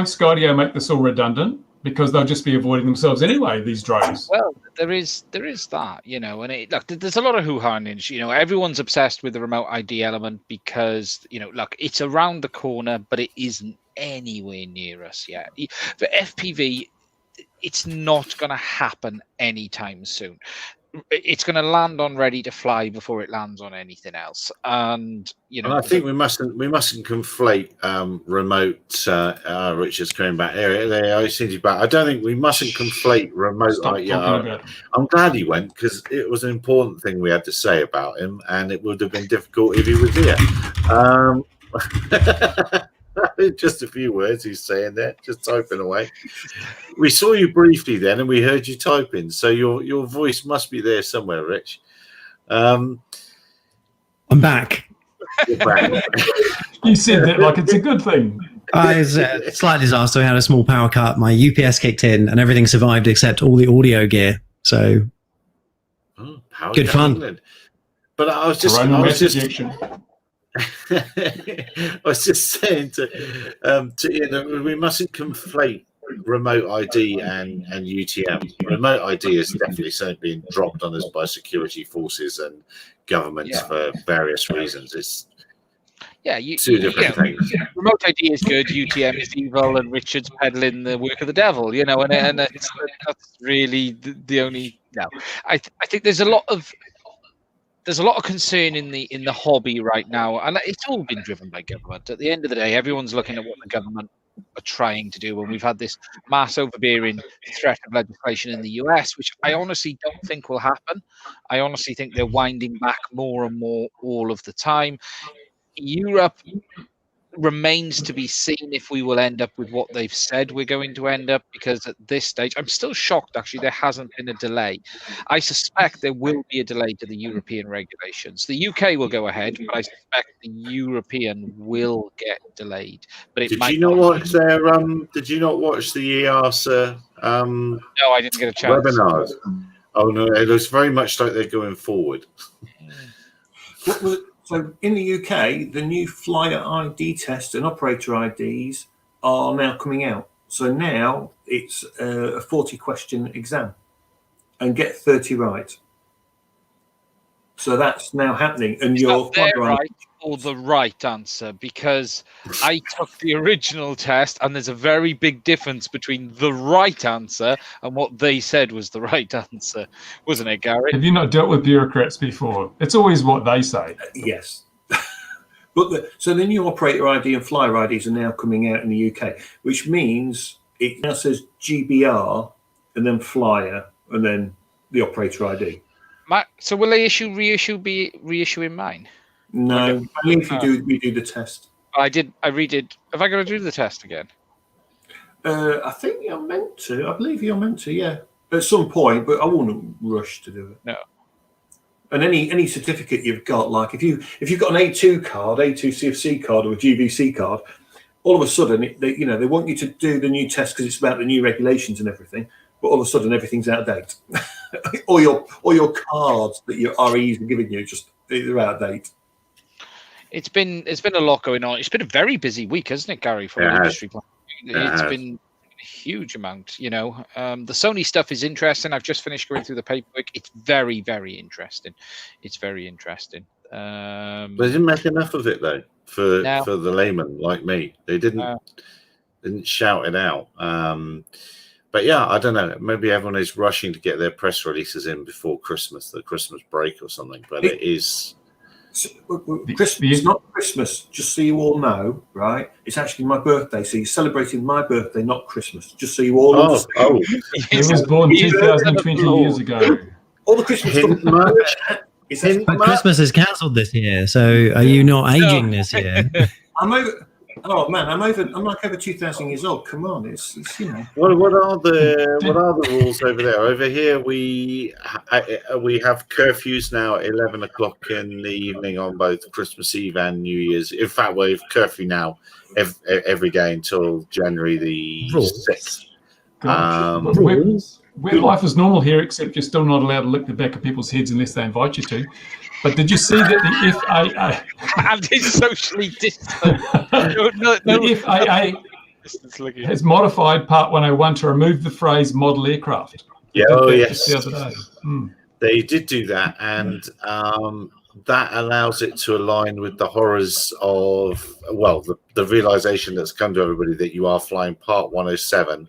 Skydio make this all redundant? Because they'll just be avoiding themselves anyway, these drones. Well, there is that, and there's a lot of hoo-ha in the industry. Everyone's obsessed with the remote ID element because, it's around the corner, but it isn't anywhere near us yet. For FPV, it's not going to happen anytime soon. It's going to land on ready to fly before it lands on anything else. And and I think we mustn't conflate remote. Richard's coming back here. They seem to be back. I don't think we mustn't conflate remote. I'm glad he went, because it was an important thing we had to say about him, and it would have been difficult if he was here. Just a few words he's saying there, just typing away. We saw you briefly then, and we heard you typing, so your voice must be there somewhere, Rich. I'm back. You're back. You said it like it's a good thing. It's a slight disaster. I had a small power cut. My UPS kicked in, and everything survived except all the audio gear. So good fun. England. But I was just saying to we mustn't conflate remote ID and UTM. Remote ID is definitely something being dropped on us by security forces and governments for various reasons. It's two different things. Remote ID is good, UTM is evil, and Richard's peddling the work of the devil. And that's really the only. No, I think there's a lot of there's a lot of concern in the hobby right now, and it's all been driven by government. At the end of the day, everyone's looking at what the government are trying to do, and we've had this mass overbearing threat of legislation in the US, which I honestly don't think will happen. I honestly think they're winding back more and more all of the time. Europe remains to be seen if we will end up with what they've said we're going to end up, because at this stage, I'm still shocked, actually, there hasn't been a delay. I suspect there will be a delay to the European regulations. The UK will go ahead, but I suspect the European will get delayed. But it Did you not watch their Did you not watch the EASA No, I didn't get a chance. Webinars. Oh no, it looks very much like they're going forward. So in the UK, the new flyer ID test and operator IDs are now coming out. So now it's a 40-question exam and get 30 right. So that's now happening. And you're right or the right answer, because I took the original test and there's a very big difference between the right answer and what they said was the right answer, wasn't it, Gary? Have you not dealt with bureaucrats before? It's always what they say. Yes. But so the new operator ID and flyer IDs are now coming out in the UK, which means it now says GBR and then flyer and then the operator ID. So will they reissuing mine? No, only if you redo the test. I redid. Have I got to do the test again? I think you're meant to. I believe you're meant to, yeah. At some point, but I wouldn't rush to do it. No. And any certificate you've got, like if you've got an A2 card, A2 CFC card, or a GVC card, all of a sudden they want you to do the new test because it's about the new regulations and everything. But all of a sudden everything's out of date. all your cards that your REs are giving you they're out of date. It's been a lot going on. It's been a very busy week, hasn't it, Gary? For the industry plan. It's been a huge amount. The Sony stuff is interesting. I've just finished going through the paperwork. It's very, very interesting. It's very interesting. They didn't make enough of it though for the layman like me. They didn't shout it out. But yeah, I don't know. Maybe everyone is rushing to get their press releases in before Christmas, the Christmas break or something. But it is. Christmas is not Christmas, just so you all know, right? It's actually my birthday, so you're celebrating my birthday, not Christmas. Just so you all understand. He was born 2020 years ago. All the Christmas stuff. But Christmas is cancelled this year, so are you not aging this year? I'm over. Oh man, I'm like over 2,000 years old. Come on, it's What are the rules over there? Over here, we have curfews now at 11 o'clock in the evening on both Christmas Eve and New Year's. In fact, we have curfew now every day until January the 6th. Life is normal here, except you're still not allowed to lick the back of people's heads unless they invite you to. But did you see that the FAA and it's socially distant? The FAA has modified Part 101 to remove the phrase model aircraft? Yeah, yes. The other day. They did do that, and that allows it to align with the horrors of, the realization that's come to everybody that you are flying Part 107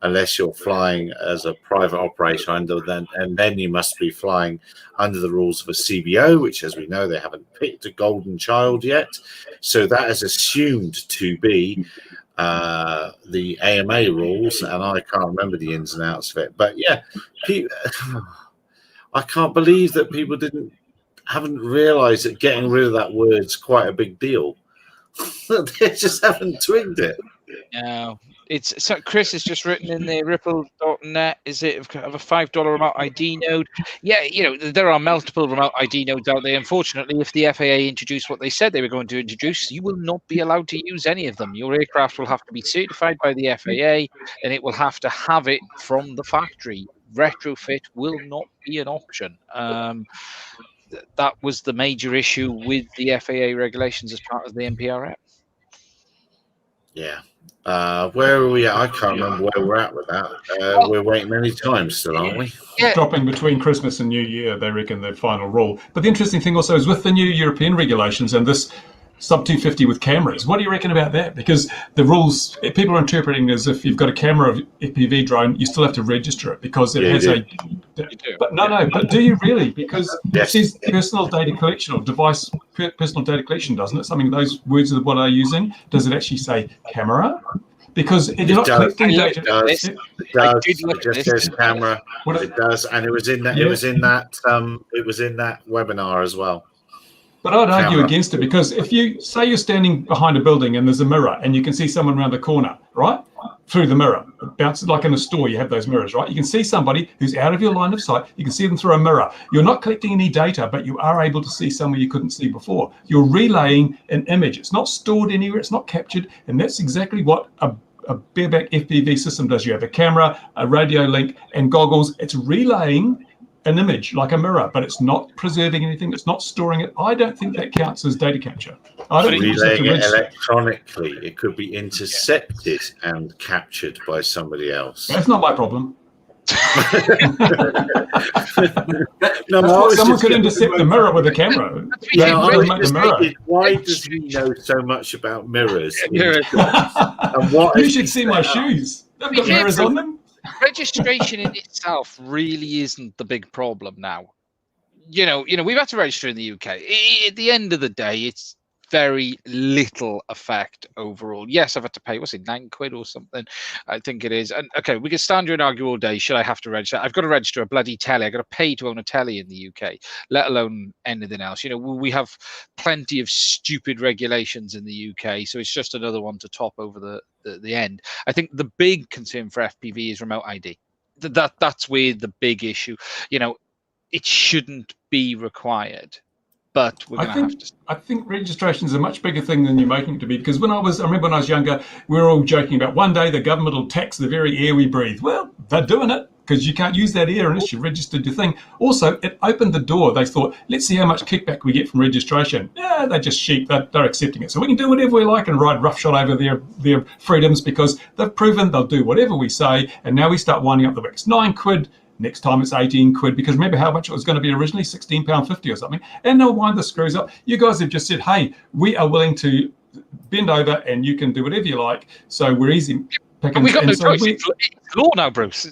unless you're flying as a private operator, and then you must be flying under the rules of a CBO, which, as we know, they haven't picked a golden child yet. So that is assumed to be the AMA rules, and I can't remember the ins and outs of it. But yeah, I can't believe that people haven't realised that getting rid of that word's quite a big deal. They just haven't twigged it. No, Chris has just written in there, Ripple.net, is it of a $5 remote ID node? Yeah, there are multiple remote ID nodes out there. Unfortunately, if the FAA introduced what they said they were going to introduce, you will not be allowed to use any of them. Your aircraft will have to be certified by the FAA, and it will have to have it from the factory. Retrofit will not be an option. That was the major issue with the FAA regulations as part of the NPRM. Yeah. Where are we at? I can't remember where we're at with that. We're waiting many times still, aren't we? Yeah. Dropping between Christmas and New Year, they reckon the final rule. But the interesting thing also is with the new European regulations and this sub 250 with cameras. What do you reckon about that? Because the rules, people are interpreting as if you've got a camera of FPV drone, you still have to register it because it has a. But no. But do you really? Because it says personal data collection or device personal data collection, doesn't it? Something those words are what I'm using. Does it actually say camera? Because you're not collecting data. It does. It just says camera. It does, and it was in that. Yeah. It was in that. It was in that webinar as well. But I'd argue against it, because if you say you're standing behind a building and there's a mirror and you can see someone around the corner, right? Through the mirror, it bounces like in a store. You have those mirrors, right? You can see somebody who's out of your line of sight. You can see them through a mirror. You're not collecting any data, but you are able to see somewhere you couldn't see before. You're relaying an image. It's not stored anywhere. It's not captured. And that's exactly what a bareback FPV system does. You have a camera, a radio link, and goggles. It's relaying an image like a mirror, but it's not preserving anything. It's not storing it. I don't think that counts as data capture. I don't think relaying it electronically. It could be intercepted and captured by somebody else. That's not my problem. No, someone could intercept the mirror with a camera. Why does he know so much about mirrors? And what you should see my shoes. They've got mirrors on them. Registration in itself really isn't the big problem now. You know, we've had to register in the UK. At the end of the day, it's very little effect overall. Yes, I've had to pay, what's it, £9 or something, I think it is. And okay, we can stand here and argue all day. Should I have to register? I've got to register a bloody telly. I've got to pay to own a telly in the UK, let alone anything else. You know, we have plenty of stupid regulations in the UK, so it's just another one to top over the end. I think the big concern for FPV is remote ID. That's where the big issue. You know, it shouldn't be required. But we're I think registration is a much bigger thing than you're making it to be, because I remember when I was younger, we were all joking about one day the government will tax the very air we breathe. Well, they're doing it, because you can't use that air unless you registered your thing. Also, it opened the door. They thought, let's see how much kickback we get from registration. Yeah, they're just sheep. They're accepting it. So we can do whatever we like and ride roughshod over their freedoms, because they've proven they'll do whatever we say. And now we start winding up the wax. £9. Next time it's £18, because remember how much it was going to be originally, £16.50 or something. And they'll wind the screws up. You guys have just said, hey, we are willing to bend over and you can do whatever you like. So we're easy pickings. We got no choice. It's law now, Bruce.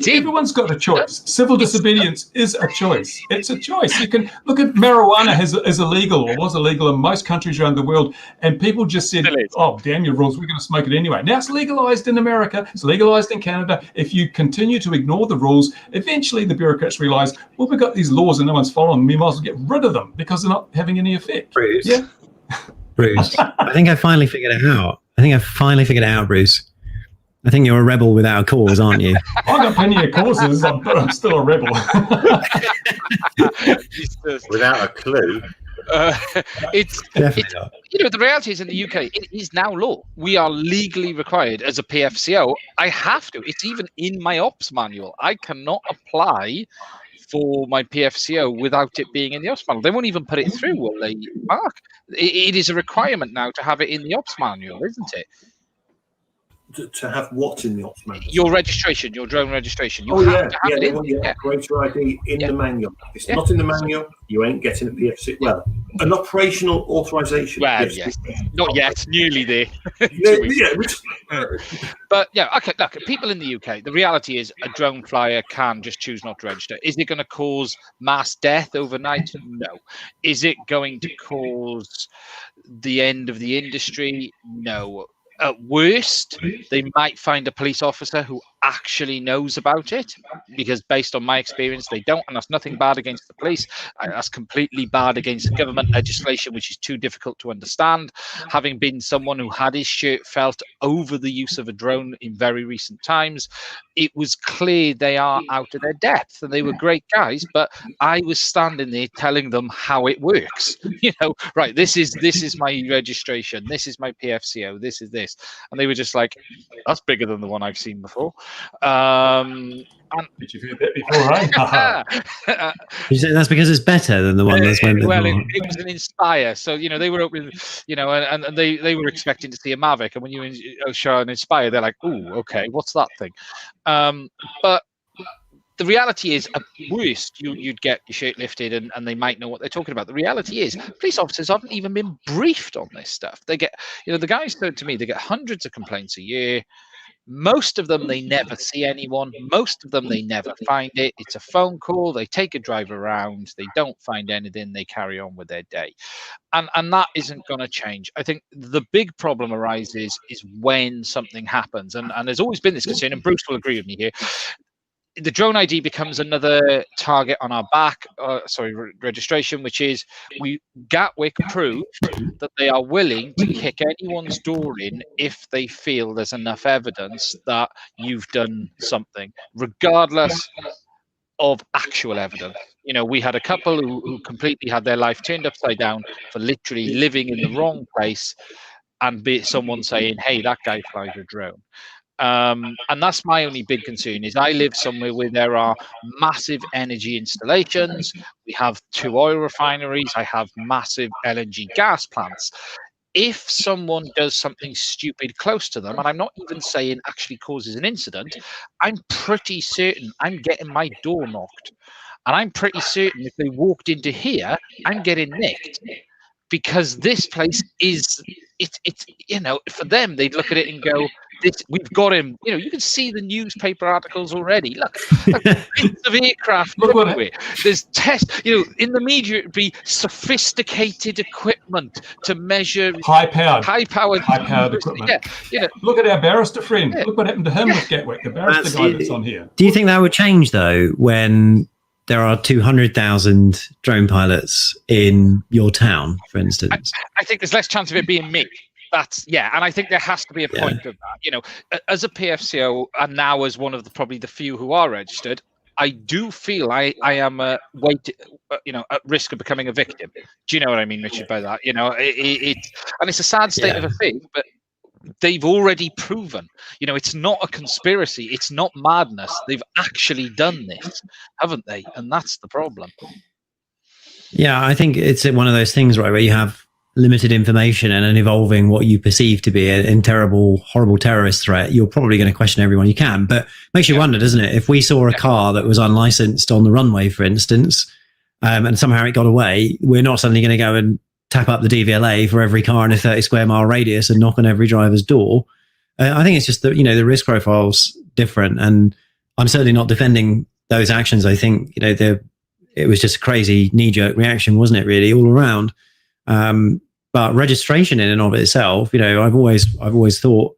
Everyone's got a choice. Civil disobedience is a choice. It's a choice. You can look at marijuana is illegal or was illegal in most countries around the world, and people just said, "Oh, damn your rules. We're going to smoke it anyway." Now it's legalized in America. It's legalized in Canada. If you continue to ignore the rules, eventually the bureaucrats realize, well, we've got these laws and no one's following them. We might as well get rid of them because they're not having any effect. Bruce. Yeah. Bruce, I think I finally figured it out. Bruce. I think you're a rebel without a cause, aren't you? I've got plenty of causes, but I'm still a rebel. Without a clue. It's not. You know, the reality is in the UK, it is now law. We are legally required as a PFCO. I have to. It's even in my ops manual. I cannot apply for my PFCO without it being in the ops manual. They won't even put it through, will they, Mark? It is a requirement now to have it in the ops manual, isn't it? To have what in the ops manual? Your registration, your drone registration. You have to have it in. Operator ID in the manual. If it's not in the manual, you ain't getting a PFC. Well, an operational authorization. Well, yes. Not yet. Nearly there. But yeah, okay. Look, people in the UK, the reality is a drone flyer can just choose not to register. Is it going to cause mass death overnight? No. Is it going to cause the end of the industry? No. At worst, they might find a police officer who actually knows about it, because based on my experience, they don't, and that's nothing bad against the police. That's completely bad against government legislation, which is too difficult to understand. Having been someone who had his shirt felt over the use of a drone in very recent times, it was clear they are out of their depth, and they were great guys, but I was standing there telling them how it works. You know, right, this is my registration, this is my PFCO, this is this. And they were just like, that's bigger than the one I've seen before. Did you hear that before? You say that's because it's better than the one that's went before. Well, it was an Inspire, so you know they were open, you know, and they were expecting to see a Mavic, and when you show an Inspire, they're like, "Ooh, okay, what's that thing?" But the reality is, at worst, you'd get your shirt lifted and they might know what they're talking about. The reality is, police officers haven't even been briefed on this stuff. They get, the guys said to me, they get hundreds of complaints a year. Most of them, they never see anyone. Most of them, they never find it. It's a phone call. They take a drive around. They don't find anything. They carry on with their day. And that isn't going to change. I think the big problem arises is when something happens. And there's always been this concern, and Bruce will agree with me here. The drone ID becomes another target on our back, registration, which is Gatwick proved that they are willing to kick anyone's door in if they feel there's enough evidence that you've done something, regardless of actual evidence. We had a couple who completely had their life turned upside down for literally living in the wrong place and someone saying, hey, that guy flies a drone. And that's my only big concern is I live somewhere where there are massive energy installations. We have 2 oil refineries. I have massive LNG gas plants. If someone does something stupid close to them, and I'm not even saying actually causes an incident, I'm pretty certain I'm getting my door knocked. And I'm pretty certain if they walked into here, I'm getting nicked. Because this place is, it's for them, they'd look at it and go, we've got him. You can see the newspaper articles already. Look bits of aircraft everywhere. There's in the media, it'd be sophisticated equipment to measure high-powered equipment. Yeah, look at our barrister friend. Yeah. Look what happened to him with Gatwick, the barrister guy that's on here. Do you think that would change, though, when there are 200,000 drone pilots in your town, for instance? I think there's less chance of it being me. And I think there has to be a point of that. As a PFCO, and now as one of probably the few who are registered, I do feel I am at risk of becoming a victim. Do you know what I mean, Richard, by that? It's a sad state of affairs, but they've already proven, it's not a conspiracy. It's not madness. They've actually done this, haven't they? And that's the problem. Yeah, I think it's one of those things, right, where you have limited information and an evolving what you perceive to be a terrible, horrible terrorist threat. You're probably going to question everyone you can, but makes you wonder, doesn't it? If we saw a car that was unlicensed on the runway, for instance, and somehow it got away, we're not suddenly going to go and tap up the DVLA for every car in a 30 square mile radius and knock on every driver's door. I think it's just that, the risk profile's different, and I'm certainly not defending those actions. I think, it was just a crazy knee-jerk reaction, wasn't it, really, all around? But registration in and of itself, I've always thought,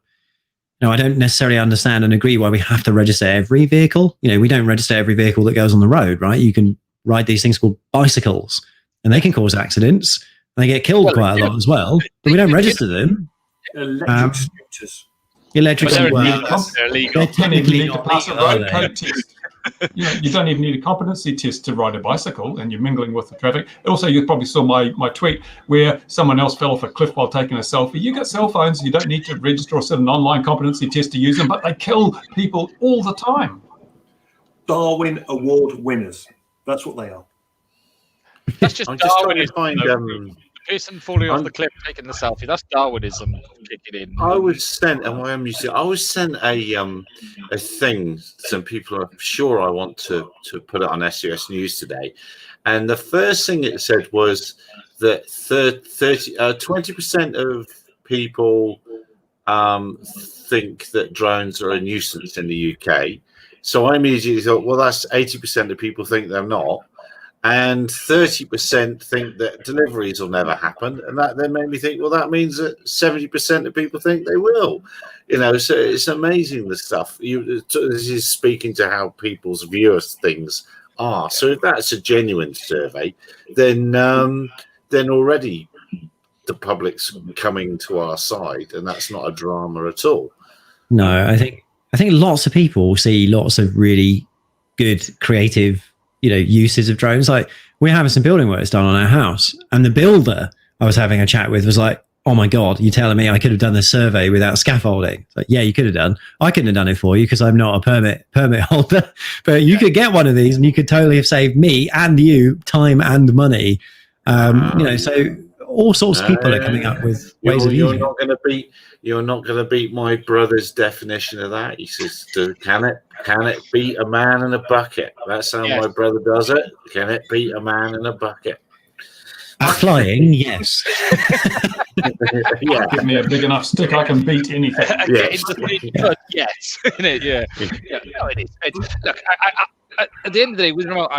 I don't necessarily understand and agree why we have to register every vehicle. We don't register every vehicle that goes on the road, right? You can ride these things called bicycles, and they can cause accidents. And they get killed quite a lot as well, but we don't register them. Electric scooters. Electric scooters. They're technically not legal, test. You don't even need a competency test to ride a bicycle, and you're mingling with the traffic. Also, you probably saw my tweet where someone else fell off a cliff while taking a selfie. You got cell phones, you don't need to register or set an online competency test to use them, but they kill people all the time. Darwin Award winners. That's what they are. That's just Darwinism. The person falling off the cliff taking the selfie. That's Darwinism kicking in. I was sent, and I was sent a thing. Some people are sure I want to put it on SUS News today, and the first thing it said was that 20% of people think that drones are a nuisance in the UK. So I immediately thought, well, that's 80% of people think they're not. And 30% think that deliveries will never happen, and that then made me think, well, that means that 70% of people think they will. So it's amazing the stuff. This is speaking to how people's view of things are. So if that's a genuine survey, then already the public's coming to our side, and that's not a drama at all. No, I think lots of people see lots of really good creative uses of drones. Like, we're having some building works done on our house, and the builder I was having a chat with was like, oh my God, you're telling me I could have done this survey without scaffolding? It's like, yeah, you could have done. I couldn't have done it for you because I'm not a permit holder, but you could get one of these and you could totally have saved me and you time and money. So all sorts of people are coming up with ways of using it. You're not going to beat my brother's definition of that. He says, "Can it beat a man in a bucket?" That's how my brother does it. Can it beat a man in a bucket? At flying, yes. Yeah. Give me a big enough stick, I can beat anything. Yes. Yes. Yeah. No, it is. Look, at the end of the day, with remote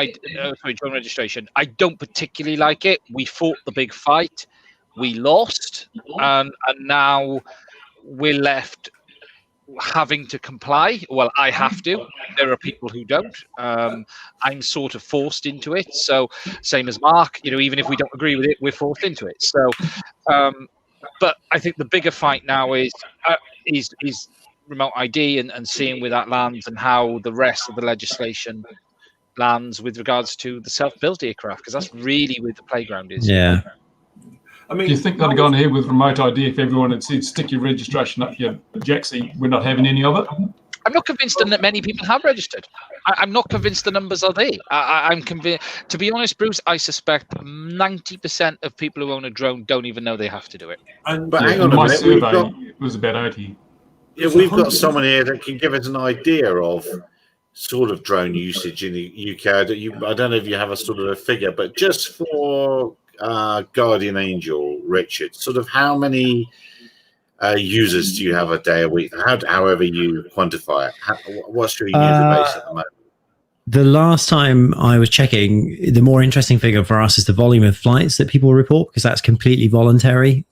drone registration, I don't particularly like it. We fought the big fight, we lost, and now we're left having to comply. Well, I have to. There are people who don't. I'm sort of forced into it. So, same as Mark, even if we don't agree with it, we're forced into it. So, but I think the bigger fight now is remote ID and seeing where that lands and how the rest of the legislation lands with regards to the self-built aircraft, because that's really where the playground is. Yeah. I mean, do you think they'd have gone ahead with remote ID if everyone had said stick your registration up your Jaxie? We're not having any of it. I'm not convinced that many people have registered. I'm not convinced the numbers are there. I'm convinced. To be honest, Bruce, I suspect 90% of people who own a drone don't even know they have to do it. But hang on a my minute, survey was about 80. Yeah, we've got someone here that can give us an idea of sort of drone usage in the UK. I don't know if you have a sort of a figure, but just for Guardian Angel, Richard, sort of how many users do you have a day, a week, however you quantify it? What's your user base at the moment? The last time I was checking, the more interesting figure for us is the volume of flights that people report, because that's completely voluntary.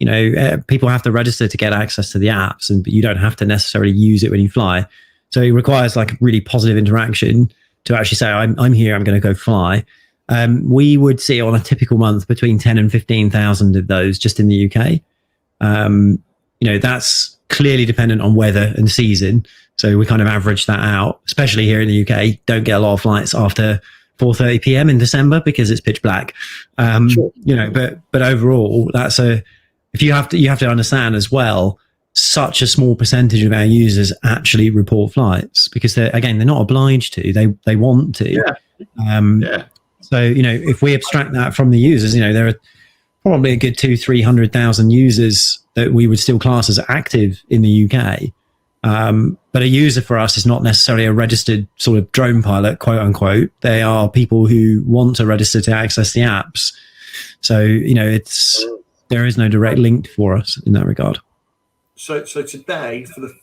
People have to register to get access to the apps, and you don't have to necessarily use it when you fly. So it requires like really positive interaction to actually say, I'm here, I'm going to go fly. We would see on a typical month between 10 and 15,000 of those just in the UK. That's clearly dependent on weather and season. So we kind of average that out, especially here in the UK. Don't get a lot of flights after 4:30 p.m. in December because it's pitch black. Sure. But overall, you have to understand as well, such a small percentage of our users actually report flights because they're not obliged to. They want to. Yeah. So if we abstract that from the users, there are probably a good 200,000-300,000 users that we would still class as active in the UK. But a user for us is not necessarily a registered sort of drone pilot, quote unquote. They are people who want to register to access the apps. So, there is no direct link for us in that regard. So today, for the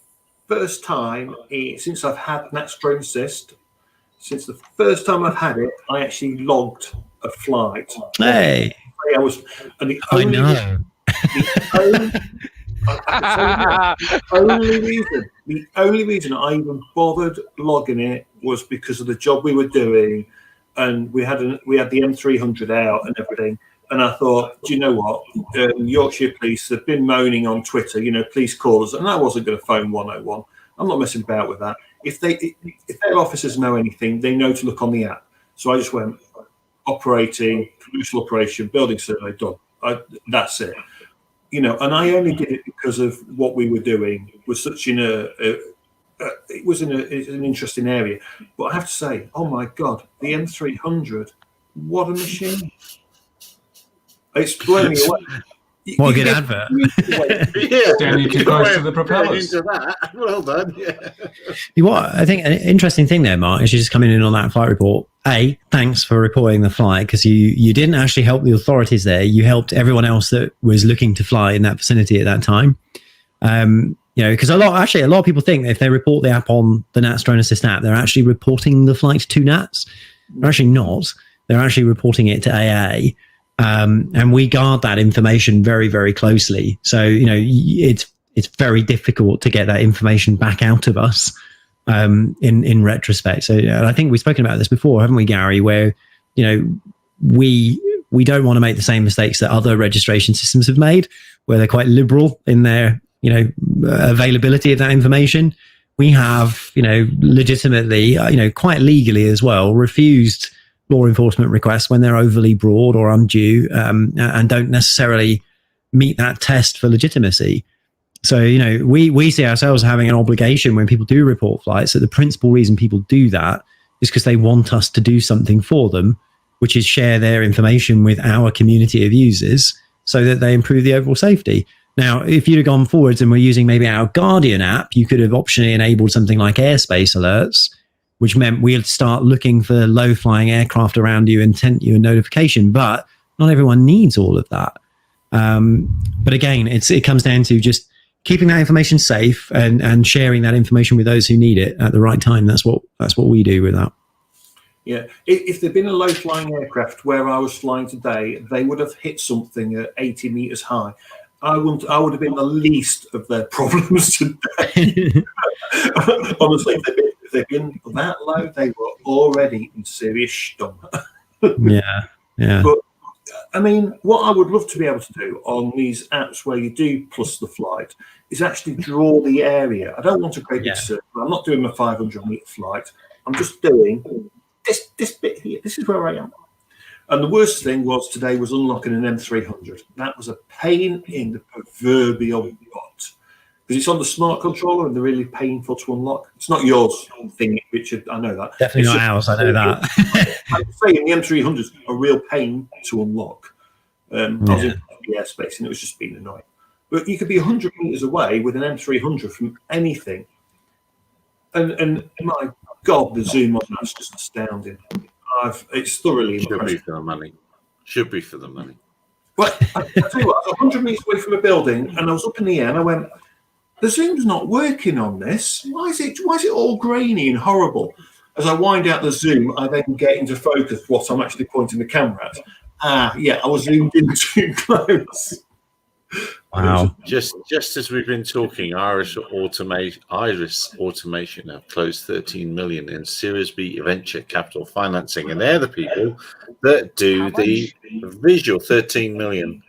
first time since I've had Nats Drone Assist, since the first time I've had it, I actually logged a flight. Hey, the only reason I even bothered logging it was because of the job we were doing, and we had the M300 out and everything. And I thought, do you know what? Yorkshire Police have been moaning on Twitter, please call us. And I wasn't going to phone 101. I'm not messing about with that. If their officers know anything, they know to look on the app. So I just went operating, commercial operation, building survey, done. That's it. And I only did it because of what we were doing was such it was in an interesting area. But I have to say, oh my God, the M300, what a machine. It's blowing me away. What a good advert. Standing too close to the propellers. Well done. Yeah. I think an interesting thing there, Mark, is you just coming in on that flight report. Thanks for reporting the flight, because you didn't actually help the authorities there. You helped everyone else that was looking to fly in that vicinity at that time. Because a lot of people think that if they report the app on the Nats Drone Assist app, they're actually reporting the flight to Nats. They're actually not. They're actually reporting it to AA. And we guard that information very, very closely. So, it's very difficult to get that information back out of us in retrospect. So I think we've spoken about this before, haven't we, Gary, where, we don't want to make the same mistakes that other registration systems have made, where they're quite liberal in their, availability of that information. We have, legitimately, quite legally as well, refused law enforcement requests when they're overly broad or undue and don't necessarily meet that test for legitimacy. So, we see ourselves having an obligation when people do report flights, that the principal reason people do that is because they want us to do something for them, which is share their information with our community of users so that they improve the overall safety. Now, if you'd have gone forwards and we're using maybe our Guardian app, you could have optionally enabled something like airspace alerts, which meant we'd start looking for low-flying aircraft around you and send you a notification. But not everyone needs all of that. But again, it comes down to just keeping that information safe and sharing that information with those who need it at the right time. That's what we do with that. Yeah, if there'd been a low-flying aircraft where I was flying today, they would have hit something at 80 meters high. I would have been the least of their problems today. Honestly, if they'd been that low, they were already in serious storm. Yeah. But I mean, what I would love to be able to do on these apps where you do plus the flight is actually draw the area. I don't want a great big circle. I'm not doing a 500-meter flight. I'm just doing this bit here. This is where I am. And the worst thing was today was unlocking an M300. That was a pain in the proverbial butt. Because it's on the smart controller and they're really painful to unlock. It's not yours thing, Richard. I know that. Definitely not ours. I know that. I'm saying the M300's a real pain to unlock. I was in the airspace and it was just being annoying. But you could be 100 meters away with an M300 from anything. And my God, the zoom on that's just astounding. It's thoroughly impressive. Should be for the money. Well, I tell you what, I was 100 meters away from a building and I was up in the air and I went, the zoom's not working on this. Why is it all grainy and horrible? As I wind out the zoom, I then get into focus what I'm actually pointing the camera at. I was zoomed in too close. Wow. Just as we've been talking, Iris Automation have closed 13 million in Series B venture capital financing, and they're the people that do the visual 13 million.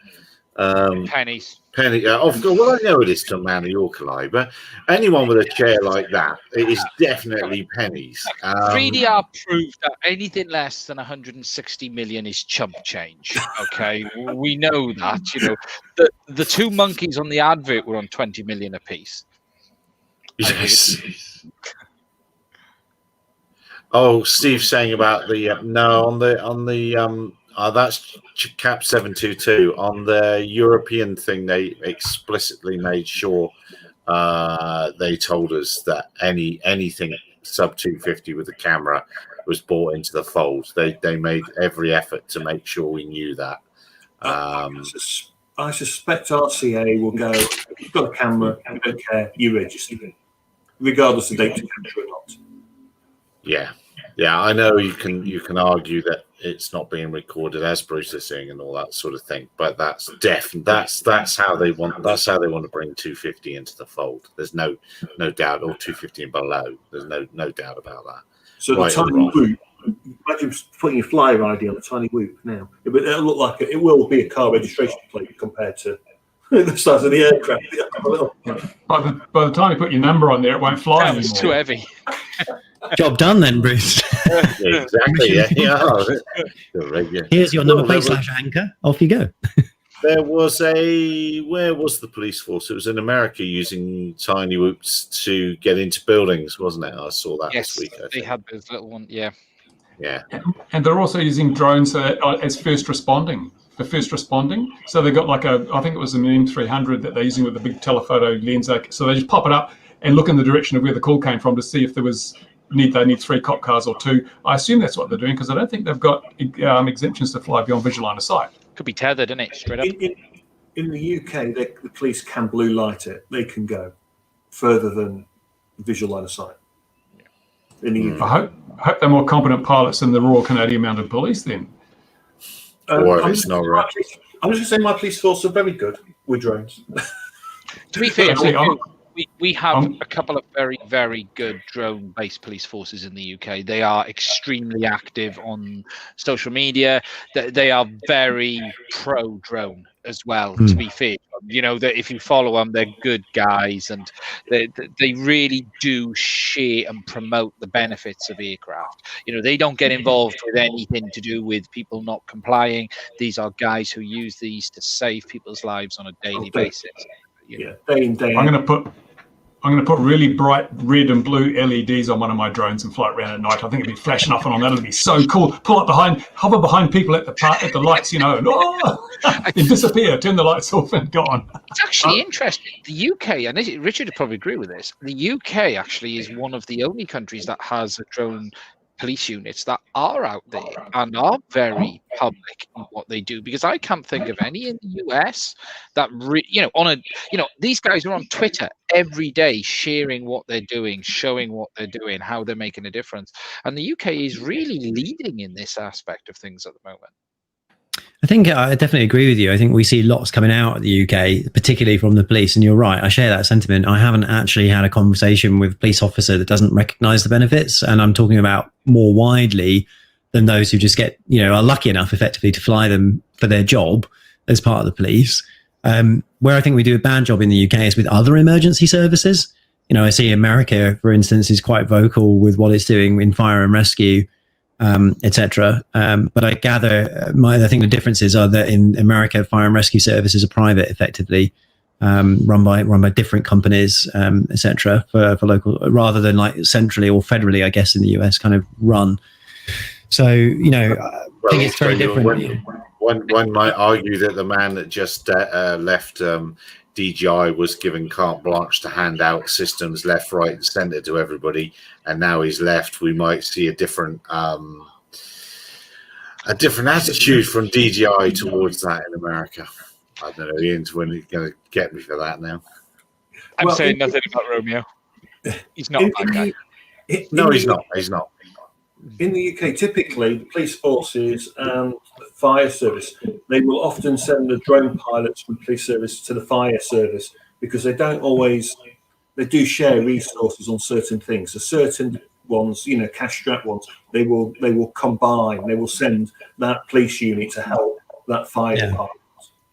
Pennies. Well, I know it is to a man of your caliber. Anyone with a chair like that, it is definitely pennies. 3DR proved that anything less than 160 million is chump change. Okay, we know that. You know, the two monkeys on the advert were on 20 million apiece. Yes. Oh, Steve's saying about the that's Cap 722 on the European thing. They explicitly made sure they told us that anything sub 250 with a camera was brought into the fold. They made every effort to make sure we knew that. I suspect RCA will go, if you've got a camera, we don't care, you register it, regardless of data capture or not. Yeah, I know you can argue that it's not being recorded as processing and all that sort of thing, but that's how they want to bring 250 into the fold. There's no doubt, or 250 and below. There's no doubt about that. So right, the tiny whoop, imagine putting your flyer ID on a tiny whoop now. It'll look like it will be a car registration plate compared to the size of the aircraft. By the time you put your number on there, it won't fly anymore. It's too heavy. Job done then, Bruce. Yeah, exactly. Yeah. Here's your number plate / anchor. Off you go. There was where was the police force? It was in America using tiny whoops to get into buildings, wasn't it? I saw that this week. They had those little ones. Yeah. And they're also using drones as first responding. For first responding, so they got I think it was an M300 that they're using with a big telephoto lens. So they just pop it up and look in the direction of where the call came from to see if there was they need 3 cop cars or 2. I assume that's what they're doing because I don't think they've got exemptions to fly beyond visual line of sight. Could be tethered, isn't it? Straight up. In the UK, the police can blue light it. They can go further than visual line of sight. In the UK. I hope they're more competent pilots than the Royal Canadian Mounted Police then. Or it's not right. I'm just going to say my police force are very good with drones. To be fair, we have a couple of very, very good drone-based police forces in the UK. They are extremely active on social media. They are very pro-drone as well, to be fair. You know, that if you follow them, they're good guys, and they really do share and promote the benefits of aircraft. You know, they don't get involved with anything to do with people not complying. These are guys who use these to save people's lives on a daily basis. Yeah, day in, day out. I'm going to put I'm going to put really bright red and blue LEDs on one of my drones and fly it around at night. I think it'd be flashing up and on that. It'd be so cool. Pull up behind, hover behind people at the lights, and and disappear, turn the lights off and gone. It's actually interesting. The UK, and Richard would probably agree with this, the UK actually is one of the only countries that has a drone police units that are out there and are very public in what they do, because I can't think of any in the US that these guys are on Twitter every day sharing what they're doing, showing what they're doing, how they're making a difference, and the UK is really leading in this aspect of things at the moment. I think I definitely agree with you. I think we see lots coming out of the UK, particularly from the police. And you're right. I share that sentiment. I haven't actually had a conversation with a police officer that doesn't recognise the benefits. And I'm talking about more widely than those who just are lucky enough effectively to fly them for their job as part of the police. Where I think we do a bad job in the UK is with other emergency services. I see America, for instance, is quite vocal with what it's doing in fire and rescue, etc. But I gather, I think the differences are that in America, fire and rescue services are private, effectively, run by different companies, etc. For local, rather than like centrally or federally, I guess, in the US kind of run. So I think it's very different. One might argue that the man that just left DJI was given carte blanche to hand out systems left, right, and centre to everybody, and now he's left. We might see a different attitude from DJI towards that in America. I don't know, Ian's when he's going to get me for that now. I'm saying nothing about Romeo. He's not a bad guy. No, he's not. He's not. In the UK, typically, the police forces and the fire service, they will often send the drone pilots from police service to the fire service because they do share resources on certain things. So certain ones, cash-strapped ones, they will combine. They will send that police unit to help that fire department.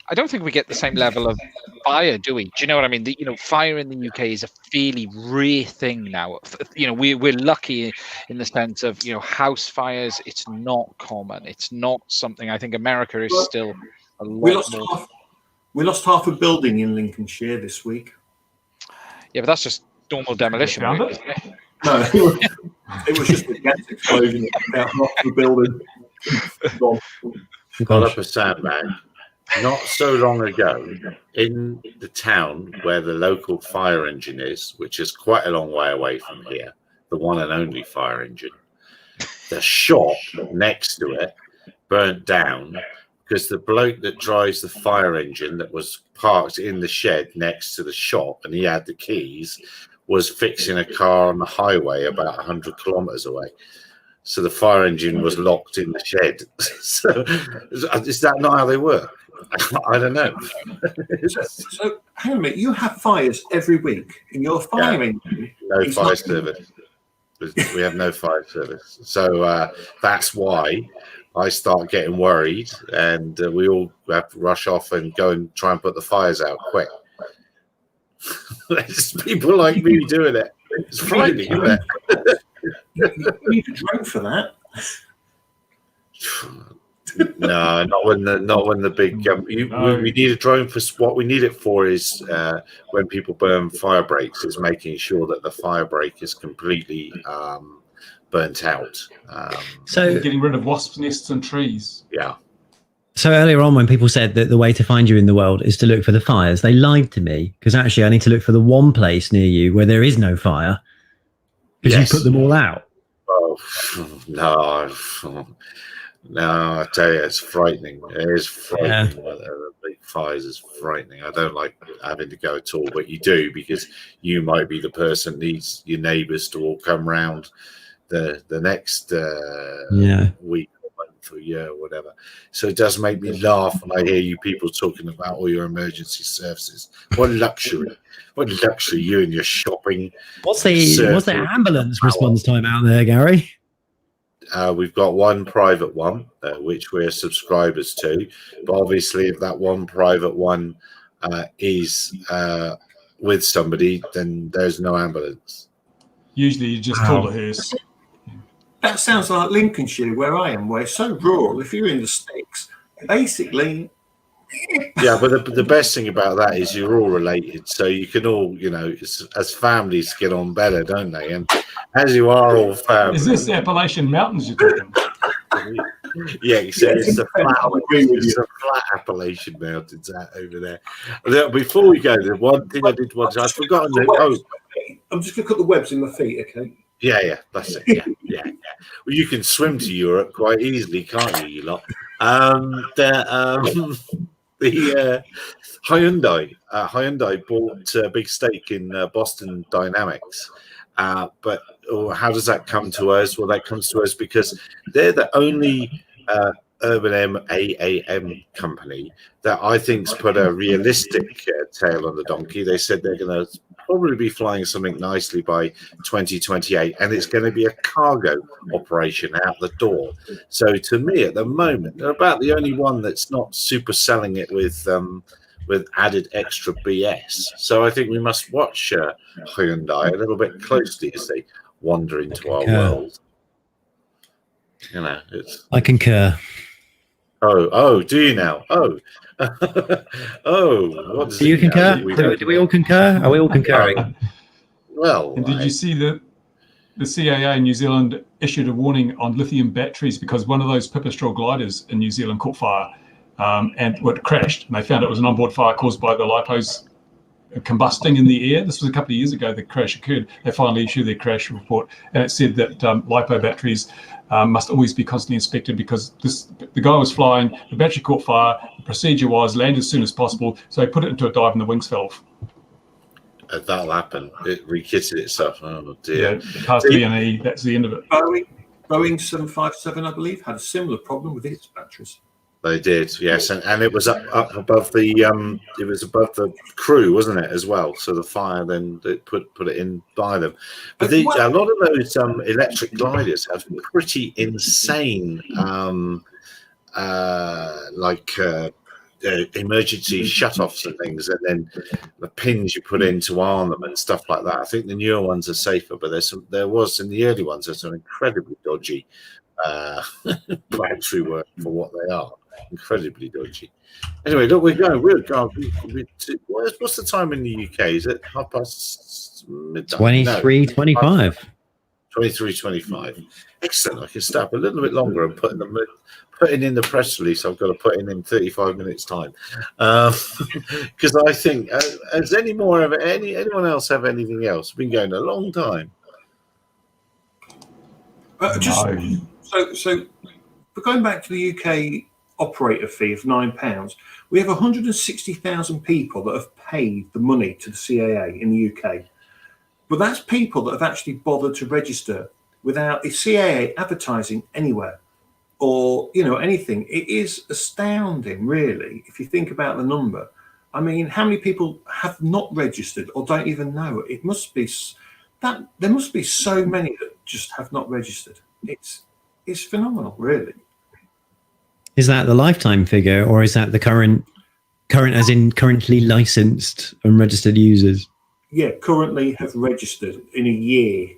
I don't think we get the same level of fire, do we? Do you know what I mean? Fire in the UK is a fairly rare thing now. We're lucky in the sense of, house fires. It's not common. It's not something. I think America is still a lot more. We lost half a building in Lincolnshire this week. Yeah, but that's just normal demolition. Isn't it? No, it was just a gas explosion about half the building. Got up a sandbag. Not so long ago, in the town where the local fire engine is, which is quite a long way away from here, the one and only fire engine, the shop next to it burnt down because the bloke that drives the fire engine that was parked in the shed next to the shop, and he had the keys, was fixing a car on the highway about 100 kilometers away. So the fire engine was locked in the shed. So is that not how they work? I don't know. So hang on a minute. You have fires every week in your fire engine? No fire service. We have no fire service. So that's why I start getting worried, and we all have to rush off and go and try and put the fires out quick. There's people like me doing it. It's frightening, isn't it? You need a drone for that. No, not when the big. We need a drone for what we need it for is when people burn fire breaks, is making sure that the fire break is completely burnt out. So getting rid of wasp nests and trees. Yeah. So earlier on, when people said that the way to find you in the world is to look for the fires, they lied to me, because actually I need to look for the one place near you where there is no fire, because you put them all out. Oh no! I tell you, it's frightening. It is frightening. Yeah. The big fires is frightening. I don't like having to go at all, but you do, because you might be the person that needs your neighbours to all come round the next week or month or year or whatever. So it does make me laugh when I hear you people talking about all your emergency services. What luxury! What luxury! You and your shopping. What's the ambulance response time out there, Gary? We've got one private one, which we're subscribers to. But obviously, if that one private one is with somebody, then there's no ambulance. Usually, you just call a hearse. That sounds like Lincolnshire, where I am, where it's so rural. If you're in the sticks, basically, Yeah, but the best thing about that is you're all related, so you can all, as families get on better, don't they? And as you are all family, is this Appalachian Mountains you're talking? Yeah, so it's the flat Appalachian Mountains out over there. Before we go, the one thing I did want I've forgotten. I'm just going to cut the webs in my feet, okay? Yeah, that's it. Yeah. Well, you can swim to Europe quite easily, can't you, you lot? The Hyundai bought a big stake in Boston Dynamics. But how does that come to us? Well, that comes to us because they're the only urban AAM company that I think's put a realistic tail on the donkey. They said they're going to probably be flying something nicely by 2028, and it's going to be a cargo operation out the door. So to me, at the moment, they're about the only one that's not super selling it with added extra BS. So I think we must watch Hyundai a little bit closely as they wander into our world. I concur. Oh, do you now? Oh, what does do you concur? Do we all concur? Are we all concurring? Well, and did you see the CAA in New Zealand issued a warning on lithium batteries because one of those Pipistrel gliders in New Zealand caught fire and it crashed, and they found it was an onboard fire caused by the lipos combusting in the air. This was a couple of years ago the crash occurred. They finally issued their crash report, and it said that lipo batteries must always be constantly inspected because the guy was flying, the battery caught fire, the procedure was land as soon as possible, so he put it into a dive and the wings fell off. That'll happen. It rekitted itself. Oh dear. Yeah, past B&E, that's the end of it. Boeing 757, I believe, had a similar problem with its batteries. They did, yes, and it was up above the it was above the crew, wasn't it, as well? So the fire then they put it in by them. But a lot of those electric gliders have pretty insane emergency shutoffs and things, and then the pins you put in to arm them and stuff like that. I think the newer ones are safer, but there was in the early ones there's some incredibly dodgy battery work for what they are. Incredibly dodgy. Anyway, look, we're going. What's the time in the UK? Is it midnight? 23:25. 23:25. Excellent. I can stay up a little bit longer and putting in the press release. I've got to put in 35 minutes time because I think has anyone else have anything else? We've been going a long time. So but going back to the UK operator fee of £9, we have 160,000 people that have paid the money to the CAA in the UK, but that's people that have actually bothered to register without the CAA advertising anywhere or anything. It is astounding, really, if you think about the number. I mean, how many people have not registered or don't even know? It must be that there must be so many that just have not registered. It's phenomenal, really. Is that the lifetime figure, or is that the current as in currently licensed and registered users? Yeah, currently have registered in a year.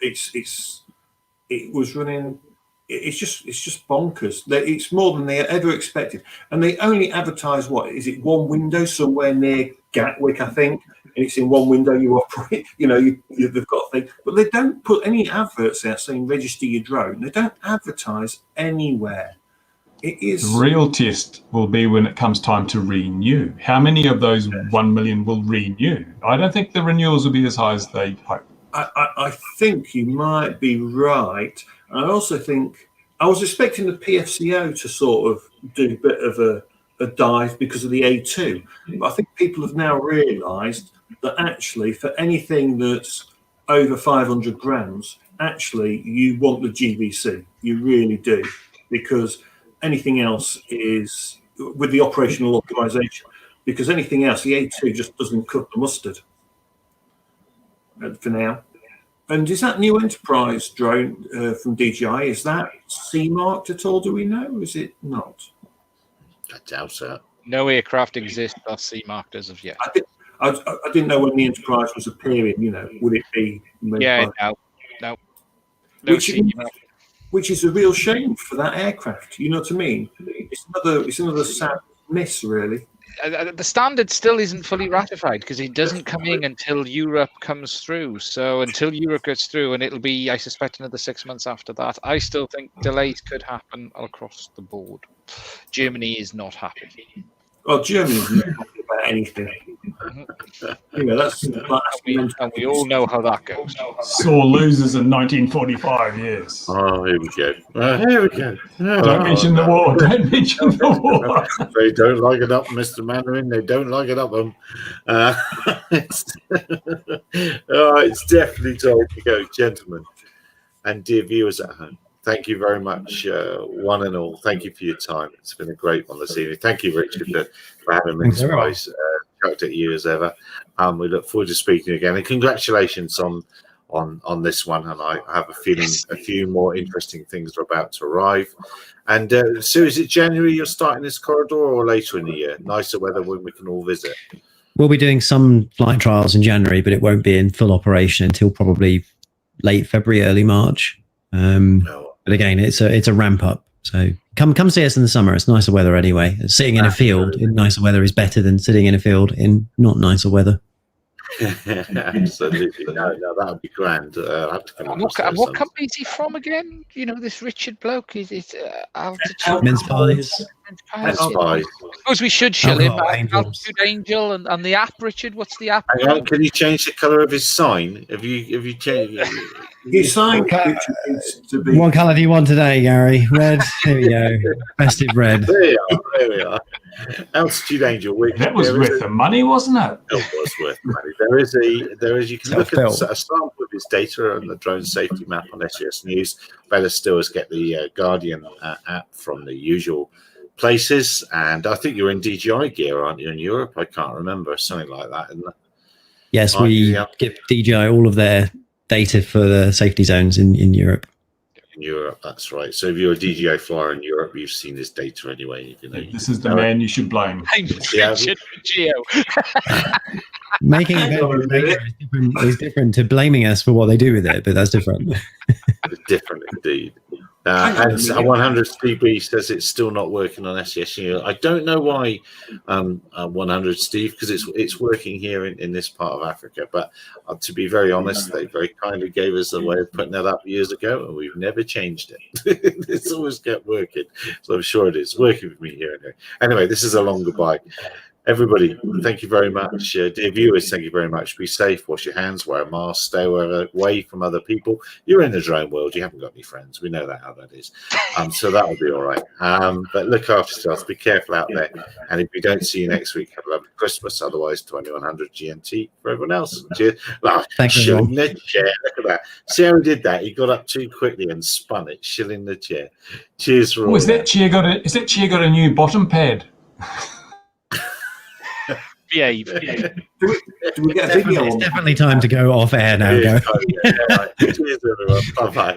It was running. It's just bonkers. It's more than they ever expected, and they only advertise one window somewhere near Gatwick, I think, and it's in one window you operate. They've got a thing, but they don't put any adverts out saying register your drone. They don't advertise anywhere. It is. The real test will be when it comes time to renew. How many of those 1 million will renew? I don't think the renewals will be as high as they hope. I think you might be right. I also think I was expecting the PFCO to sort of do a bit of a dive because of the A2. But I think people have now realised that actually for anything that's over 500 grams, actually you want the GVC. You really do, because anything else is with the operational optimization, because anything else, the A2 just doesn't cut the mustard for now. And is that new Enterprise drone from DJI, is that C-marked at all? Do we know? Is it not? I doubt so. No aircraft exists that's C-marked as of yet. I didn't know when the Enterprise was appearing. Would it be? Yeah, no. Which is a real shame for that aircraft. You know what I mean? It's another SAP miss, really. The standard still isn't fully ratified because it doesn't come in until Europe comes through. So until Europe gets through, and it'll be, I suspect, another 6 months after that, I still think delays could happen across the board. Germany is not happy. Well, Germany's not happy about anything. That's and we all know how that goes. Sore losers in 1945 years. Oh, here we go. Here we go. Don't mention the war. Don't mention the war. They don't like it up, Mr. Mandarin. They don't like it up them. It's definitely time to go, gentlemen and dear viewers at home. Thank you very much, one and all. Thank you for your time. It's been a great one this evening. Thank you, Richard, for having me. Surprise, chucked at you as ever. We look forward to speaking again. And congratulations on this one. And I have a feeling a few more interesting things are about to arrive. And so is it January you're starting this corridor or later in the year? Nicer weather when we can all visit. We'll be doing some flight trials in January, but it won't be in full operation until probably late February, early March. But again, it's a ramp up. So come see us in the summer. It's nicer weather anyway. Sitting in a field in nicer weather is better than sitting in a field in not nicer weather. Absolutely. No, that would be grand. I'll have to come what company is he from again? This Richard bloke is Altitude. Mince Pies. I suppose we should show him Altitude Angel and the app. Richard, what's the app? Hang on, can you change the colour of his sign? Have you changed? His sign to be. What colour do you want today, Gary? Red. Here we go. Festive red. There we are. Altitude Angel. That was worth the money, wasn't it? It was worth the money. There is. You can look at a sample of his data on the drone safety map on SES News. Better still is get the Guardian app from the usual places, and I think you're in DJI gear, aren't you, in Europe? I can't remember, something like that, isn't it? Yes, we give DJI all of their data for the safety zones in Europe. In Europe, that's right. So if you're a DJI flyer in Europe, you've seen this data anyway. This is the man you should blame. Making available data is different to blaming us for what they do with it, but that's different. It's different indeed. And 100 CB says it's still not working on SESU. I don't know why 100 Steve, because it's working here in this part of Africa. But to be very honest, they very kindly gave us a way of putting that up years ago, and we've never changed it. It's always kept working, so I'm sure it is working with me here. Anyway, this is a long goodbye. Everybody, thank you very much. Dear viewers, thank you very much. Be safe, wash your hands, wear a mask, stay away from other people. You're in the drone world. You haven't got any friends. We know how that is. So that will be all right. But look after yourselves. Be careful out there. And if we don't see you next week, have a lovely Christmas. Otherwise, 2100 GMT for everyone else. Cheers. Shilling the chair. Look at that. See how he did that? He got up too quickly and spun it, shilling the chair. Cheers for all that. Is that chair got a new bottom pad? Behave. Do we get a video? It's definitely time to go off air now. Cheers, everyone. Bye-bye.